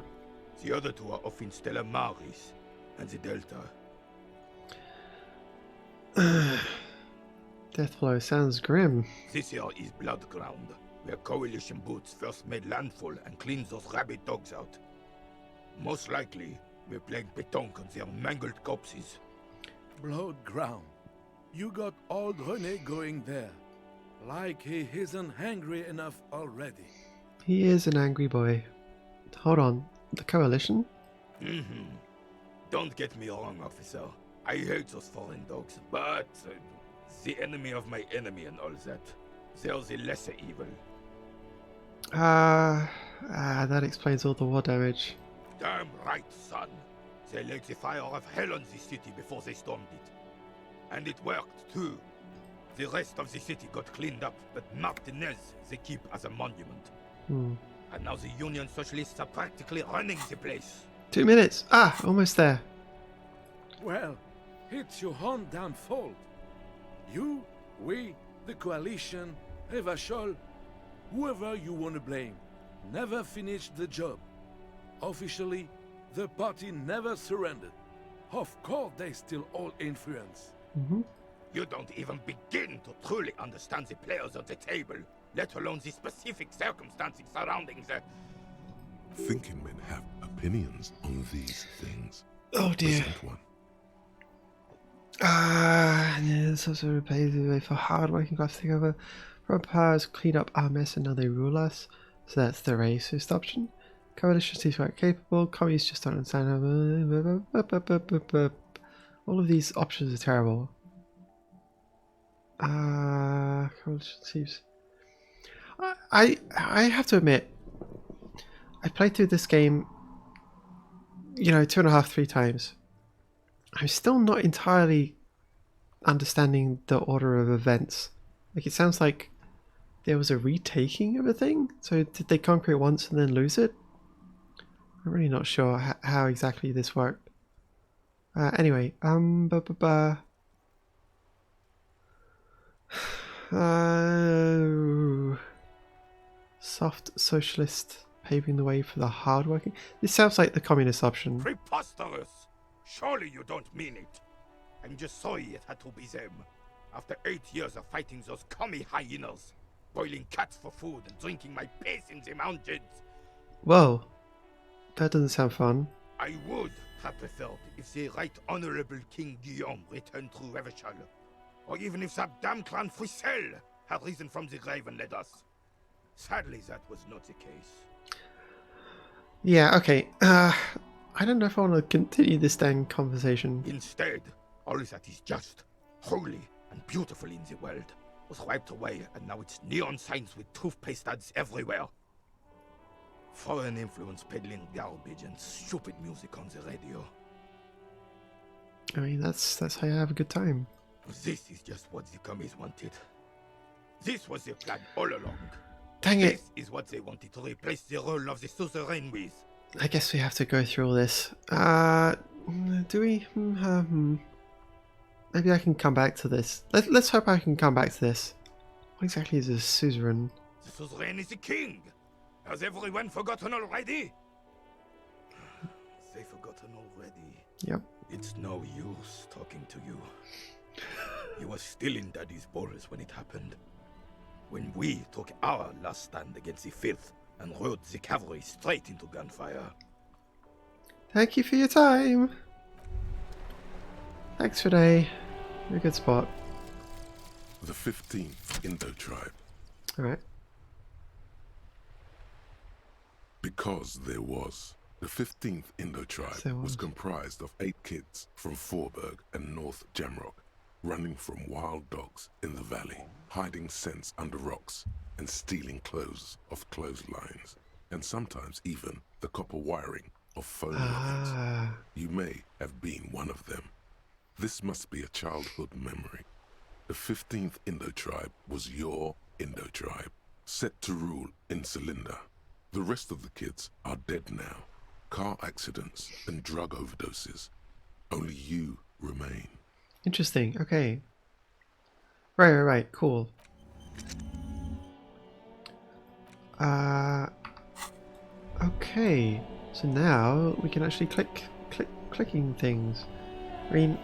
The other 2 are off in Stella Maris and the Delta. Deathblow sounds grim. This here is Blood Ground, where coalition boots first made landfall and cleaned those rabid dogs out. Most likely, we're playing pétanque on their mangled corpses. Blood ground. You got old René going there. Like he isn't hungry enough already. He is an angry boy. Hold on. The coalition? Don't get me wrong, officer. I hate those foreign dogs, but the enemy of my enemy and all that. They're the lesser evil. That explains all the war damage. Damn right, son. They laid the fire of hell on the city before they stormed it. And it worked, too. The rest of the city got cleaned up, but Martinez they keep as a monument. And now the Union Socialists are practically running the place. 2 minutes. Almost there. Well, it's your own damn fault. You, we, the coalition, Revachol, whoever you want to blame, never finished the job. Officially, the party never surrendered. Of course, they still all influence. You don't even begin to truly understand the players at the table, let alone the specific circumstances surrounding the... Thinking men have opinions on these things. Oh dear. Present one. This also pays the way for hard working class to take over. Proper powers clean up our mess and now they rule us. So that's the racist option. Coalition seems quite capable. Commies just don't understand how. All of these options are terrible. Coalition seems. I have to admit, I played through this game, 2.5, 3 times. I'm still not entirely understanding the order of events. Like, it sounds like there was a retaking of a thing. So did they conquer it once and then lose it? I'm really not sure how exactly this worked. Anyway, soft socialist paving the way for the hardworking. This sounds like the communist option. Preposterous! Surely you don't mean it. I'm just sorry it had to be them. After 8 years of fighting those commie hyenas, boiling cats for food and drinking my piss in the mountains, Whoa. That doesn't sound fun. I would have preferred if the Right Honorable King Guillaume returned through Revachol, or even if that damn clan Frisel had risen from the grave and led us. Sadly, that was not the case. Yeah, okay. I don't know if I want to continue this dang conversation. Instead, all that is just, holy, and beautiful in the world was wiped away, and now it's neon signs with toothpaste ads everywhere. Foreign influence peddling garbage and stupid music on the radio. I mean, that's how you have a good time. This is just what the commies wanted. This was their plan all along. Dang it. This is what they wanted to replace the role of the suzerain with. I guess we have to go through all this. Do we? Maybe I can come back to this. Let's hope I can come back to this. What exactly is a suzerain? The suzerain is the king. Has everyone forgotten already? They've forgotten already. Yep. It's no use talking to you. You were still in Daddy's balls when it happened. When we took our last stand against the filth and rode the cavalry straight into gunfire. Thank you for your time. Thanks, Renee. You're a good spot. The 15th Indo tribe. Alright. Because there was. The 15th Indo tribe was comprised of 8 kids from Forberg and North Jamrock, running from wild dogs in the valley, hiding scents under rocks, and stealing clothes off clotheslines, and sometimes even the copper wiring of phone lines. You may have been one of them. This must be a childhood memory. The 15th Indo tribe was your Indo tribe, set to rule in Celinda. The rest of the kids are dead now. Car accidents and drug overdoses. Only you remain. Interesting. Okay. Right. Cool. Okay. So now we can actually clicking things. I mean,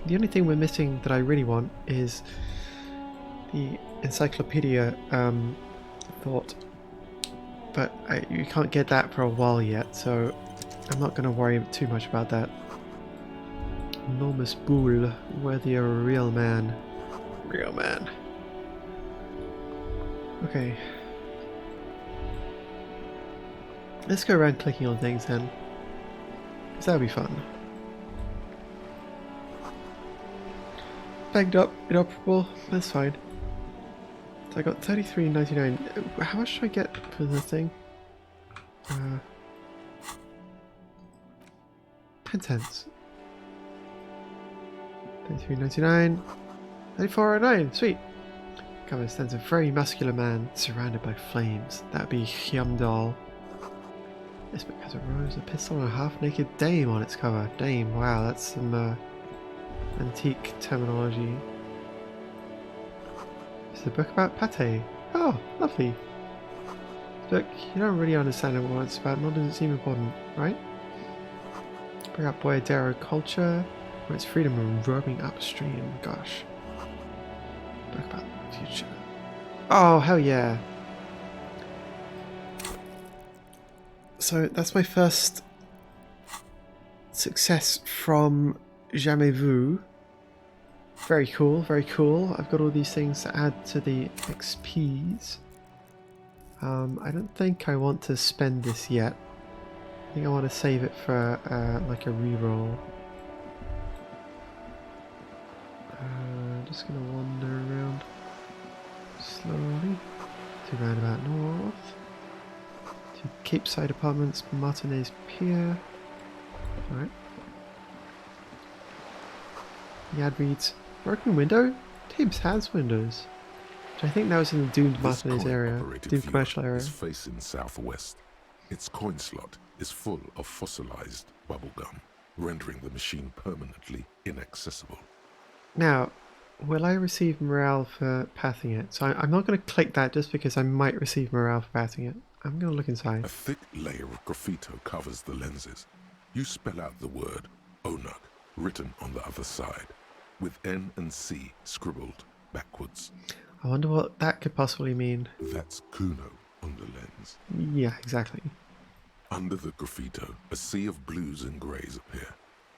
the only thing we're missing that I really want is the encyclopedia thought. But you can't get that for a while yet, so I'm not going to worry too much about that. Enormous bull, worthy of a real man. Real man. Okay. Let's go around clicking on things then. Because that'll be fun. Bagged up, inoperable, that's fine. So I got 33.99. How much should I get for the thing? 10 cents. 33.99. 34.09. Sweet. Cover stands a very muscular man surrounded by flames. That'd be Hyamdall. This book has a rose, a pistol, and a half-naked dame on its cover. Dame, wow, that's some antique terminology. This is a book about pate. Oh, lovely. Look, you don't really understand what it's about, nor does it seem important, right? Bring up Boyadero culture, where it's freedom and roaming upstream. Gosh. Book about the future. Oh, hell yeah. So that's my first success from Jamais Vu. Very cool, very cool. I've got all these things to add to the XPs. I don't think I want to spend this yet. I think I want to save it for like a reroll. Just gonna wander around slowly to roundabout north, to Capeside Apartments, Martinez Pier. Alright. The ad reads, broken window? Tibbs has windows. Which I think that was in the doomed Martinez area, doomed commercial area. Is facing southwest. Its coin slot is full of fossilized bubblegum, rendering the machine permanently inaccessible. Now, will I receive morale for pathing it? So I'm not going to click that just because I might receive morale for pathing it. I'm going to look inside. A thick layer of graffito covers the lenses. You spell out the word Onuk written on the other side, with N and C scribbled backwards. I wonder what that could possibly mean. That's Kuno, on the lens. Yeah, exactly. Under the graffito, a sea of blues and greys appear.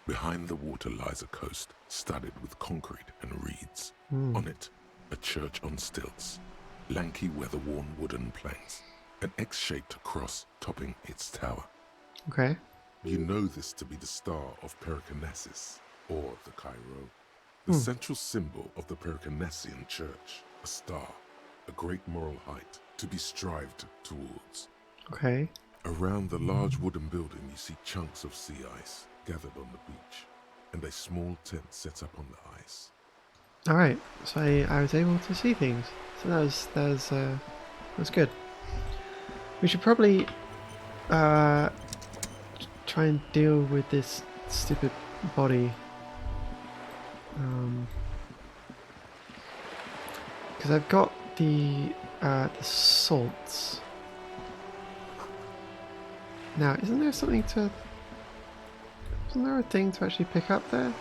Behind the water lies a coast, studded with concrete and reeds. On it, a church on stilts, lanky weather-worn wooden planks, an X-shaped cross topping its tower. Okay. You know this to be the star of Periconesus, or the Cairo, the central symbol of the Periconesian church, a star, a great moral height to be strived towards. Okay. Around the large wooden building you see chunks of sea ice gathered on the beach, and a small tent set up on the ice. Alright, so I was able to see things. So that was good. We should probably try and deal with this stupid body. Because I've got the salts. Now, isn't there something to... Isn't there a thing to actually pick up there?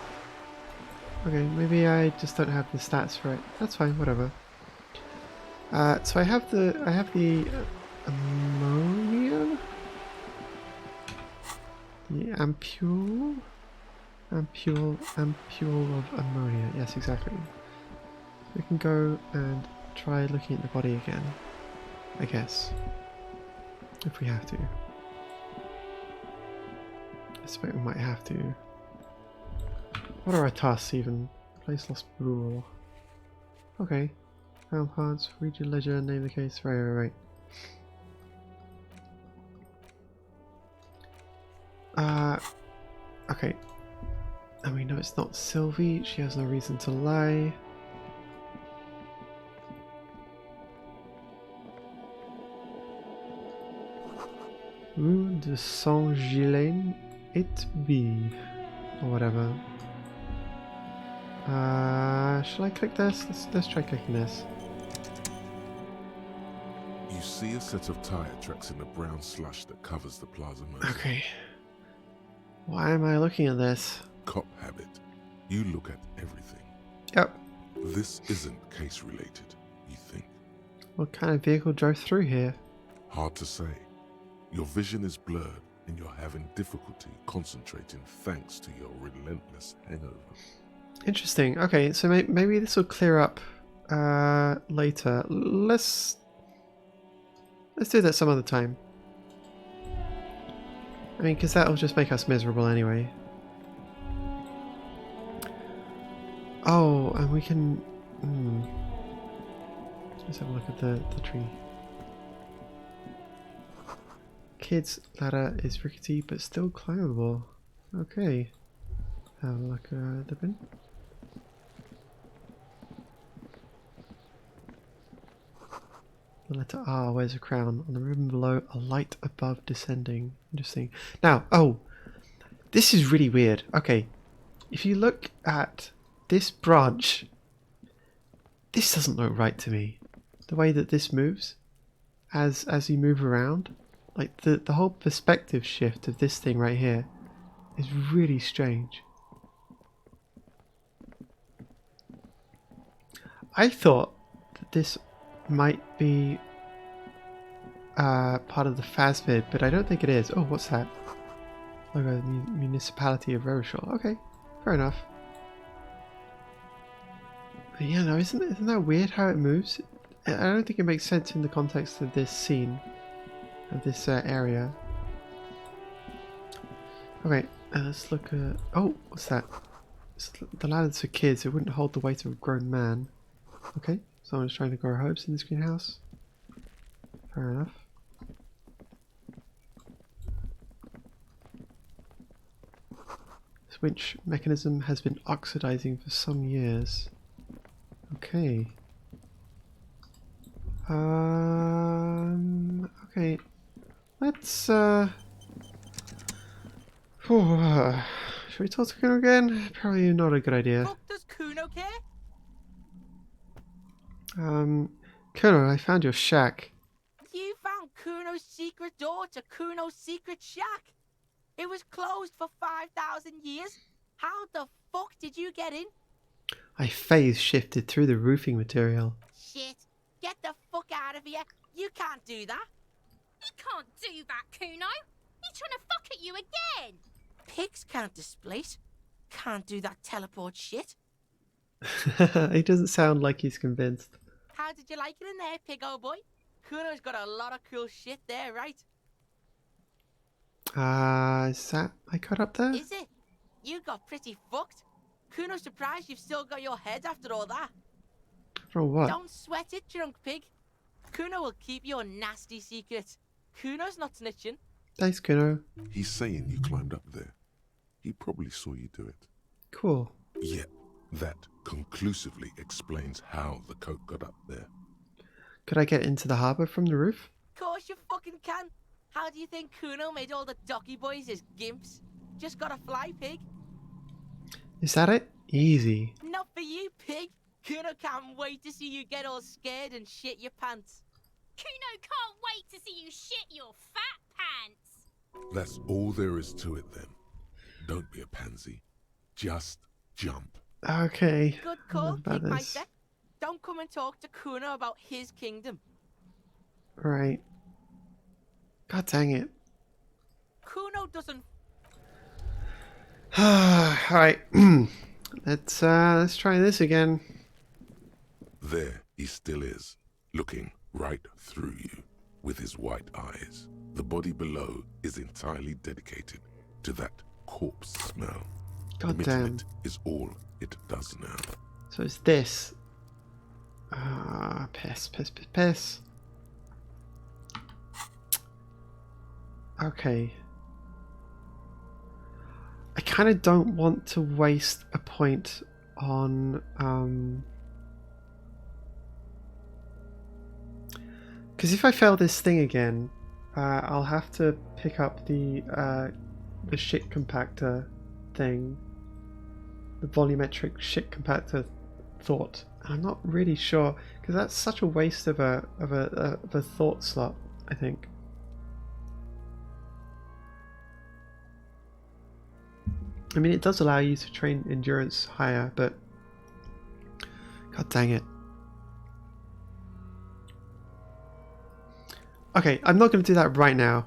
Okay, maybe I just don't have the stats for it. That's fine, whatever. So I have the ammonia? The ampule of ammonia. Yes, exactly. We can go and try looking at the body again, I guess. If we have to. I suspect we might have to. What are our tasks even? Place lost rule. Okay. Found parts, read your ledger, name the case. Right. Okay. And we know it's not Sylvie. She has no reason to lie. Rue de Saint-Ghislain it be. Or whatever. Shall I click this? Let's try clicking this. You see a set of tire tracks in the brown slush that covers the plaza most. Okay. Why am I looking at this? Cop habit. You look at everything. Yep. This isn't case related, you think. What kind of vehicle drove through here? Hard to say. Your vision is blurred and you're having difficulty concentrating thanks to your relentless hangover. Interesting. Okay, so maybe this will clear up later. Let's do that some other time. I mean, because that'll just make us miserable anyway. Oh, and we can... Let's have a look at the tree. Kid's ladder is rickety but still climbable. Okay. Have a look at the bin. The letter R wears a crown. On the ribbon below, a light above descending. Interesting. Now, this is really weird. Okay, if you look at this branch, this doesn't look right to me. The way that this moves, as you move around, like the whole perspective shift of this thing right here is really strange. I thought that this might be part of the FASVID, but I don't think it is. Oh, what's that? Logo of the Municipality of Rochelle. Okay, fair enough. But yeah, no, isn't that weird how it moves? I don't think it makes sense in the context of this scene, of this area. Okay, let's look at... Oh, what's that? The ladder's for kids. It wouldn't hold the weight of a grown man. Okay, someone's trying to grow herbs in this greenhouse. Fair enough. This winch mechanism has been oxidizing for some years. Okay. Okay. Let's, should we talk to Kuno again? Probably not a good idea. Fuck, does Kuno care? Kuno, I found your shack. You found Kuno's secret door to Kuno's secret shack? It was closed for 5,000 years? How the fuck did you get in? I phase shifted through the roofing material. Shit. Get the fuck out of here. You can't do that. He can't do that, Kuno. He's trying to fuck at you again. Pigs can't displace. Can't do that teleport shit. He doesn't sound like he's convinced. How did you like it in there, pig old boy? Kuno's got a lot of cool shit there, right? Is that I cut up there? Is it? You got pretty fucked. Kuno's surprised you've still got your head after all that. For what? Don't sweat it, drunk pig. Kuno will keep your nasty secrets. Kuno's not snitching. Thanks, Kuno. He's saying you climbed up there. He probably saw you do it. Cool. Yeah, that conclusively explains how the coke got up there. Could I get into the harbour from the roof? Course you fucking can. How do you think Kuno made all the docky boys his gimps? Just gotta fly, pig. Is that it? Easy. Not for you, pig. Kuno can't wait to see you get all scared and shit your pants. Kuno can't wait to see you shit your fat pants. That's all there is to it then. Don't be a pansy. Just jump. Okay. Good call, Pigmeister. Don't come and talk to Kuno about his kingdom. Right. God dang it. Kuno doesn't... Alright. Let's try this again. There he still is, looking right through you with his white eyes. The body below is entirely dedicated to that corpse smell. God Emitting damn. it is all it does now. So it's this. Piss. Okay. I kind of don't want to waste a point on because if I fail this thing again, I'll have to pick up the shit compactor thing, the volumetric shit compactor thought. I'm not really sure because that's such a waste of a thought slot, I think. I mean, it does allow you to train endurance higher, but god dang it. Okay, I'm not going to do that right now.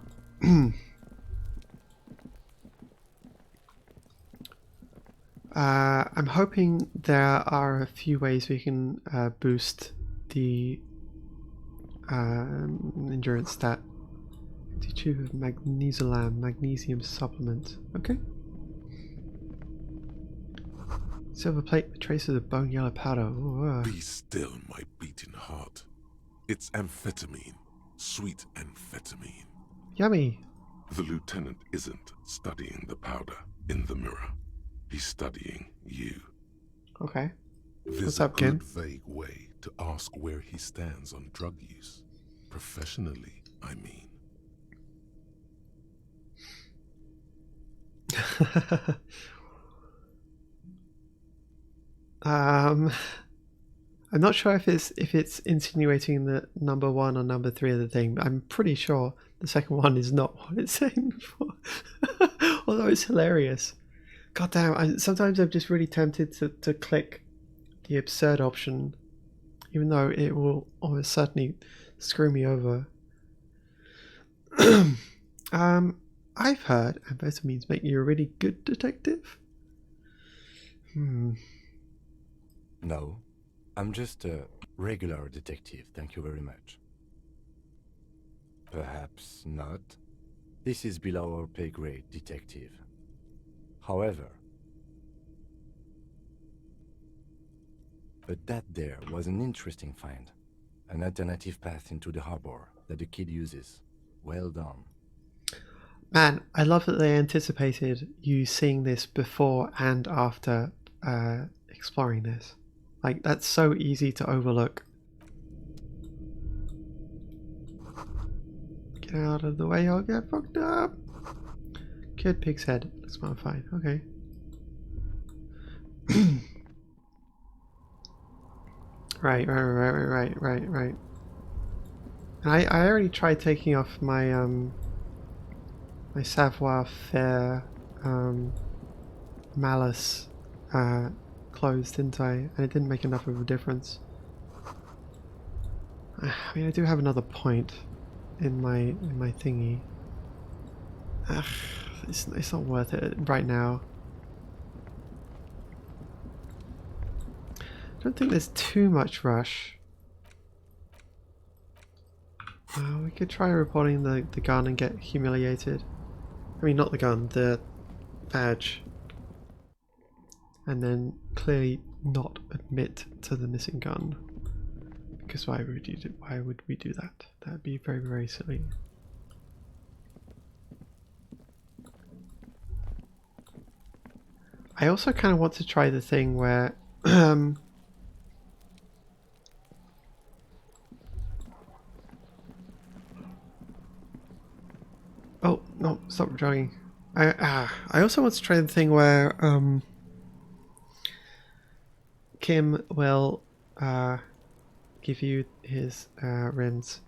I'm hoping there are a few ways we can boost the endurance stat. Tube of magnesium supplement. Okay. Silver plate with traces of bone yellow powder. Ooh, Be still, my beating heart. It's amphetamine. Sweet amphetamine. Yummy. The lieutenant isn't studying the powder in the mirror. He's studying you. Okay. There's What's up, a good Ken? vague way to ask where he stands on drug use. Professionally, I mean. I'm not sure if it's insinuating that number 1 or number 3 of the thing. I'm pretty sure the second one is not what it's saying before. Although it's hilarious. God damn, sometimes I'm just really tempted to click the absurd option, even though it will almost certainly screw me over. I've heard amphetamines make you a really good detective. No, I'm just a regular detective, thank you very much. Perhaps not. This is below our pay grade, detective. However, but that there was an interesting find. An alternative path into the harbor that the kid uses. Well done. Man, I love that they anticipated you seeing this before and after exploring this. Like, that's so easy to overlook. Get out of the way, I'll get fucked up. Kid pig's head. Looks fine. Okay. Right. And I already tried taking off my my savoir faire malice clothes, didn't I? And it didn't make enough of a difference. I mean, I do have another point in my thingy. Ugh, it's not worth it right now. I don't think there's too much rush. We could try reporting the gun and get humiliated. I mean, not the gun, the badge. And then clearly not admit to the missing gun. Because why would we do that? That'd be very, very silly. I also kind of want to try the thing where oh no, stop jogging. I also want to try the thing where Kim will give you his rims,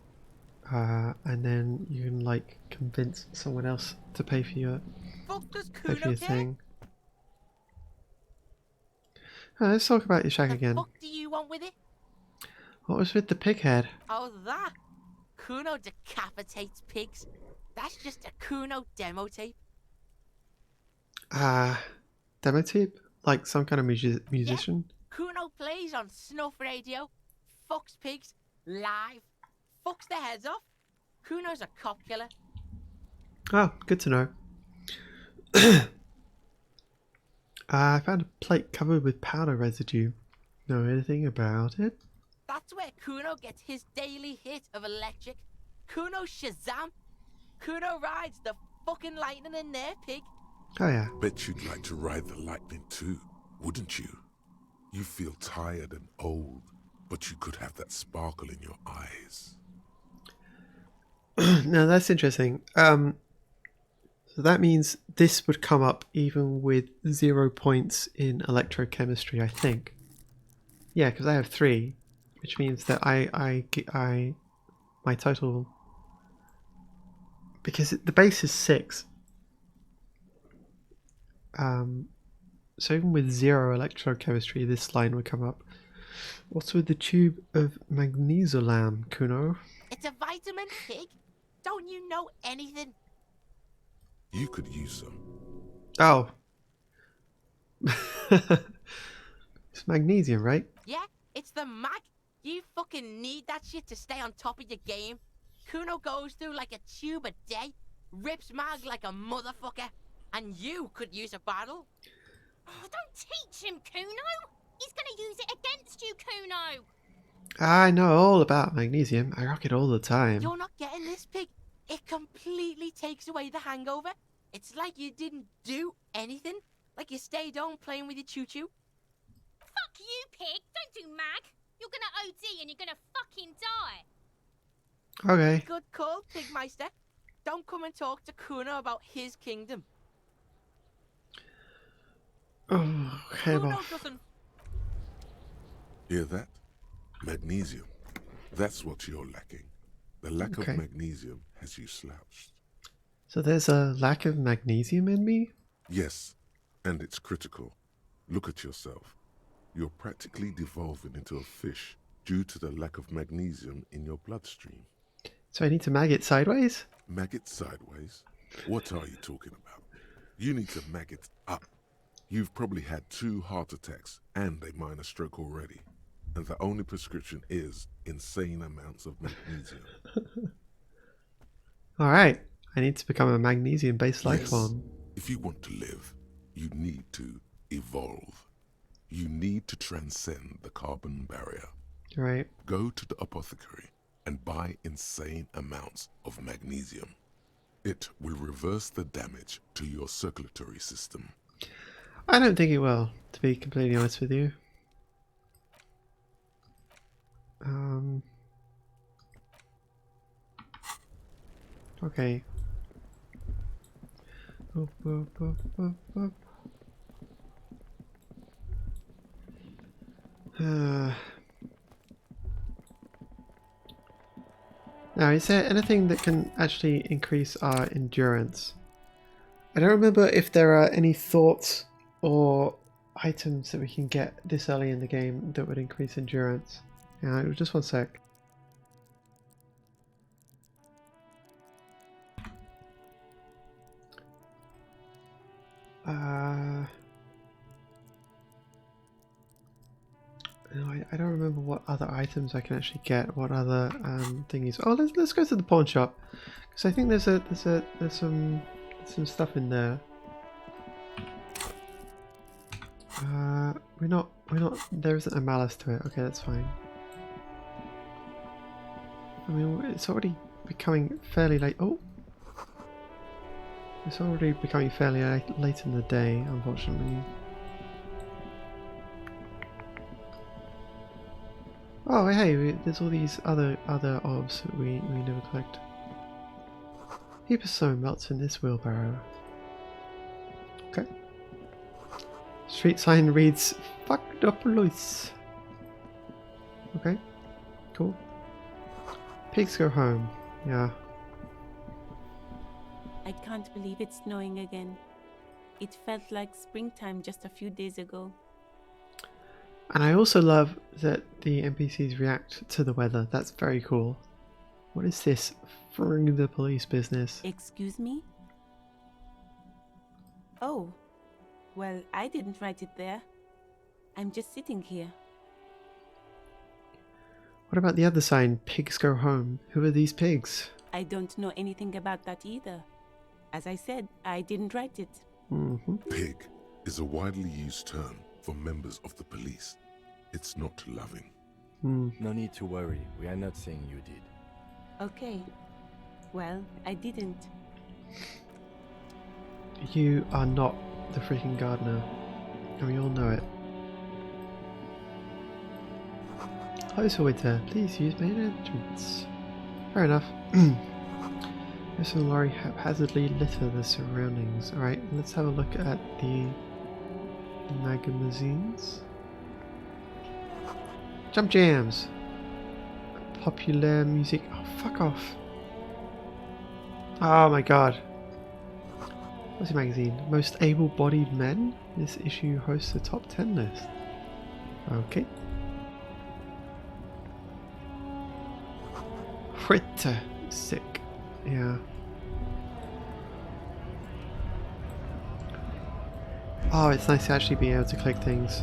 and then you can like convince someone else to pay for your thing. Let's talk about your shack again. What do you want with it? What was with the pig head? Oh, that? Kuno decapitates pigs. That's just a Kuno demo tape. Demo tape? Like some kind of musician? Yeah. Kuno plays on snuff radio, fucks pigs, live, fucks their heads off. Kuno's a cop killer. Oh, good to know. I found a plate covered with powder residue. Know anything about it? That's where Kuno gets his daily hit of electric. Kuno Shazam. Kuno rides the fucking lightning in there, pig. Oh yeah. Bet you'd like to ride the lightning too, wouldn't you? You feel tired and old, but you could have that sparkle in your eyes. No, that's interesting. So that means this would come up even with 0 points in electrochemistry, I think. Yeah, because I have 3, which means that my total, because the base is 6. So even with 0 electrochemistry, this line would come up. What's with the tube of magnesium, Kuno? It's a vitamin, pig. Don't you know anything? You could use some. Oh. It's magnesium, right? Yeah, it's the mag. You fucking need that shit to stay on top of your game. Kuno goes through like a tube a day, rips mag like a motherfucker, and you could use a bottle. Oh, don't teach him, Kuno. He's gonna use it against you, Kuno. I know all about magnesium. I rock it all the time. You're not getting this, pig. It completely takes away the hangover. It's like you didn't do anything. Like you stayed home playing with your choo-choo. Fuck you, pig. Don't do mag. You're gonna OD and you're gonna fucking die. Okay. Good call, Pigmeister. Don't come and talk to Kuno about his kingdom. Oh, okay, Kuno well. doesn't... Hear that? Magnesium. That's what you're lacking. The lack Okay. of magnesium has you slouched. So there's a lack of magnesium in me? Yes, and it's critical. Look at yourself. You're practically devolving into a fish due to the lack of magnesium in your bloodstream. So I need to mag it sideways? Maggot sideways? What are you talking about? You need to maggot up. You've probably had 2 heart attacks and a minor stroke already. And the only prescription is insane amounts of magnesium. Alright. I need to become a magnesium-based life Yes. form. If you want to live, you need to evolve. You need to transcend the carbon barrier. Right. Go to the apothecary and buy insane amounts of magnesium. It will reverse the damage to your circulatory system. I don't think it will, to be completely honest with you. Okay. Boop, boop, boop, boop, boop. Now, is there anything that can actually increase our endurance? I don't remember if there are any thoughts or items that we can get this early in the game that would increase endurance. Yeah, just one sec. No, I don't remember what other items I can actually get. What other thingies? Oh, let's go to the pawn shop because I think there's some stuff in there. We're not. There isn't a malice to it. Okay, that's fine. I mean, it's already becoming fairly late. Oh, it's already becoming fairly late in the day, unfortunately. Oh, hey, there's all these other orbs that we never collect. Heap of stone melts in this wheelbarrow. Okay. Street sign reads, "Fucked up loose." Okay, cool. Pigs go home. Yeah. I can't believe it's snowing again. It felt like springtime just a few days ago. And I also love that the NPCs react to the weather. That's very cool. What is this? Fring the police business. Excuse me? Oh, well, I didn't write it there. I'm just sitting here. What about the other sign? Pigs go home. Who are these pigs? I don't know anything about that either. As I said, I didn't write it. Pig is a widely used term for members of the police. It's not loving. No need to worry. We are not saying you did. Okay. Well, I didn't. You are not the freaking gardener. And we all know it. Close waiter, please use main entrance. Fair enough. This and lorry haphazardly litter the surroundings. Alright, let's have a look at the magazines. Jump jams! Popular music. Oh, fuck off. Oh my god. What's the magazine? Most able-bodied men? This issue hosts the top 10 list. Okay. Fritter. Sick. Yeah. Oh, it's nice to actually be able to click things.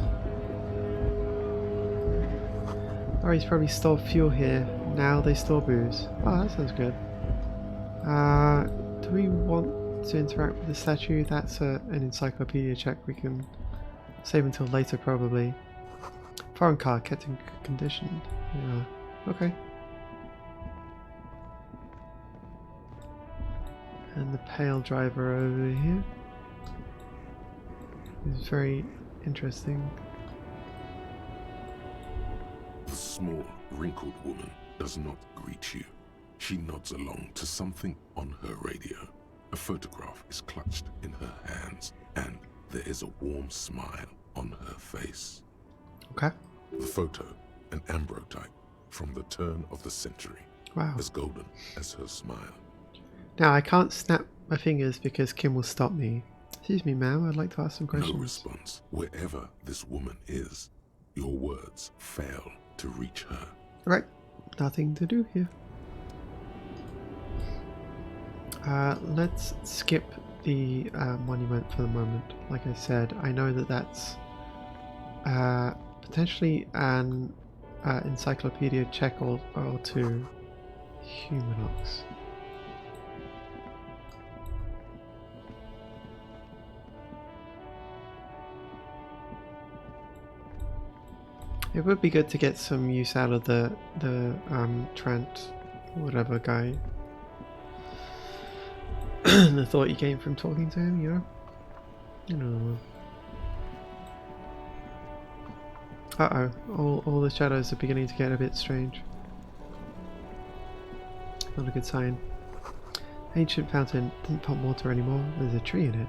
Oh, he's probably stored fuel here. Now they store booze. Oh, that sounds good. Do we want to interact with the statue? That's an encyclopedia check we can save until later, probably. Foreign car kept in good condition. Yeah. Okay. And the pale driver over here is very interesting. The small, wrinkled woman does not greet you. She nods along to something on her radio. A photograph is clutched in her hands, and there is a warm smile on her face. Okay. The photo, an ambrotype from the turn of the century, Wow. as golden as her smile. Now I can't snap my fingers because Kim will stop me. Excuse me, ma'am, I'd like to ask some questions. No response. Wherever this woman is, your words fail to reach her. Right, nothing to do here. Let's skip the monument for the moment. Like I said, I know that that's potentially an encyclopedia check or two. Humanox. It would be good to get some use out of the Trent, whatever guy. The thought you gained from talking to him, you know? You know. Uh-oh, all the shadows are beginning to get a bit strange. Not a good sign. Ancient fountain, doesn't pump water anymore, there's a tree in it.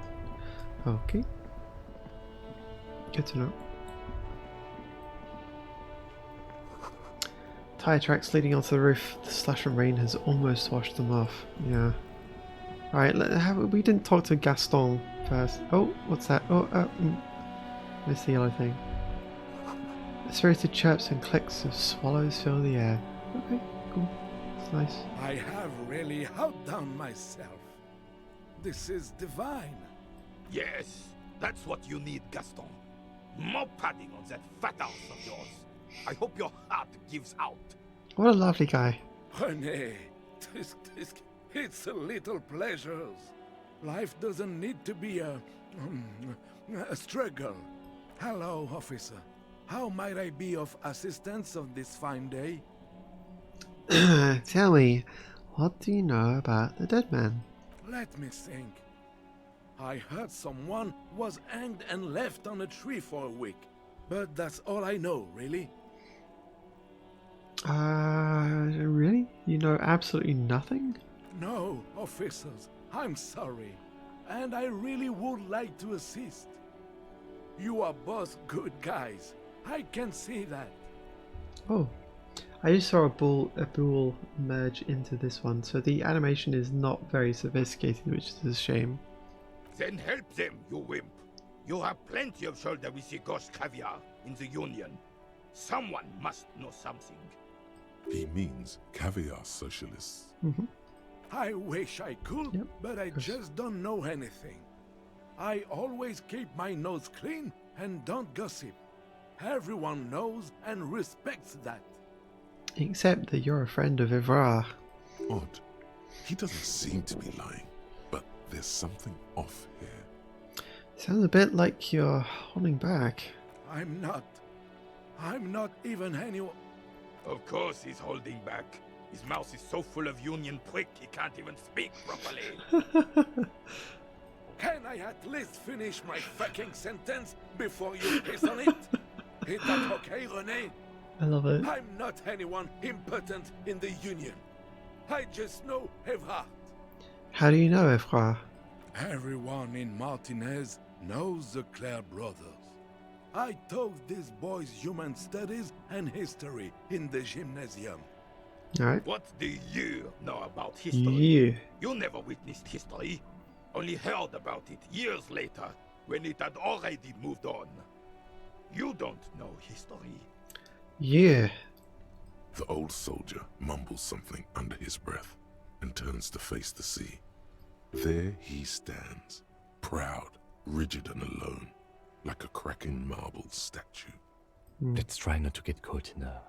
Okay. Good to know. Tire tracks leading onto the roof. The slush from rain has almost washed them off. Yeah. Alright, we didn't talk to Gaston first. Oh, what's that? Oh, missed the yellow thing. The spirited chirps and clicks of swallows fill the air. Okay, cool. It's nice. I have really outdone myself. This is divine. Yes, That's what you need, Gaston. More padding on that fat house of yours. I hope your heart gives out. What a lovely guy. René, it's a little pleasures. Life doesn't need to be a struggle. Hello, officer. How might I be of assistance on this fine day? Tell me, what do you know about the dead man? Let me think. I heard someone was hanged and left on a tree for a week. But that's all I know, really. Really? You know absolutely nothing? No, officers, I'm sorry. And I really would like to assist. You are both good guys. I can see that. Oh, I just saw a bull merge into this one, so the animation is not very sophisticated, which is a shame. Then help them, you wimp. You have plenty of shoulder with the ghost caviar in the Union. Someone must know something. He means caviar socialists. I wish I could, but I just don't know anything. I always keep my nose clean and don't gossip. Everyone knows and respects that. Except that you're a friend of Ivrah. Odd. He doesn't seem to be lying, but there's something off here. Sounds a bit like you're holding back. I'm not even anyone. Of course he's holding back. His mouth is so full of Union prick he can't even speak properly. Can I at least finish my fucking sentence before you piss on it? Is that okay, René? I love it. I'm not anyone important in the Union. I just know Evrard. How do you know Ivrah? Everyone in Martinez knows the Clare brothers. I taught these boys human studies and history in the gymnasium. Alright. What do you know about history? You. You never witnessed history. Only heard about it years later, when it had already moved on. You don't know history. Yeah. The old soldier mumbles something under his breath and turns to face the sea. There he stands, proud, rigid and alone, like a cracking marble statue. Let's try not to get caught in a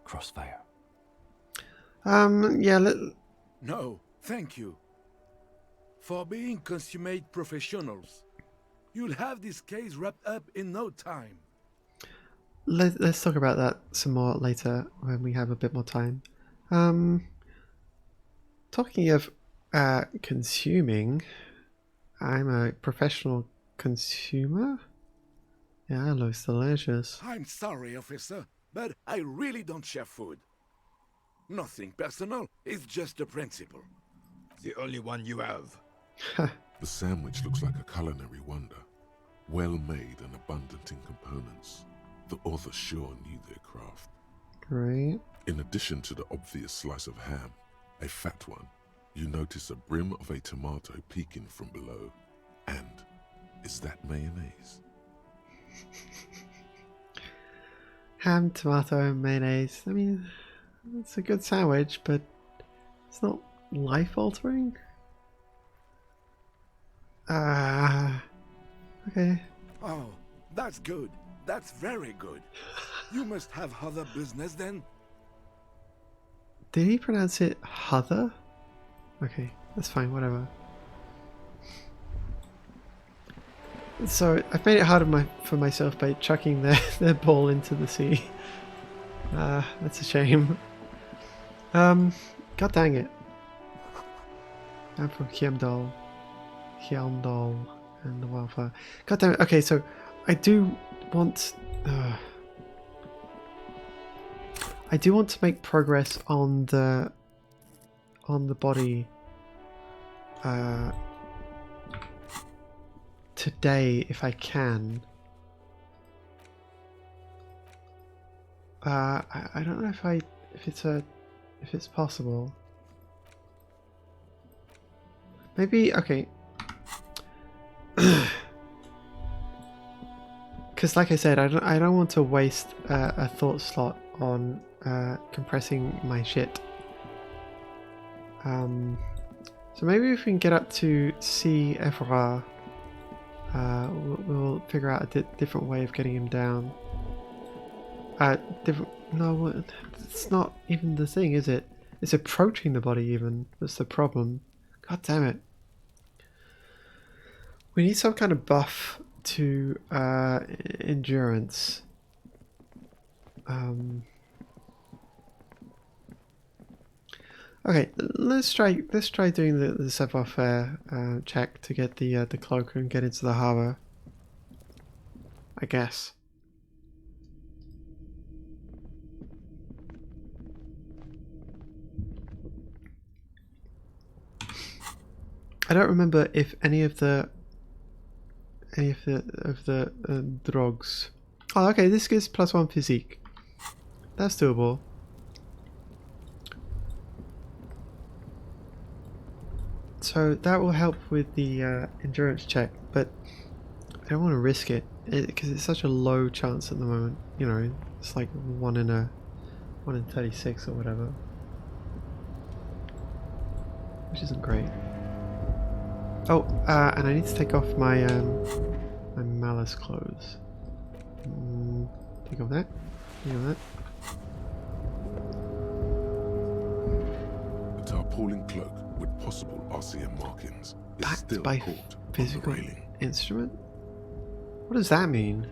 crossfire. Yeah, No, thank you. For being consummate professionals. You'll have this case wrapped up in no time. Let's talk about that some more later when we have a bit more time. Talking of consuming, I'm a professional consumer. Yeah, looks delicious. I'm sorry, officer, but I really don't share food. Nothing personal, it's just a principle. The only one you have. The sandwich looks like a culinary wonder, well made and abundant in components. The author sure knew their craft. Great. In addition to the obvious slice of ham, a fat one, you notice a brim of a tomato peeking from below. And is that mayonnaise? Ham, tomato, mayonnaise. I mean, it's a good sandwich, but it's not life-altering. Okay. Oh, that's good. That's very good. You must have other business then? Did he pronounce it Huther? Okay, that's fine, whatever. So I've made it harder for myself by chucking their ball into the sea. That's a shame. God dang it. I'm from Hyamdal, and the wildfire. God damn it. Okay, so I do want to make progress on the body today if I can. I don't know if it's possible. Maybe okay. Because like I said, I don't want to waste a thought slot on compressing my shit. So maybe if we can get up to see Evrah, we'll figure out a different way of getting him down. No, it's not even the thing, is it? It's approaching the body even. That's the problem. God damn it. We need some kind of buff to endurance. Okay, let's try doing the savoir-faire check to get the cloak and get into the harbor. I guess. I don't remember if any of the drugs. Oh, okay. This gives +1 physique. That's doable. So that will help with the endurance check, but I don't want to risk it because it's such a low chance at the moment. You know, it's like 1 in 36 or whatever, which isn't great. Oh, and I need to take off my my malice clothes. Take off that. Take off that. The tarpaulin cloak with possible RCM markings is Backed still by caught physical on the railing. instrument? What does that mean?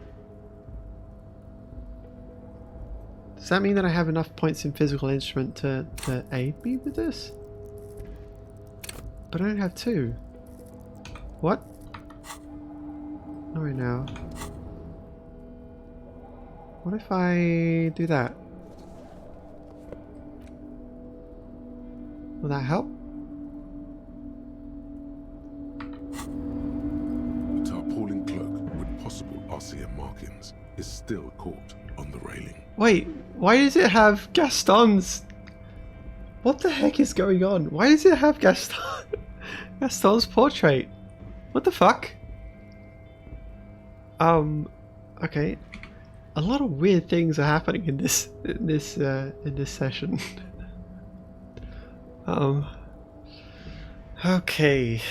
Does that mean that I have enough points in physical instrument to aid me with this? But I don't have 2. What? Not right now. What if I do that? Will that help? The tarpaulin cloak with possible RCM markings is still caught on the railing. Wait, why does it have Gaston's? What the heck is going on? Why does it have Gaston's portrait? What the fuck? Okay. A lot of weird things are happening in this session. Okay.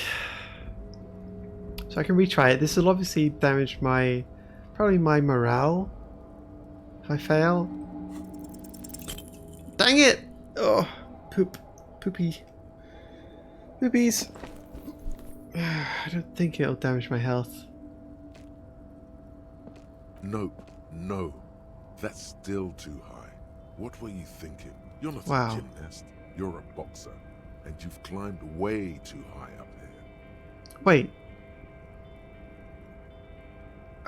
So I can retry it. This will obviously damage probably my morale if I fail. Dang it! Oh, poopies. I don't think it'll damage my health. No, that's still too high. What were you thinking? You're not Wow. a gymnast, you're a boxer, and you've climbed way too high up here. Wait.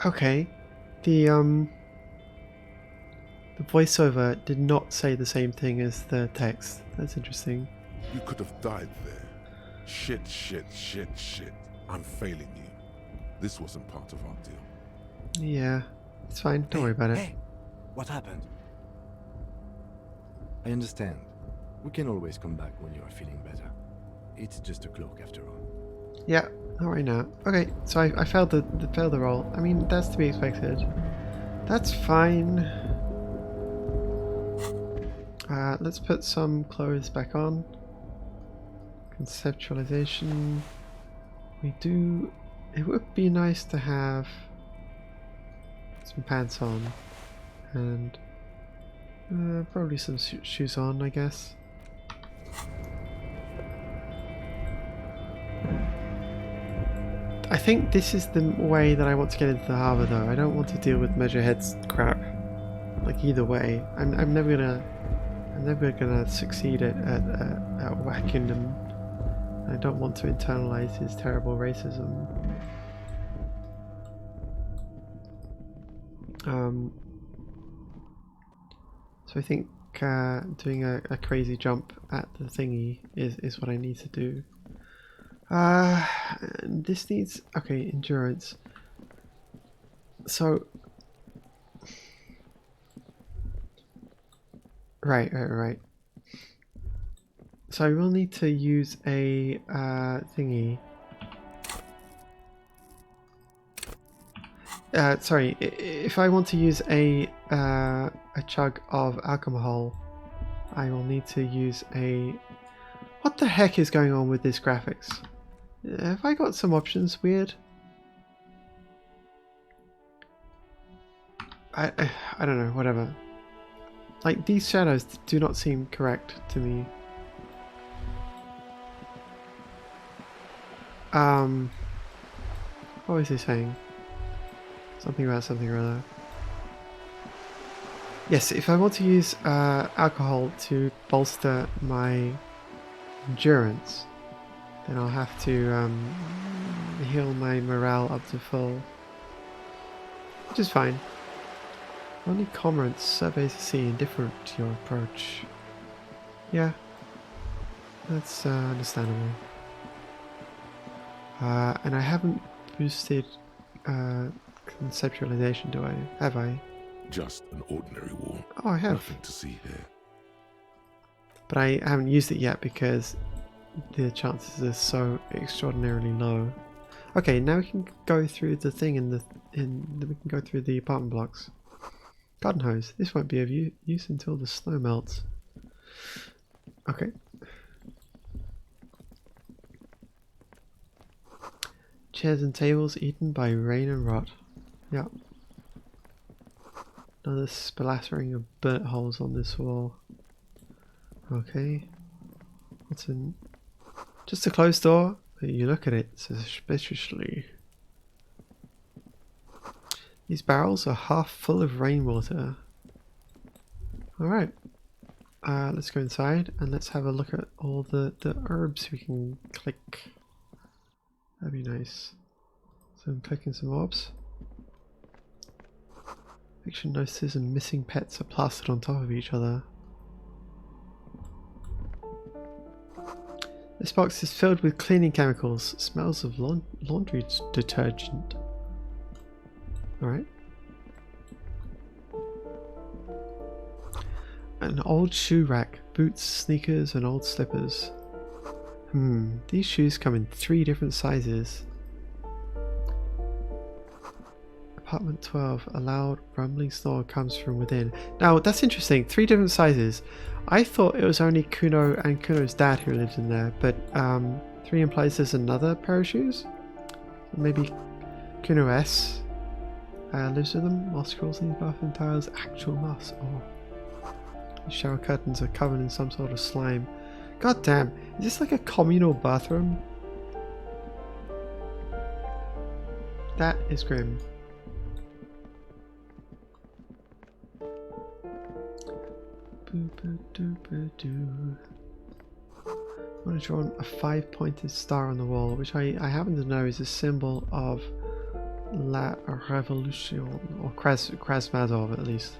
Okay. The voiceover did not say the same thing as the text. That's interesting. You could have died there. Shit. I'm failing you. This wasn't part of our deal. Yeah, it's fine. Don't worry about it. Hey, what happened? I understand. We can always come back when you are feeling better. It's just a cloak after all. Yeah, not right now. Okay, so I failed the roll. I mean, that's to be expected. That's fine. Let's put some clothes back on. Conceptualization. It would be nice to have some pants on and probably some shoes on, I guess. I think this is the way that I want to get into the harbour, though. I don't want to deal with Measurehead's crap. Like, either way, I'm never gonna succeed at whacking them. I don't want to internalize his terrible racism. So I think doing a crazy jump at the thingy is what I need to do. This needs, okay, endurance. So right. So I will need to use a thingy. Sorry, if I want to use a chug of alcohol, I will need to use a... What the heck is going on with this graphics? Have I got some options weird? I don't know, whatever. Like, these shadows do not seem correct to me. What was he saying? Something about something or other. Yes, if I want to use alcohol to bolster my endurance, then I'll have to heal my morale up to full. Which is fine. Only cormorants surveys the sea indifferent to your approach. Yeah, that's understandable. And I haven't boosted conceptualization, do I? Have I? Just an ordinary wall. Oh, I have. Nothing to see here. But I haven't used it yet because the chances are so extraordinarily low. Okay, now we can go through the thing we can go through the apartment blocks. Garden hose. This won't be of use until the snow melts. Okay. Chairs and tables eaten by rain and rot. Yep. Another splattering of burnt holes on this wall. Okay. What's in? Just a closed door. But you look at it suspiciously. These barrels are half full of rainwater. Alright. Let's go inside and let's have a look at all the herbs we can click. That'd be nice. So I'm clicking some orbs. Fiction notices and missing pets are plastered on top of each other. This box is filled with cleaning chemicals. Smells of laundry detergent. Alright. An old shoe rack. Boots, sneakers and old slippers. These shoes come in 3 different sizes. Apartment 12. A loud rumbling snore comes from within. Now that's interesting. 3 different sizes. I thought it was only Kuno and Kuno's dad who lived in there, but 3 implies there's another pair of shoes. Maybe Kuno S lives with them. Moss crawls in these bathroom tiles. Actual moss. Oh. The shower curtains are covered in some sort of slime. God damn, is this like a communal bathroom? That is grim. I want to draw a 5-pointed star on the wall, which I happen to know is a symbol of La Revolution, or Krasmazov at least.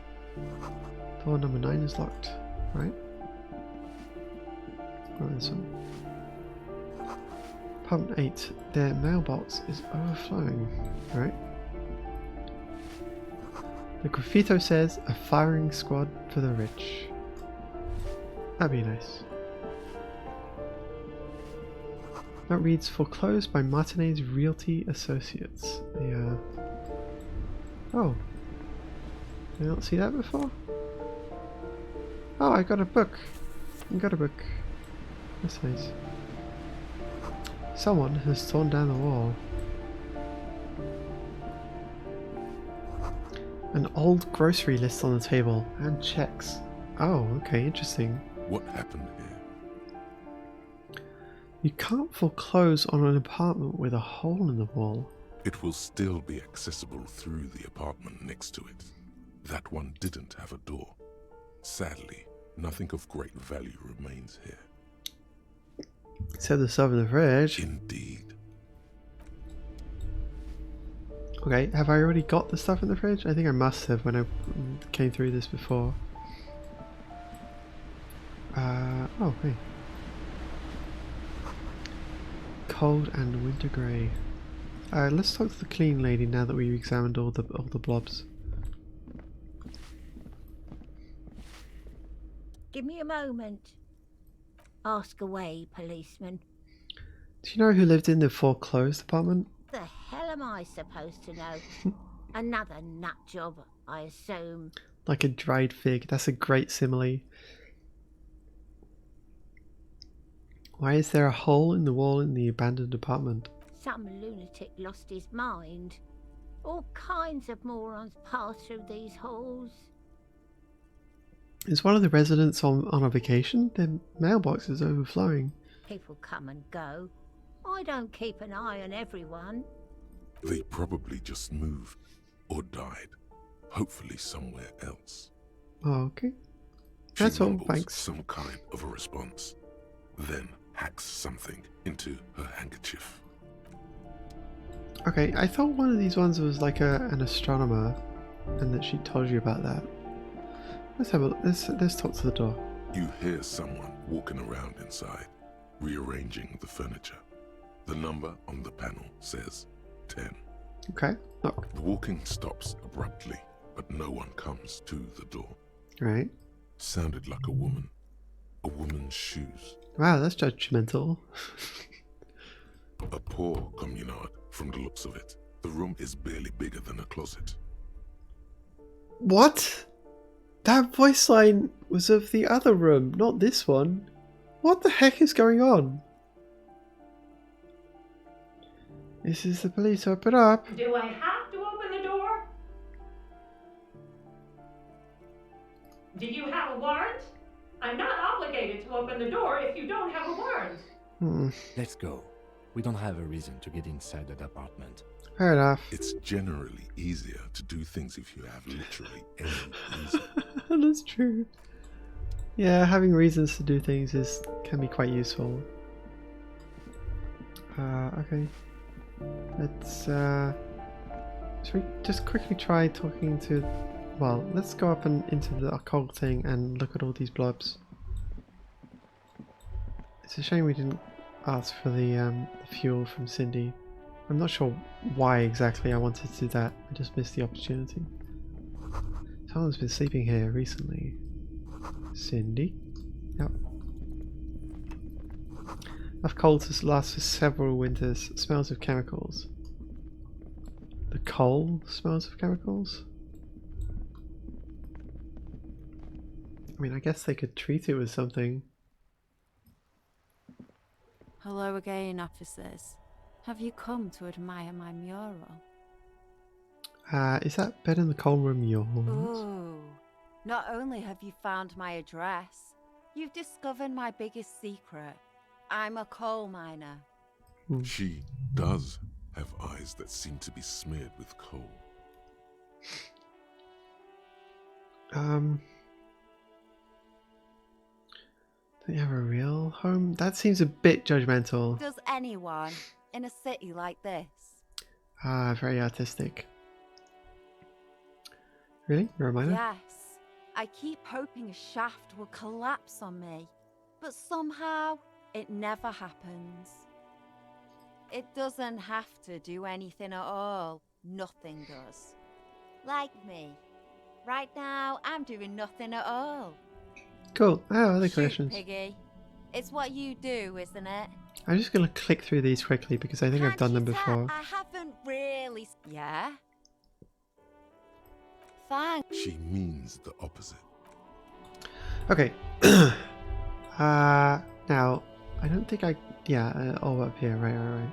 Door number 9 is locked, right? This one. Apartment 8, their mailbox is overflowing, right? The graffito says, a firing squad for the rich. That'd be nice. That reads, foreclosed by Martinez Realty Associates. The, oh. Did I not see that before? Oh, I got a book. I got a book. That's nice. Someone has torn down the wall. An old grocery list on the table and checks. Oh, okay, interesting. What happened here? You can't foreclose on an apartment with a hole in the wall. It will still be accessible through the apartment next to it. That one didn't have a door. Sadly, nothing of great value remains here. Except the stuff in the fridge. Indeed. Okay, have I already got the stuff in the fridge? I think I must have when I came through this before. Oh, hey. Cold and winter grey. Let's talk to the clean lady now that we've examined all the blobs. Give me a moment. Ask away, policeman. Do you know who lived in the foreclosed apartment? The hell am I supposed to know? Another nut job, I assume. Like a dried fig. That's a great simile. Why is there a hole in the wall in the abandoned apartment? Some lunatic lost his mind. All kinds of morons pass through these halls. Is one of the residents on a vacation? Their mailbox is overflowing. People come and go. I don't keep an eye on everyone. They probably just moved or died, hopefully somewhere else. Oh, okay. She That's all, mumbles thanks. some kind of a response, then hacks something into her handkerchief. Okay, I thought one of these ones was like an astronomer, and that she told you about that. Let's talk to the door. You hear someone walking around inside, rearranging the furniture. The number on the panel says 10. Okay, look. The walking stops abruptly, but no one comes to the door. Right. Sounded like a woman. A woman's shoes. Wow, that's judgmental. A poor communard from the looks of it. The room is barely bigger than a closet. What? That voice line was of the other room, not this one. What the heck is going on? This is the police, open up. Do I have to open the door? Do you have a warrant? I'm not obligated to open the door if you don't have a warrant. Let's go. We don't have a reason to get inside that apartment. Fair enough. It's generally easier to do things if you have literally any reason. That's true. Yeah, having reasons to do things can be quite useful. Okay. Should we just quickly try talking to... Well, let's go up and into the occult thing and look at all these blobs. It's a shame we didn't ask for the fuel from Cindy. I'm not sure why exactly I wanted to do that. I just missed the opportunity. Someone's been sleeping here recently. Cindy? Yep. Enough coal to last for several winters. Smells of chemicals. The coal smells of chemicals? I mean, I guess they could treat it with something. Hello again, officers. Have you come to admire my mural? Is that bed in the coal room yours? Ooh. Not only have you found my address, you've discovered my biggest secret. I'm a coal miner. She does have eyes that seem to be smeared with coal. Do you have a real home? That seems a bit judgmental. Does anyone in a city like this? Very artistic. Really? You're a miner? Yes. I keep hoping a shaft will collapse on me, but somehow it never happens. It doesn't have to do anything at all. Nothing does. Like me. Right now, I'm doing nothing at all. Cool. Oh, other Shoot, questions. Piggy. It's what you do, isn't it? I'm just going to click through these quickly because I think I've done them before. I haven't really... Yeah? Thanks. She means the opposite. Okay. Now, I don't think I... Yeah, all up here. Right.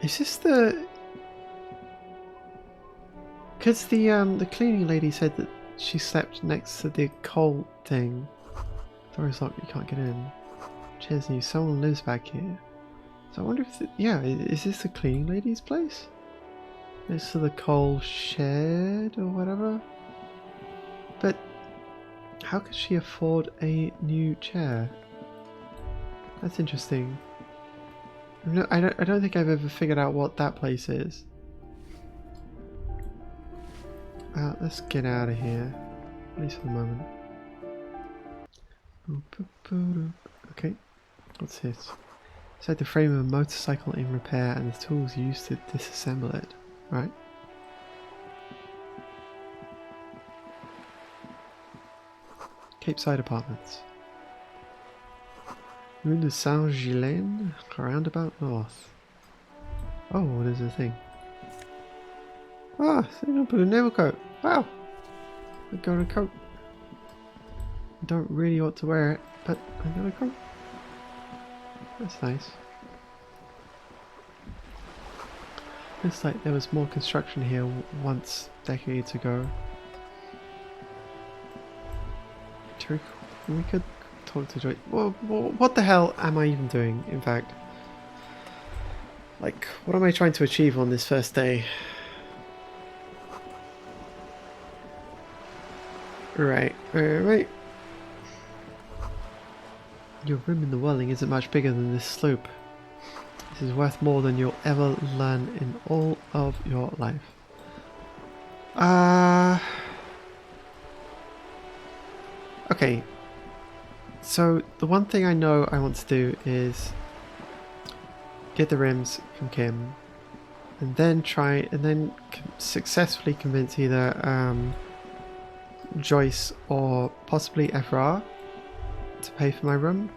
Is this the... Because the cleaning lady said that she slept next to the coal thing. Door is locked, you can't get in. Chairs new, someone lives back here. So I wonder if... yeah, is this the cleaning lady's place? Next to the coal shed or whatever? But how could she afford a new chair? That's interesting. I don't think I've ever figured out what that place is. Let's get out of here, at least for the moment. Okay, what's this? Inside the frame of a motorcycle in repair and the tools used to disassemble it. Right. Cape Side Apartments. Rue de Saint-Ghislain, roundabout north. Oh, there's a thing. Ah, they don't put a naval coat. Wow. I got a coat. I don't really want to wear it, but I got a coat. That's nice. Looks like there was more construction here once decades ago. We could talk to Joyce. Well, what the hell am I even doing, in fact? Like, what am I trying to achieve on this first day? Right. Your room in the Whirling isn't much bigger than this slope. This is worth more than you'll ever learn in all of your life. Okay. So, the one thing I know I want to do is get the rims from Kim, and then successfully convince either Joyce or possibly FR to pay for my room.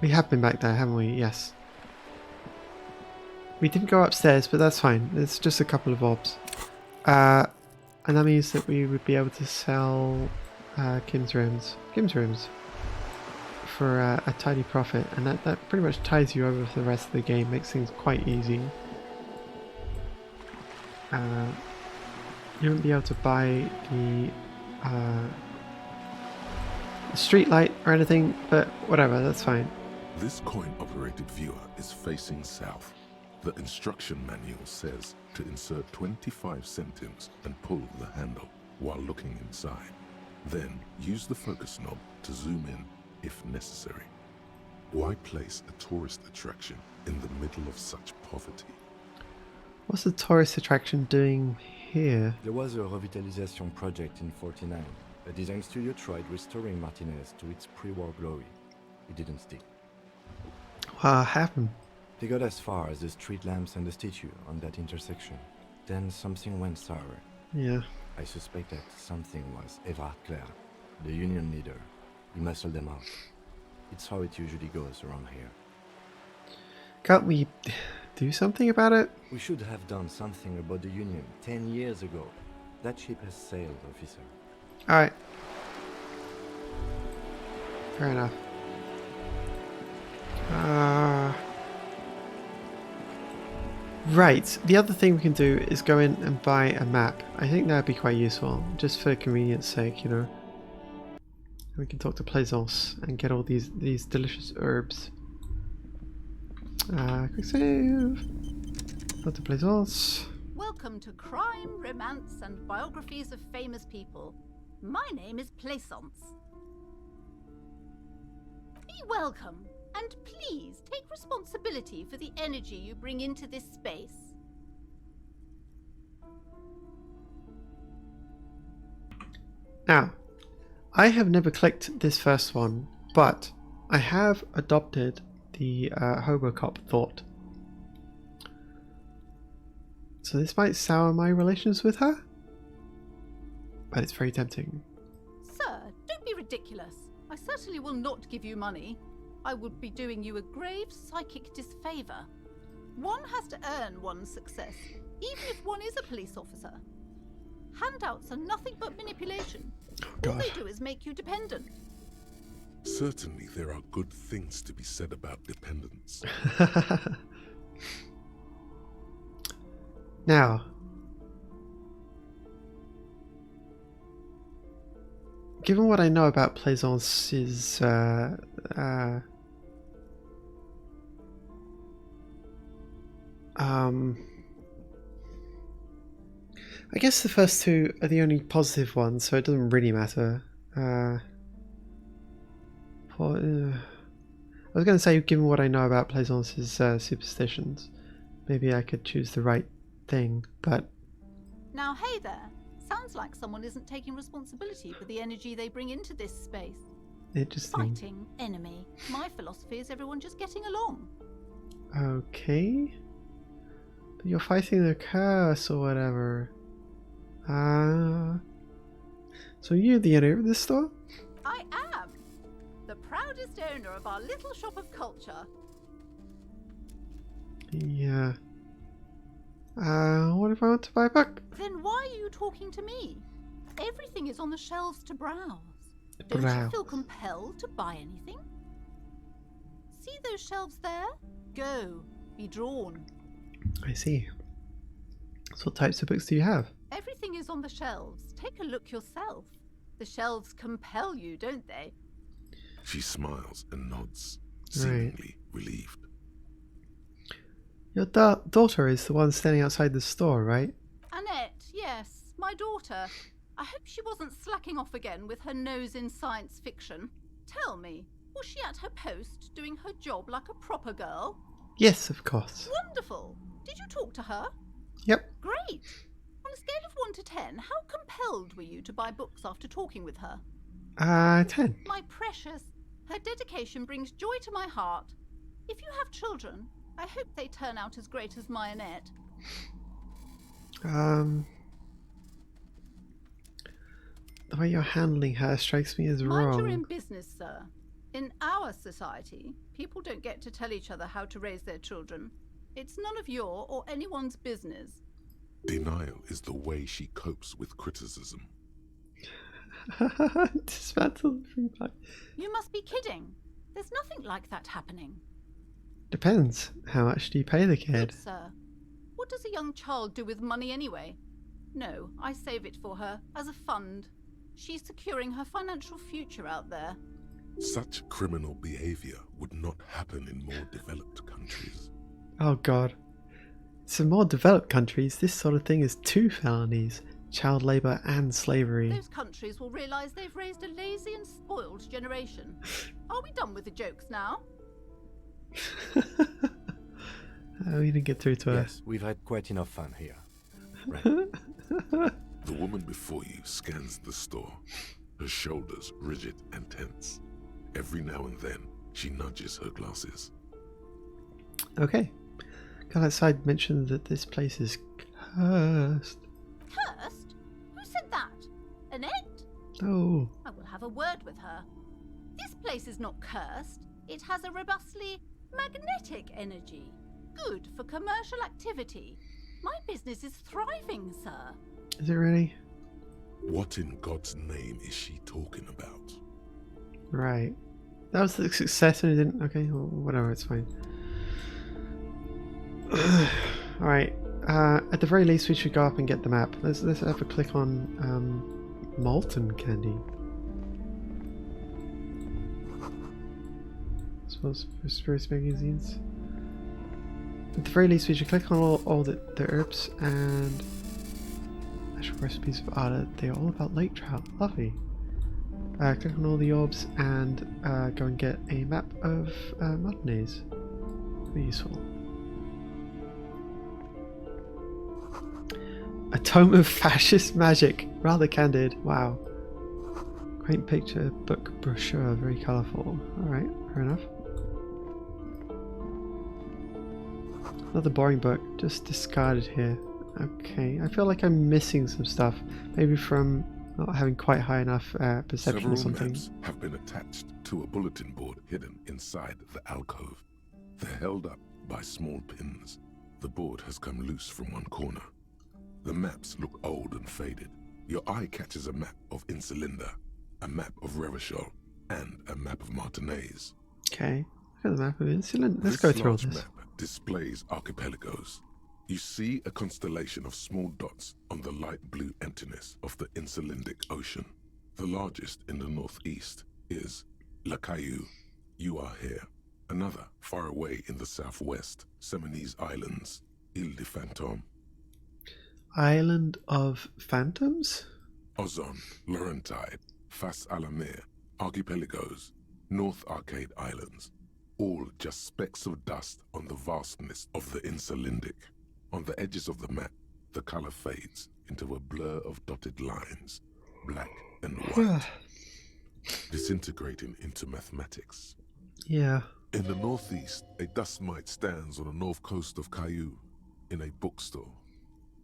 We have been back there, haven't we? Yes. We didn't go upstairs, but that's fine. It's just a couple of orbs. And that means that we would be able to sell Kim's rooms for a tidy profit, and that pretty much ties you over for the rest of the game, makes things quite easy. You won't be able to buy the street light or anything, but whatever, that's fine. This coin-operated viewer is facing south. The instruction manual says to insert 25 centimes and pull the handle while looking inside. Then use the focus knob to zoom in if necessary. Why place a tourist attraction in the middle of such poverty? What's the tourist attraction doing here? There was a revitalization project in 49. A design studio tried restoring Martinez to its pre-war glory. It didn't stick. What happened? They got as far as the street lamps and the statue on that intersection. Then something went sour. Yeah. I suspect that something was Everard Clare, the union leader. He muscled them out. It's how it usually goes around here. Can't we do something about it? We should have done something about the union 10 years ago. That ship has sailed, officer. Alright. Fair enough. Right, the other thing we can do is go in and buy a map. I think that would be quite useful, just for convenience sake, you know. We can talk to Plaisance and get all these delicious herbs. Quick save. Talk to Plaisance. Welcome to Crime, Romance and Biographies of Famous People. My name is Plaisance. Be welcome. And please take responsibility for the energy you bring into this space. Now, I have never clicked this first one, but I have adopted the Hobocop thought. So this might sour my relations with her, but it's very tempting. Sir, don't be ridiculous. I certainly will not give you money. I would be doing you a grave psychic disfavor. One has to earn one's success, even if one is a police officer. Handouts are nothing but manipulation. All they do is make you dependent. Certainly there are good things to be said about dependence. Now, given what I know about Plaisance's I guess the first two are the only positive ones, so it doesn't really matter. I was going to say, given what I know about Plaisance's superstitions, maybe I could choose the right thing, but... Now, hey there. Sounds like someone isn't taking responsibility for the energy they bring into this space. Interesting. Fighting, enemy. My philosophy is everyone just getting along. Okay. But you're fighting the curse or whatever. So you're the owner of this store? I am. The proudest owner of our little shop of culture. Yeah. What if I want to buy a book? Then why are you talking to me? Everything is on the shelves to browse. Don't you feel compelled to buy anything? See those shelves there? Go. Be drawn. I see. So what types of books do you have? Everything is on the shelves. Take a look yourself. The shelves compel you, don't they? She smiles and nods, seemingly relieved. Your daughter is the one standing outside the store, right? Annette, yes, my daughter. I hope she wasn't slacking off again with her nose in science fiction. Tell me, was she at her post doing her job like a proper girl? Yes, of course. Wonderful. Did you talk to her? Yep. Great. On a scale of 1 to 10, how compelled were you to buy books after talking with her? 10. My precious, her dedication brings joy to my heart. If you have children, I hope they turn out as great as my Annette. The way you're handling her strikes me as Mind your wrong. own business, sir. In our society, people don't get to tell each other how to raise their children. It's none of your or anyone's business. Denial is the way she copes with criticism. Dismantle the free plug. You must be kidding. There's nothing like that happening. Depends. How much do you pay the kid? Good, sir. What does a young child do with money anyway? No, I save it for her as a fund. She's securing her financial future out there. Such criminal behavior would not happen in more developed countries. Oh god. So more developed countries, this sort of thing is 2 felonies. Child labour and slavery. Those countries will realise they've raised a lazy and spoiled generation. Are we done with the jokes now? We didn't get through to her. Yes, we've had quite enough fun here. Right. The woman before you scans the store, her shoulders rigid and tense. Every now and then, she nudges her glasses. Okay. Girl outside mentioned that this place is cursed. Cursed? Who said that? Annette? Oh. I will have a word with her. This place is not cursed. It has a robustly magnetic energy. Good for commercial activity. My business is thriving, sir. Is it really? What in God's name is she talking about? Right. That was the success and it didn't... Okay, well, whatever, it's fine. Alright. At the very least, we should go up and get the map. Let's have a click on molten candy. I suppose for spirits magazines. At the very least, we should click on all the herbs and actual recipes of Ada. They're all about lake trout. Lovely. Click on all the orbs and go and get a map of Martinez. Be useful. A tome of fascist magic. Rather candid. Wow. Quaint picture, book, brochure, very colourful. Alright, fair enough. Another boring book, just discarded here. Okay, I feel like I'm missing some stuff. Maybe from not having quite high enough perception or something. Maps have been attached to a bulletin board hidden inside the alcove. They're held up by small pins. The board has come loose from one corner. The maps look old and faded. Your eye catches a map of Insulinda, a map of Revachol, and a map of Martinez. Okay, look at the map of Insulin. Let's go through all this. Map displays archipelagos. You see a constellation of small dots on the light blue emptiness of the Insulindic Ocean. The largest in the northeast is La Caillou. You are here. Another far away in the southwest, Seminese Islands, Ile de Fantôme. Island of Phantoms? Ozon, Laurentide, Fas a la Mer, Archipelagos, North Arcade Islands, all just specks of dust on the vastness of the Insulindic. On the edges of the map, the color fades into a blur of dotted lines, black and white, disintegrating into mathematics. Yeah. In the northeast, a dust mite stands on the north coast of Caillou, in a bookstore.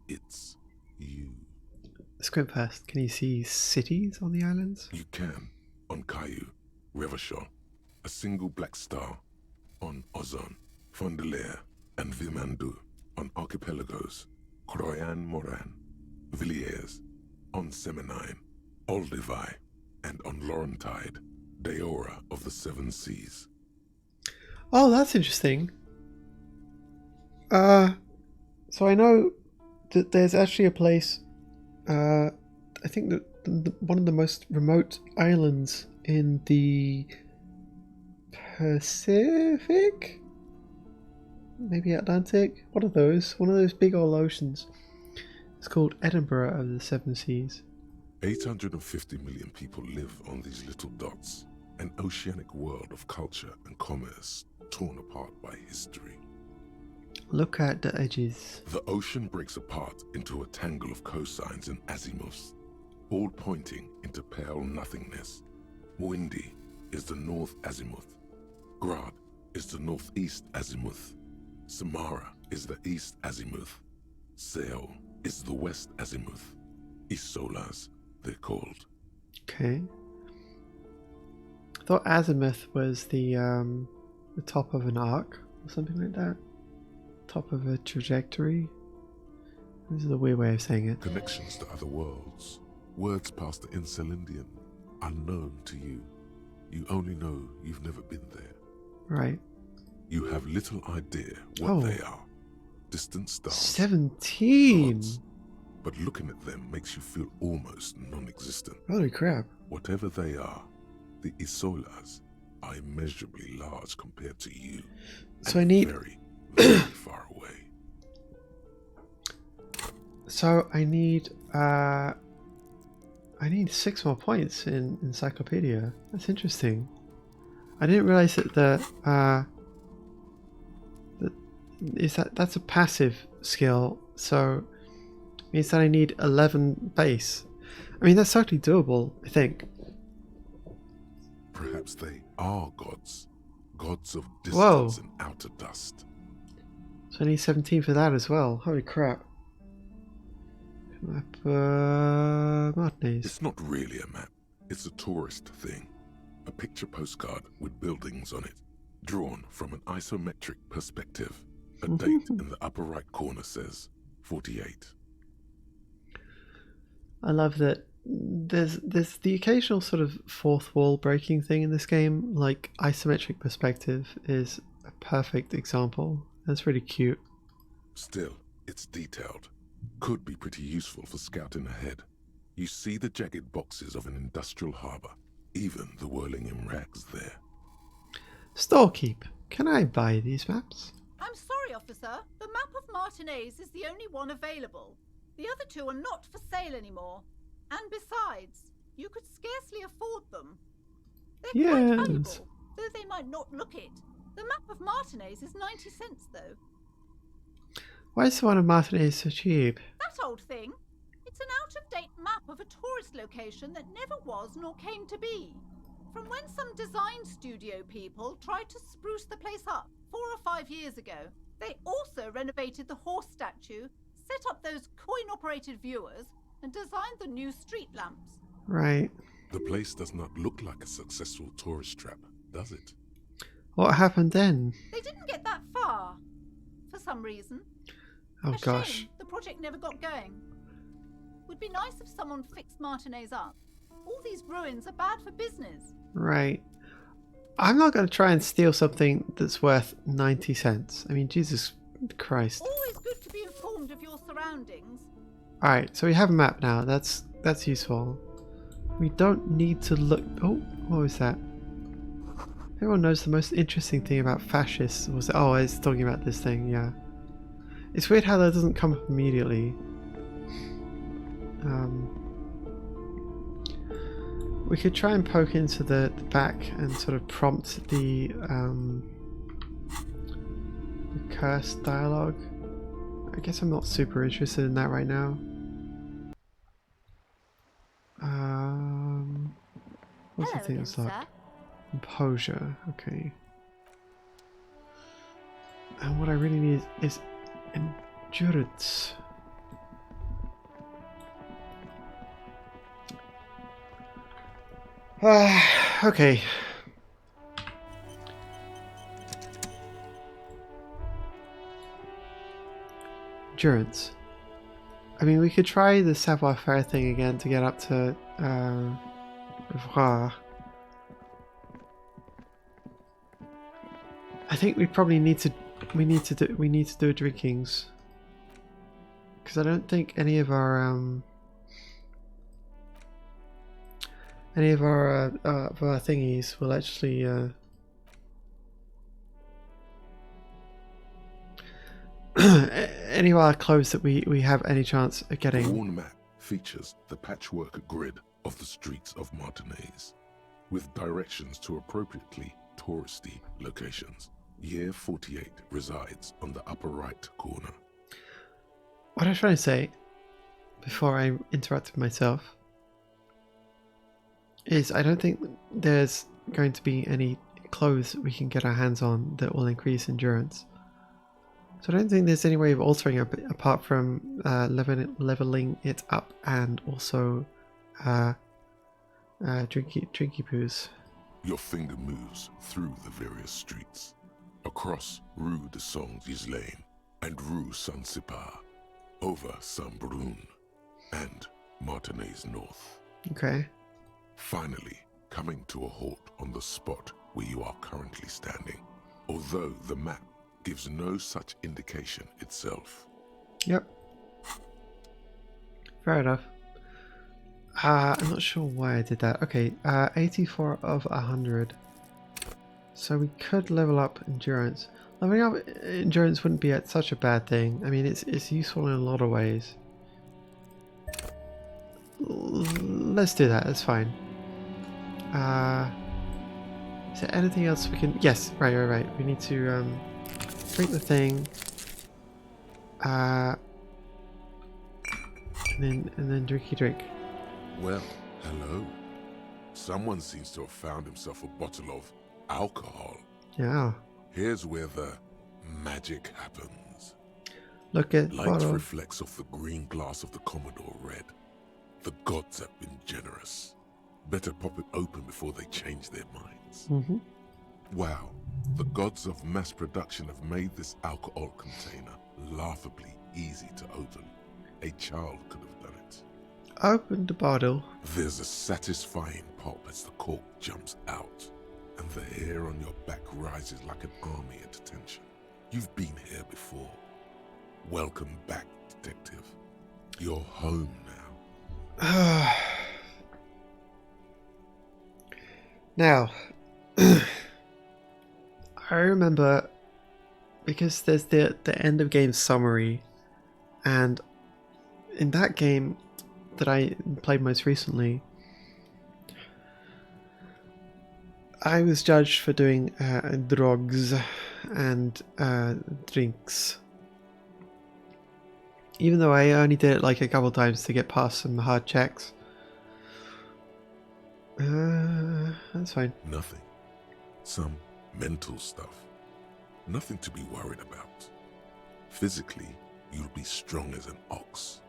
It's you. Let's go past. Can you see cities on the islands? You can. On Caillou, Revachol, a single black star. On Ozon, Fondelier, and Vilmandu. On Archipelagos, Croyan Moran, Villiers. On Seminine, Olduvai, and on Laurentide, Deora of the Seven Seas. Oh, that's interesting. So I know that there's actually a place, I think that one of the most remote islands in the Pacific? Maybe Atlantic? One of those big old oceans. It's called Edinburgh of the Seven Seas. 850 million people live on these little dots, an oceanic world of culture and commerce torn apart by history. Look at the edges. The ocean breaks apart into a tangle of cosines and azimuths, all pointing into pale nothingness. Windy is the north azimuth. Grad is the northeast azimuth. Samara is the east azimuth. Seol is the west azimuth. Isolas, they're called. Okay. I thought azimuth was the top of an arc or something like that. Top of a trajectory. This is a weird way of saying it. Connections to other worlds. Words past the Insulindian, unknown to you. You only know you've never been there. Right. You have little idea what they are. Distant stars. 17! Gods. But looking at them makes you feel almost non-existent. Holy crap. Whatever they are, the Isolas are immeasurably large compared to you. So I need... very, very far away. So I need 6 more points in Encyclopedia. That's interesting. I didn't realize that that's a passive skill, so it means that I need 11 base. I mean, that's totally doable, I think. Perhaps they are gods. Gods of distance and outer dust. So I need 17 for that as well. Holy crap. Map Martinez. It's not really a map. It's a tourist thing. A picture postcard with buildings on it, drawn from an isometric perspective. A date in the upper right corner says 48. I love that there's the occasional sort of fourth wall breaking thing in this game, like isometric perspective is a perfect example. That's really cute. Still, it's detailed. Could be pretty useful for scouting ahead. You see the jagged boxes of an industrial harbour, even the whirling in rags there. Storekeep, can I buy these maps? I'm sorry, officer. The map of Martinez is the only one available. The other two are not for sale anymore. And besides, you could scarcely afford them. They're quite valuable, though they might not look it. The map of Martinez is 90 cents, though. Why is the one of Martinez so cheap? That old thing. It's an out-of-date map of a tourist location that never was nor came to be. From when some design studio people tried to spruce the place up 4 or 5 years ago. They also renovated the horse statue, set up those coin-operated viewers, and designed the new street lamps. Right. The place does not look like a successful tourist trap, does it? What happened then? They didn't get that far, for some reason. Oh gosh. Shame the project never got going. Would be nice if someone fixed Martinez up. All these ruins are bad for business. Right. I'm not going to try and steal something that's worth 90 cents. I mean, Jesus Christ. Always good to be informed of your surroundings. Alright, so we have a map now. That's useful. We don't need to look... Oh, what was that? Everyone knows the most interesting thing about fascists was... Oh, it's talking about this thing, yeah. It's weird how that doesn't come up immediately. We could try and poke into the back and sort of prompt the cursed dialogue. I guess I'm not super interested in that right now. What's the thing that's like? Composure, okay. And what I really need is endurance. Okay. Endurance. I mean, we could try the savoir-faire thing again to get up to voir. I think we probably need to do a drinkings, because I don't think any of our thingies will actually any of our clothes that we have any chance of The getting. worn map features the patchwork grid of the streets of Martinez, with directions to appropriately touristy locations. Year 48 resides on the upper right corner. What I was trying to say, before I interrupted myself, is I don't think there's going to be any clothes that we can get our hands on that will increase endurance. So I don't think there's any way of altering it apart from leveling it up and also drinky poos. Your finger moves through the various streets, across Rue de Saint Lane and Rue Saint-Cypar, over Saint-Brun and Martinez North. Okay. Finally, coming to a halt on the spot where you are currently standing, although the map gives no such indication itself. Yep. Fair enough. I'm not sure why I did that. Okay, 84 of 100. So we could level up endurance. Leveling up endurance wouldn't be such a bad thing. I mean, it's useful in a lot of ways. Let's do that. That's fine. Is there anything else we can? Yes, right. We need to drink the thing. And then drinky drink. Well, hello. Someone seems to have found himself a bottle of alcohol. Yeah. Here's where the magic happens. Look at Light bottle. reflects off the green glass of the Commodore Red. The gods have been generous. Better pop it open before they change their minds. Mm-hmm. Wow, the gods of mass production have made this alcohol container laughably easy to open. A child could have done it. Open the bottle. There's a satisfying pop as the cork jumps out, and the hair on your back rises like an army at attention. You've been here before. Welcome back, detective. You're home now. Now, I remember, because there's the end of game summary, and in that game that I played most recently, I was judged for doing drugs and drinks. Even though I only did it like a couple times to get past some hard checks. That's fine. Nothing. Some mental stuff. Nothing to be worried about. Physically, you'll be strong as an ox.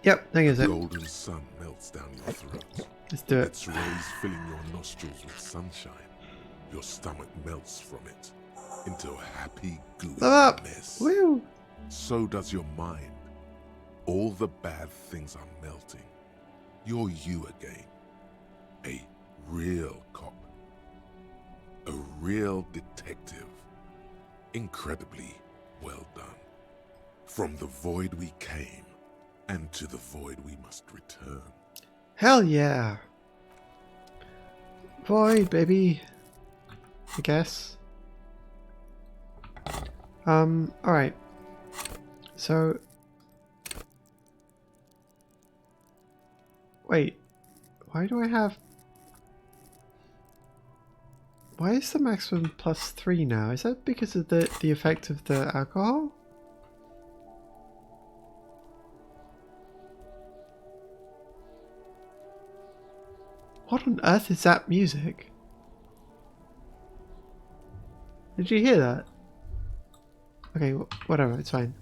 Yep, that is The it. golden sun melts down your throat. Let's do it. Its rays filling your nostrils with sunshine. Your stomach melts from it into a happy, gooey Up. mess. Woo! So does your mind. All the bad things are melting. You're you again. A real cop. A real detective. Incredibly well done. From the void we came, and to the void we must return. Hell yeah! Void, baby! I guess. Alright. So... Wait. Why do I have... Why is the maximum +3 now? Is that because of the effect of the alcohol? What on earth is that music? Did you hear that? Okay, whatever, it's fine.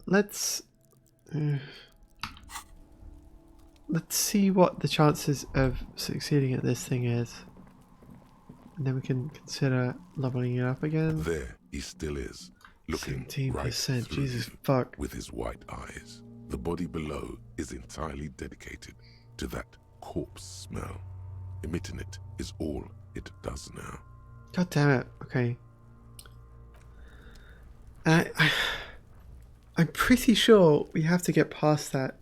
Let's see what the chances of succeeding at this thing is. And then we can consider leveling it up again. There he still is, looking 17%, right through Jesus you fuck. with his white eyes. The body below is entirely dedicated to that corpse smell. Emitting it is all it does now. God damn it. Okay. I'm pretty sure we have to get past that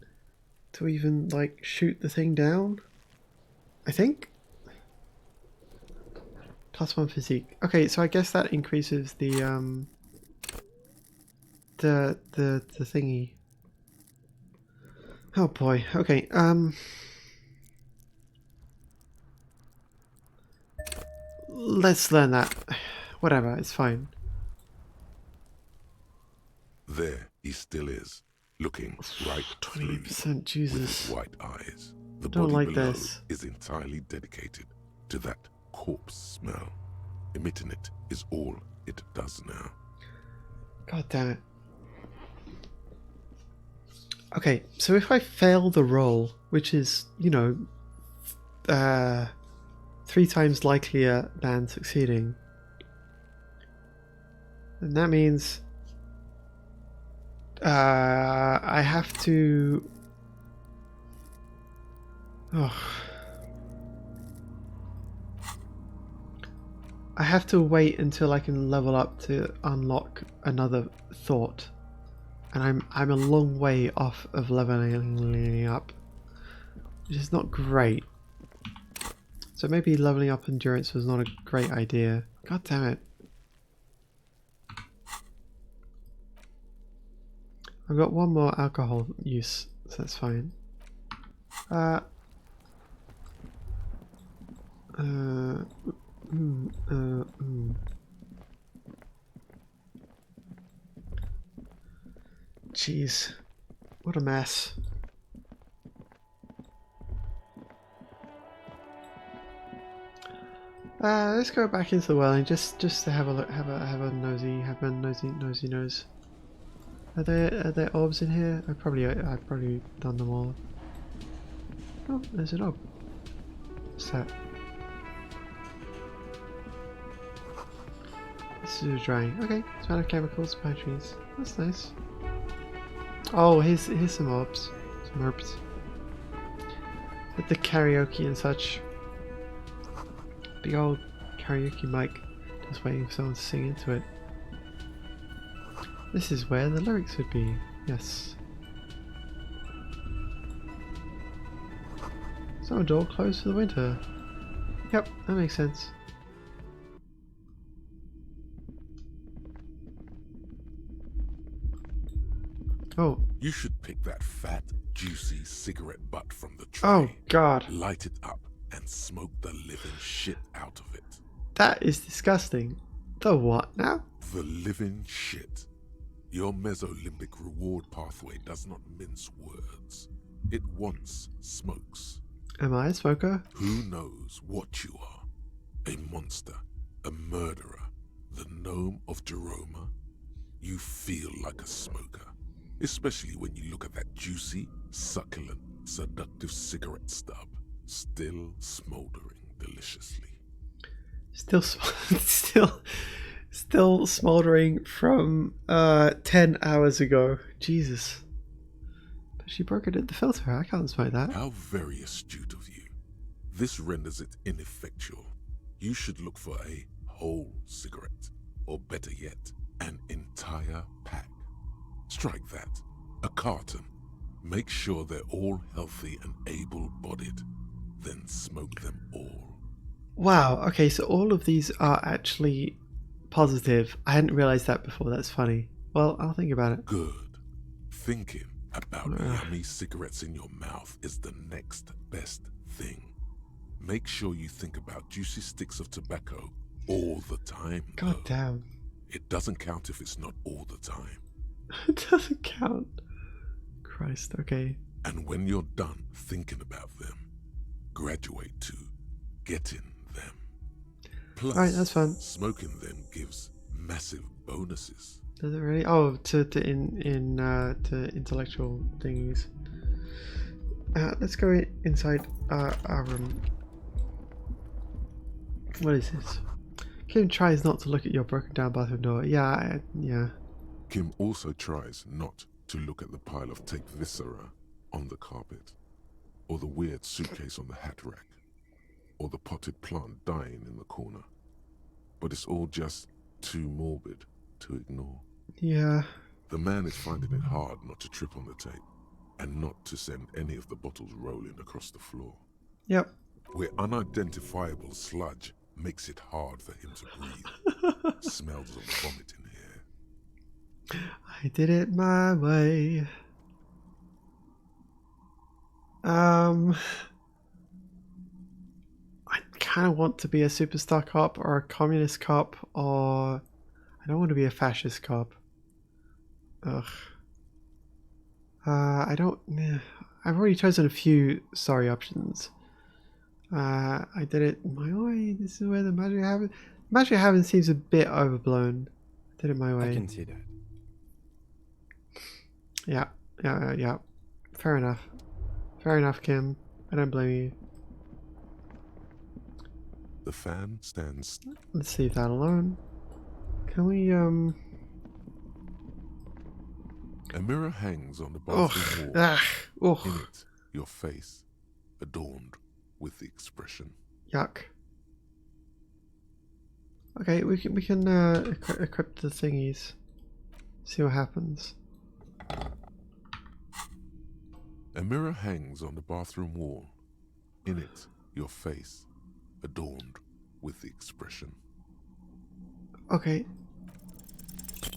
to even, like, shoot the thing down. I think? +1 physique. Okay, so I guess that increases the thingy. Oh boy. Okay, let's learn that. Whatever, it's fine. There he still is, looking right 20%, Jesus. with his white eyes. The Don't body like below this. is entirely dedicated to that corpse smell. Emitting it is all it does now. God damn it. Okay, so if I fail the roll, which is, you know, 3 times likelier than succeeding, then that means I have to... I have to wait until I can level up to unlock another thought. And I'm a long way off of leveling up, which is not great. So maybe leveling up endurance was not a great idea. God damn it. I've got 1 more alcohol use, so that's fine. Jeez, what a mess. Let's go back into the well and just to have a look, have a nosy nose. Are there orbs in here? I've probably done them all. Oh, there's an orb. What's that? This is drying. Okay, it's out of chemicals, batteries. That's nice. Oh, here's some orbs. Some herbs. With the karaoke and such. Big old karaoke mic. Just waiting for someone to sing into it. This is where the lyrics would be. Yes. So a door closed for the winter. Yep, that makes sense. Oh. You should pick that fat, juicy cigarette butt from the tray. Oh, God. Light it up and smoke the living shit out of it. That is disgusting. The what now? The living shit. Your mesolimbic reward pathway does not mince words. It once smokes. Am I a smoker? Who knows what you are? A monster, a murderer, the gnome of Jeroma? You feel like a smoker. Especially when you look at that juicy, succulent, seductive cigarette stub, still smoldering deliciously. Still smoldering from 10 hours ago. Jesus. But she broke it at the filter. I can't smoke that. How very astute of you. This renders it ineffectual. You should look for a whole cigarette, or better yet, an entire pack. Strike that. A carton. Make sure they're all healthy and able-bodied. Then smoke them all. Wow, okay, so all of these are actually positive. I hadn't realized that before. That's funny. Well, I'll think about it. Good. Thinking about yummy cigarettes in your mouth is the next best thing. Make sure you think about juicy sticks of tobacco all the time. God damn. It doesn't count if it's not all the time. It doesn't count. Christ, okay. And when you're done thinking about them, graduate to getting them. Plus, alright, that's fun. Smoking them gives massive bonuses. Does it really? Oh, to intellectual thingies. Let's go inside our room. What is this? Kim tries not to look at your broken down bathroom door. Yeah, yeah. Kim also tries not to look at the pile of take viscera on the carpet, or the weird suitcase on the hat rack. or the potted plant dying in the corner. But it's all just too morbid to ignore. Yeah. The man is finding it hard not to trip on the tape and not to send any of the bottles rolling across the floor. Yep. Where unidentifiable sludge makes it hard for him to breathe. Smells of vomit in here. I did it my way. I kind of want to be a superstar cop or a communist cop, or I don't want to be a fascist cop. Ugh. I don't. I've already chosen a few sorry options. I did it my way. This is where the magic happens. Magic happens seems a bit overblown. I did it my way. I can see that. Yeah. Fair enough. Fair enough, Kim. I don't blame you. The fan stands. Let's leave that alone. Can we, A mirror hangs on the bathroom wall. In it, your face, adorned with the expression. Yuck. Okay, we can equip the thingies. See what happens. A mirror hangs on the bathroom wall. In it, your face, adorned with the expression. Okay.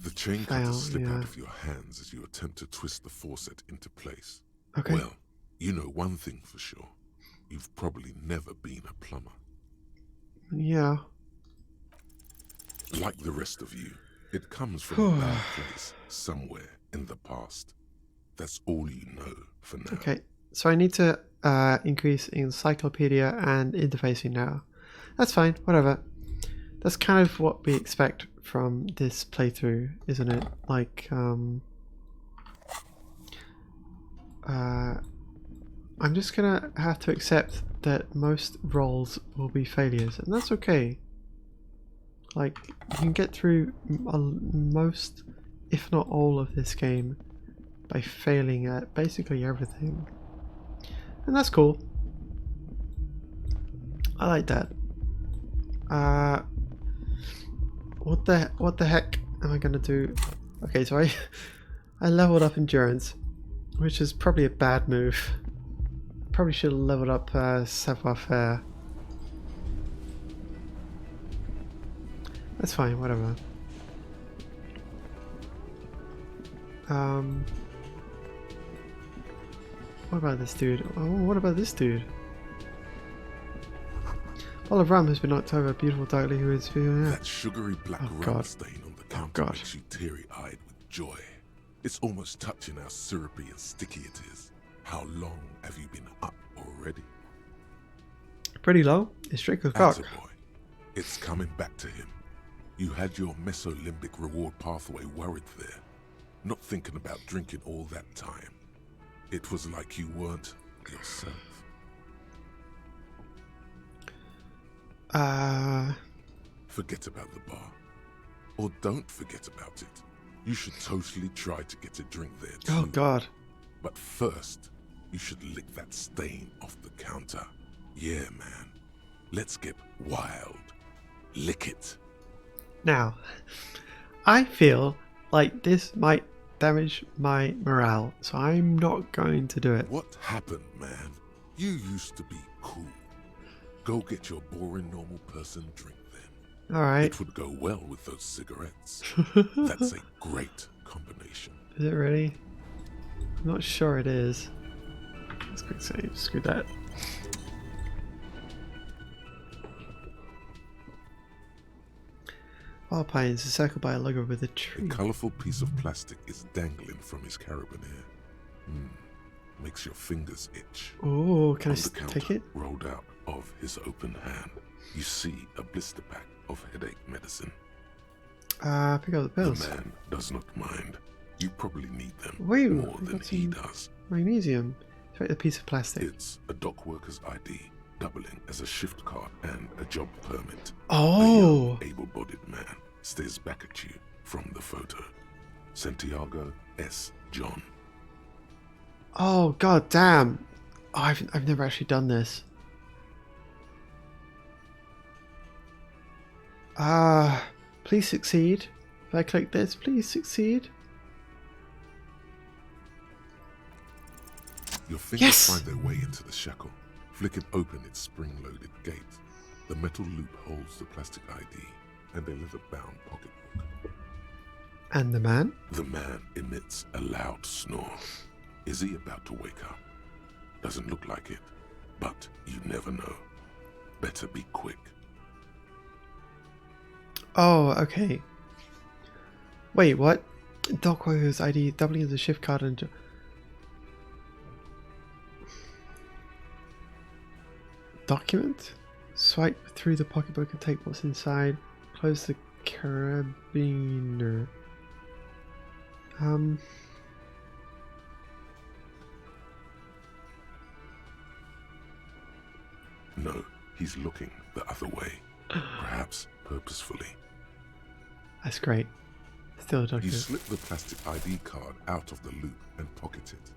The chain cutters slip out of your hands as you attempt to twist the faucet into place. Okay. Well, you know one thing for sure. You've probably never been a plumber. Yeah. Like the rest of you, it comes from a bad place somewhere in the past. That's all you know for now. Okay, so I need to increase encyclopedia and interfacing now. That's fine, whatever. That's kind of what we expect from this playthrough, isn't it? Like, I'm just gonna have to accept that most rolls will be failures, and that's okay. Like, you can get through most, if not all, of this game by failing at basically everything, and that's cool. I like that. What the heck am I gonna do? Okay, so I leveled up endurance, which is probably a bad move. Probably should have leveled up savoir-faire. That's fine, whatever. What about this dude? Oh, what about this dude? Bottle of rum has been knocked over. A beautiful dark liquid is feeling. That sugary black rum stain on the counter makes you teary-eyed with joy. It's almost touching how syrupy and sticky it is. How long have you been up already? Pretty low. It's straight with cock. Boy, it's coming back to him. You had your mesolimbic reward pathway worried there, not thinking about drinking all that time. It was like you weren't yourself. Forget about the bar. Or don't forget about it. You should totally try to get a drink there too. Oh god. But first, you should lick that stain off the counter. Yeah, man. Let's get wild. Lick it. Now, I feel like this might damage my morale, so I'm not going to do it. What happened, man? You used to be cool. Go get your boring normal person drink then. Alright. It would go well with those cigarettes. That's a great combination. Is it really? I'm not sure it is. Let's quick save. Screw that. Wild Pines is circled by a logo with a tree. A colourful piece of plastic is dangling from his carabiner. Makes your fingers itch. Oh, can I counter, take it? Rolled out of his open hand, you see a blister pack of headache medicine. Pick up the pills. The man does not mind. You probably need them Wait, more than he does. Magnesium. It's a piece of plastic. It's a dock worker's ID, doubling as a shift card and a job permit. Oh! A young, able-bodied man stares back at you from the photo. Santiago S. John. Oh god damn! Oh, I've never actually done this. Please succeed. If I click this, please succeed. Your fingers find their way into the shackle, flicking open its spring-loaded gate. The metal loop holds the plastic ID and a leather-bound pocketbook. And the man? The man emits a loud snore. Is he about to wake up? Doesn't look like it, but you never know. Better be quick. Oh, okay. Wait, what? Dogwalker's ID, doubling as a shift card and... Document? Swipe through the pocketbook and take what's inside. Close the carabiner. No, he's looking the other way. Perhaps purposefully. That's great. Still a You document. slip the plastic ID card out of the loop and pocket it.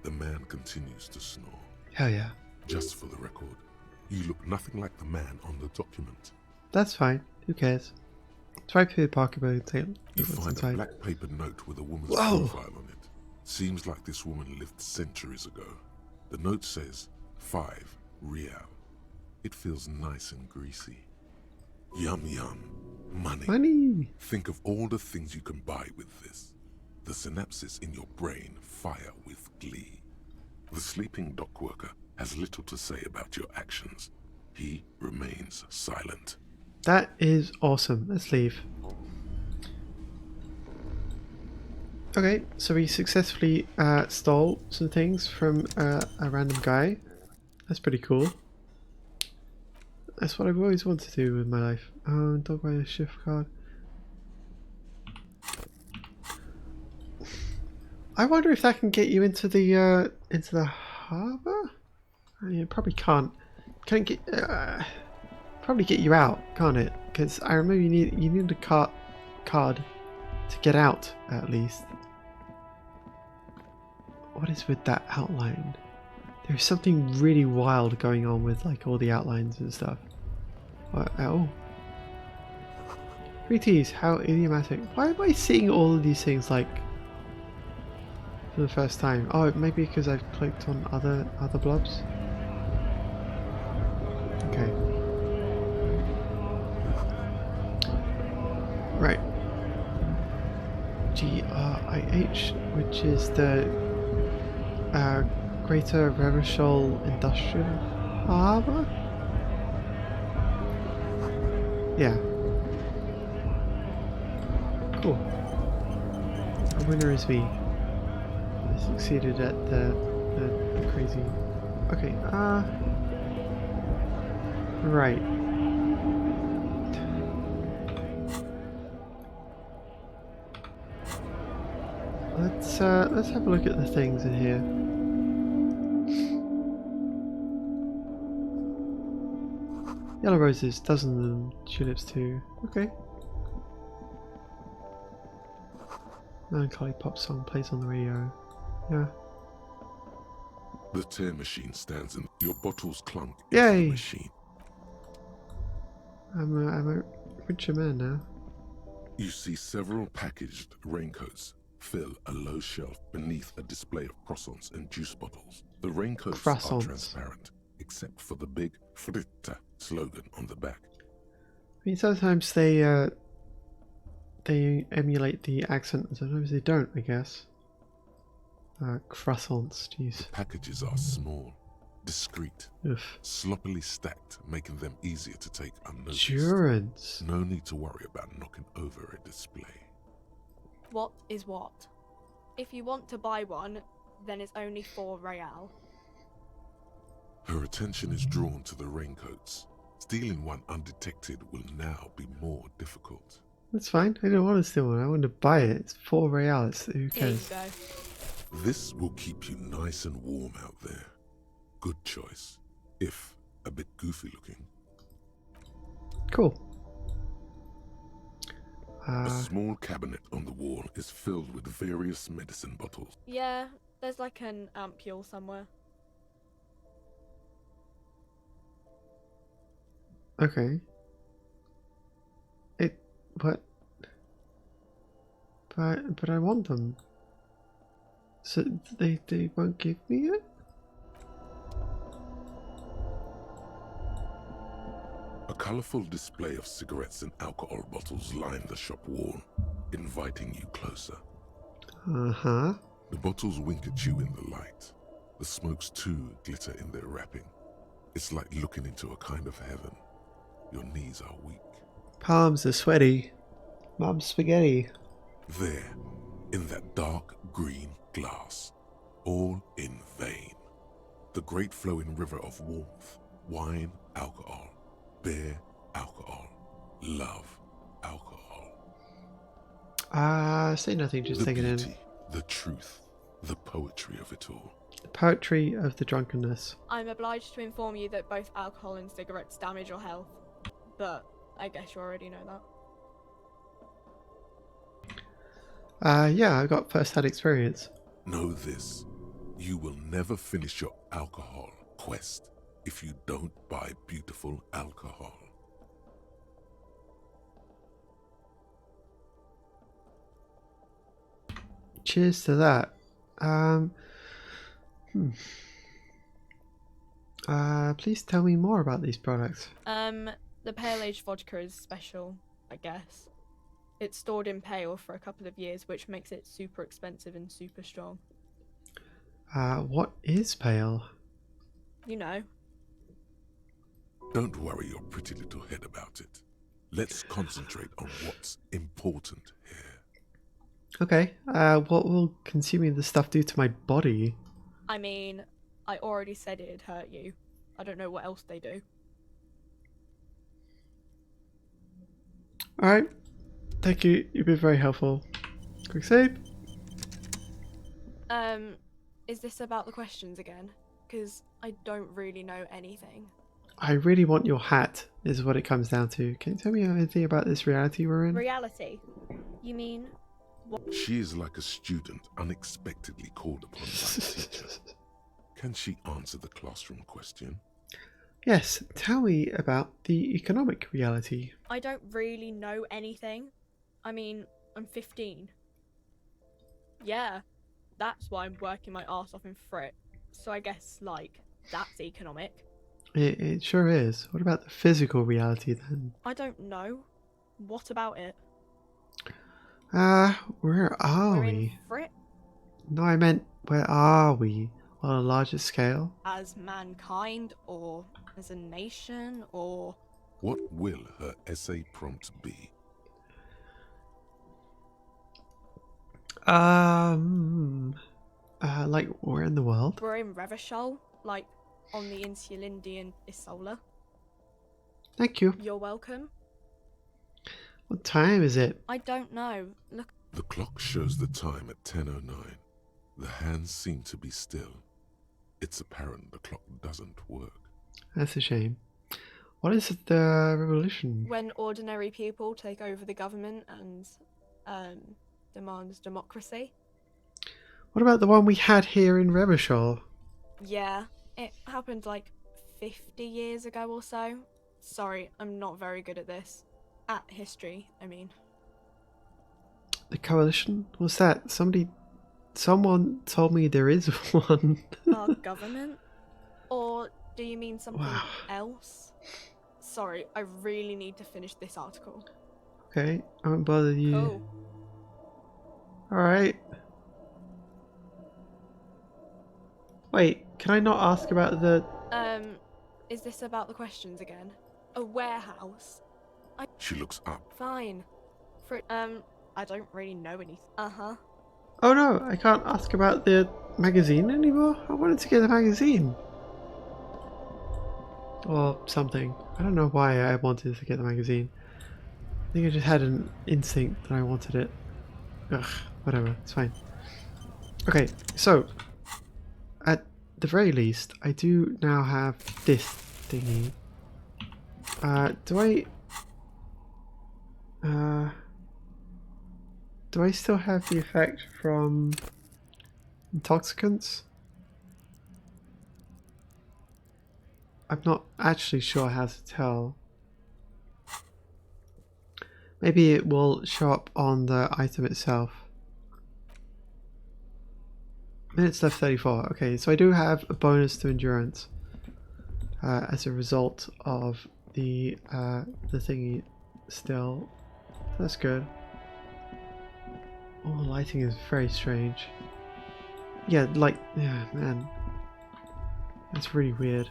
The man continues to snore. Hell yeah. Just for the record, you look nothing like the man on the document. That's fine. Who cares? Swipe through the pocketbook and take You what's find inside. a black paper note with a woman's Whoa. profile on it. Seems like this woman lived centuries ago. The note says 5 real. It feels nice and greasy. Yum yum. Money. Money. Think of all the things you can buy with this. The synapses in your brain fire with glee. The sleeping dock worker has little to say about your actions. He remains silent. That is awesome. Let's leave. Okay, so we successfully stole some things from a random guy. That's pretty cool. That's what I've always wanted to do with my life. Dog by a shift card. I wonder if that can get you into the harbour. I mean, it probably can't. Can it get? Probably get you out, can't it? Because I remember you need a card to get out at least. What is with that outline? There's something really wild going on with like all the outlines and stuff. What? Oh. Greetings, how idiomatic. Why am I seeing all of these things like for the first time? Oh, maybe because I've clicked on other blobs. Okay. Right. GRIH, which is the Greater Revachol Industrial Harbour? Yeah. Cool. The winner is me. I succeeded at the crazy... Okay, right. Let's have a look at the things in here. Yellow roses, dozen of them. Tulips too. Okay. Melancholy pop song plays on the radio. Yeah. The tear machine stands and your bottles clunk Yay! into the machine. I'm a richer man now. You see several packaged raincoats fill a low shelf beneath a display of croissants and juice bottles. The raincoats are transparent, except for the big Fritta slogan on the back. I mean, sometimes they emulate the accent, and sometimes they don't, I guess. Croissants, jeez. The packages are small, discreet, Oof. sloppily stacked, making them easier to take unnoticed. Endurance. No need to worry about knocking over a display. What is what? If you want to buy one, then it's only 4 real. Her attention is drawn to the raincoats. Stealing one undetected will now be more difficult. That's fine. I don't want to steal one. I want to buy it. It's 4 reals. Who Here you cares? go. This will keep you nice and warm out there. Good choice, if a bit goofy looking. Cool. A small cabinet on the wall is filled with various medicine bottles. Yeah, there's like an ampule somewhere. Okay. But I want them. So they won't give me it? A colourful display of cigarettes and alcohol bottles line the shop wall, inviting you closer. Uh-huh. The bottles wink at you in the light. The smokes too glitter in their wrapping. It's like looking into a kind of heaven. Your knees are weak. Palms are sweaty. Mom's spaghetti. There, in that dark green glass, all in vain. The great flowing river of warmth, wine, alcohol, beer, alcohol, love, alcohol. Say nothing, just The take it in. beauty, the truth, the poetry of it all. Poetry of the drunkenness. I'm obliged to inform you that both alcohol and cigarettes damage your health, but I guess you already know that. Yeah, I've got first-hand experience. Know this, you will never finish your alcohol quest if you don't buy beautiful alcohol. Cheers to that. Please tell me more about these products. The pale aged vodka is special, I guess. It's stored in pale for a couple of years, which makes it super expensive and super strong. What is pale? You know. Don't worry your pretty little head about it. Let's concentrate on what's important here. Okay, what will consuming the stuff do to my body? I mean, I already said it'd hurt you. I don't know what else they do. Alright, thank you, you've been very helpful. Quick save. Is this about the questions again? Because I don't really know anything. I really want your hat, is what it comes down to. Can you tell me anything about this reality we're in? Reality? You mean... what? She is like a student unexpectedly called upon by a teacher. Can she answer the classroom question? Yes, tell me about the economic reality. I don't really know anything. I mean, I'm 15. Yeah, that's why I'm working my arse off in Frit. So I guess, like, that's economic. It sure is. What about the physical reality then? I don't know. What about it? Where are We're we? in Frit No, I meant, where are we? On a larger scale? as mankind, or as a nation, or... What will her essay prompt be? Like, where in the world? We're in Revachol, like, on the Insulindian Isola. Thank you. You're welcome. What time is it? I don't know. Look. The clock shows the time at 10:09. The hands seem to be still. It's apparent the clock doesn't work. That's a shame. What is the revolution? When ordinary people take over the government and demands democracy. What about the one we had here in Revachol? Yeah, it happened like 50 years ago or so. Sorry, I'm not very good at this. At history, I mean. The coalition? What's that? Someone told me there is one. Our government? Or do you mean something else? Sorry, I really need to finish this article. Okay, I won't bother you. Cool. Alright. Wait, can I not ask about the... Is this about the questions again? A warehouse? She looks up. Fine. I don't really know anything. Uh-huh. Oh no, I can't ask about the magazine anymore? I wanted to get the magazine. Or something. I don't know why I wanted to get the magazine. I think I just had an instinct that I wanted it. Ugh, whatever, it's fine. Okay, so, at the very least, I do now have this thingy. Do I still have the effect from intoxicants? I'm not actually sure how to tell. Maybe it will show up on the item itself. Minutes left 34. Okay, so I do have a bonus to endurance as a result of the thingy still. That's good. Oh, lighting is very strange. Yeah, like, yeah, man. That's really weird.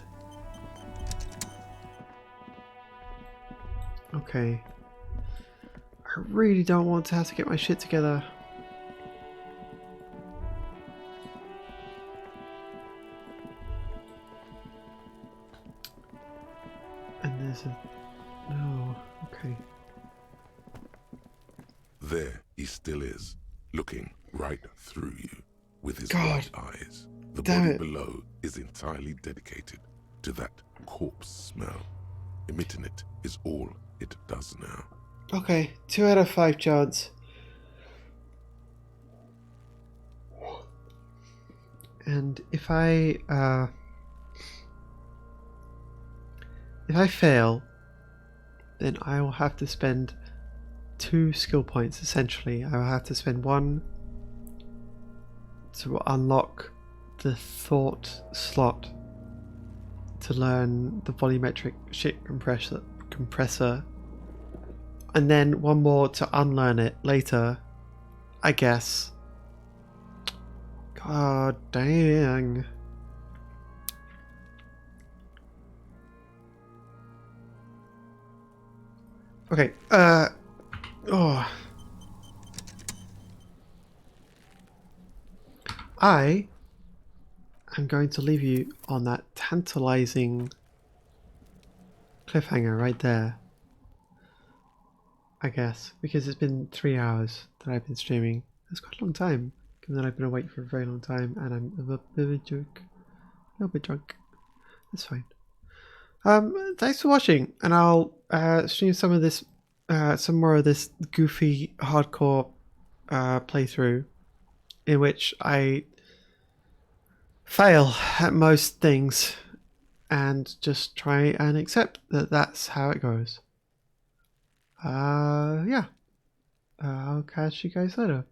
Okay. I really don't want to have to get my shit together. And there's a... No, okay. There he still is, looking right through you with his God. white eyes. The Damn body it. below is entirely dedicated to that corpse smell. Emitting it is all it does now. Okay, 2 out of 5 chance. And if I fail, then I will have to spend 2 skill points essentially. I will have to spend 1 to unlock the thought slot to learn the volumetric shit compressor, and then 1 more to unlearn it later, I guess. God dang. Okay, oh. I am going to leave you on that tantalizing cliffhanger right there. I guess, because it's been 3 hours that I've been streaming. That's quite a long time, given that I've been awake for a very long time and I'm a little bit drunk. That's fine. Thanks for watching, and I'll stream some of this, some more of this goofy hardcore playthrough, in which I fail at most things and just try and accept that that's how it goes. Yeah. I'll catch you guys later.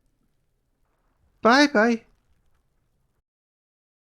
Bye bye.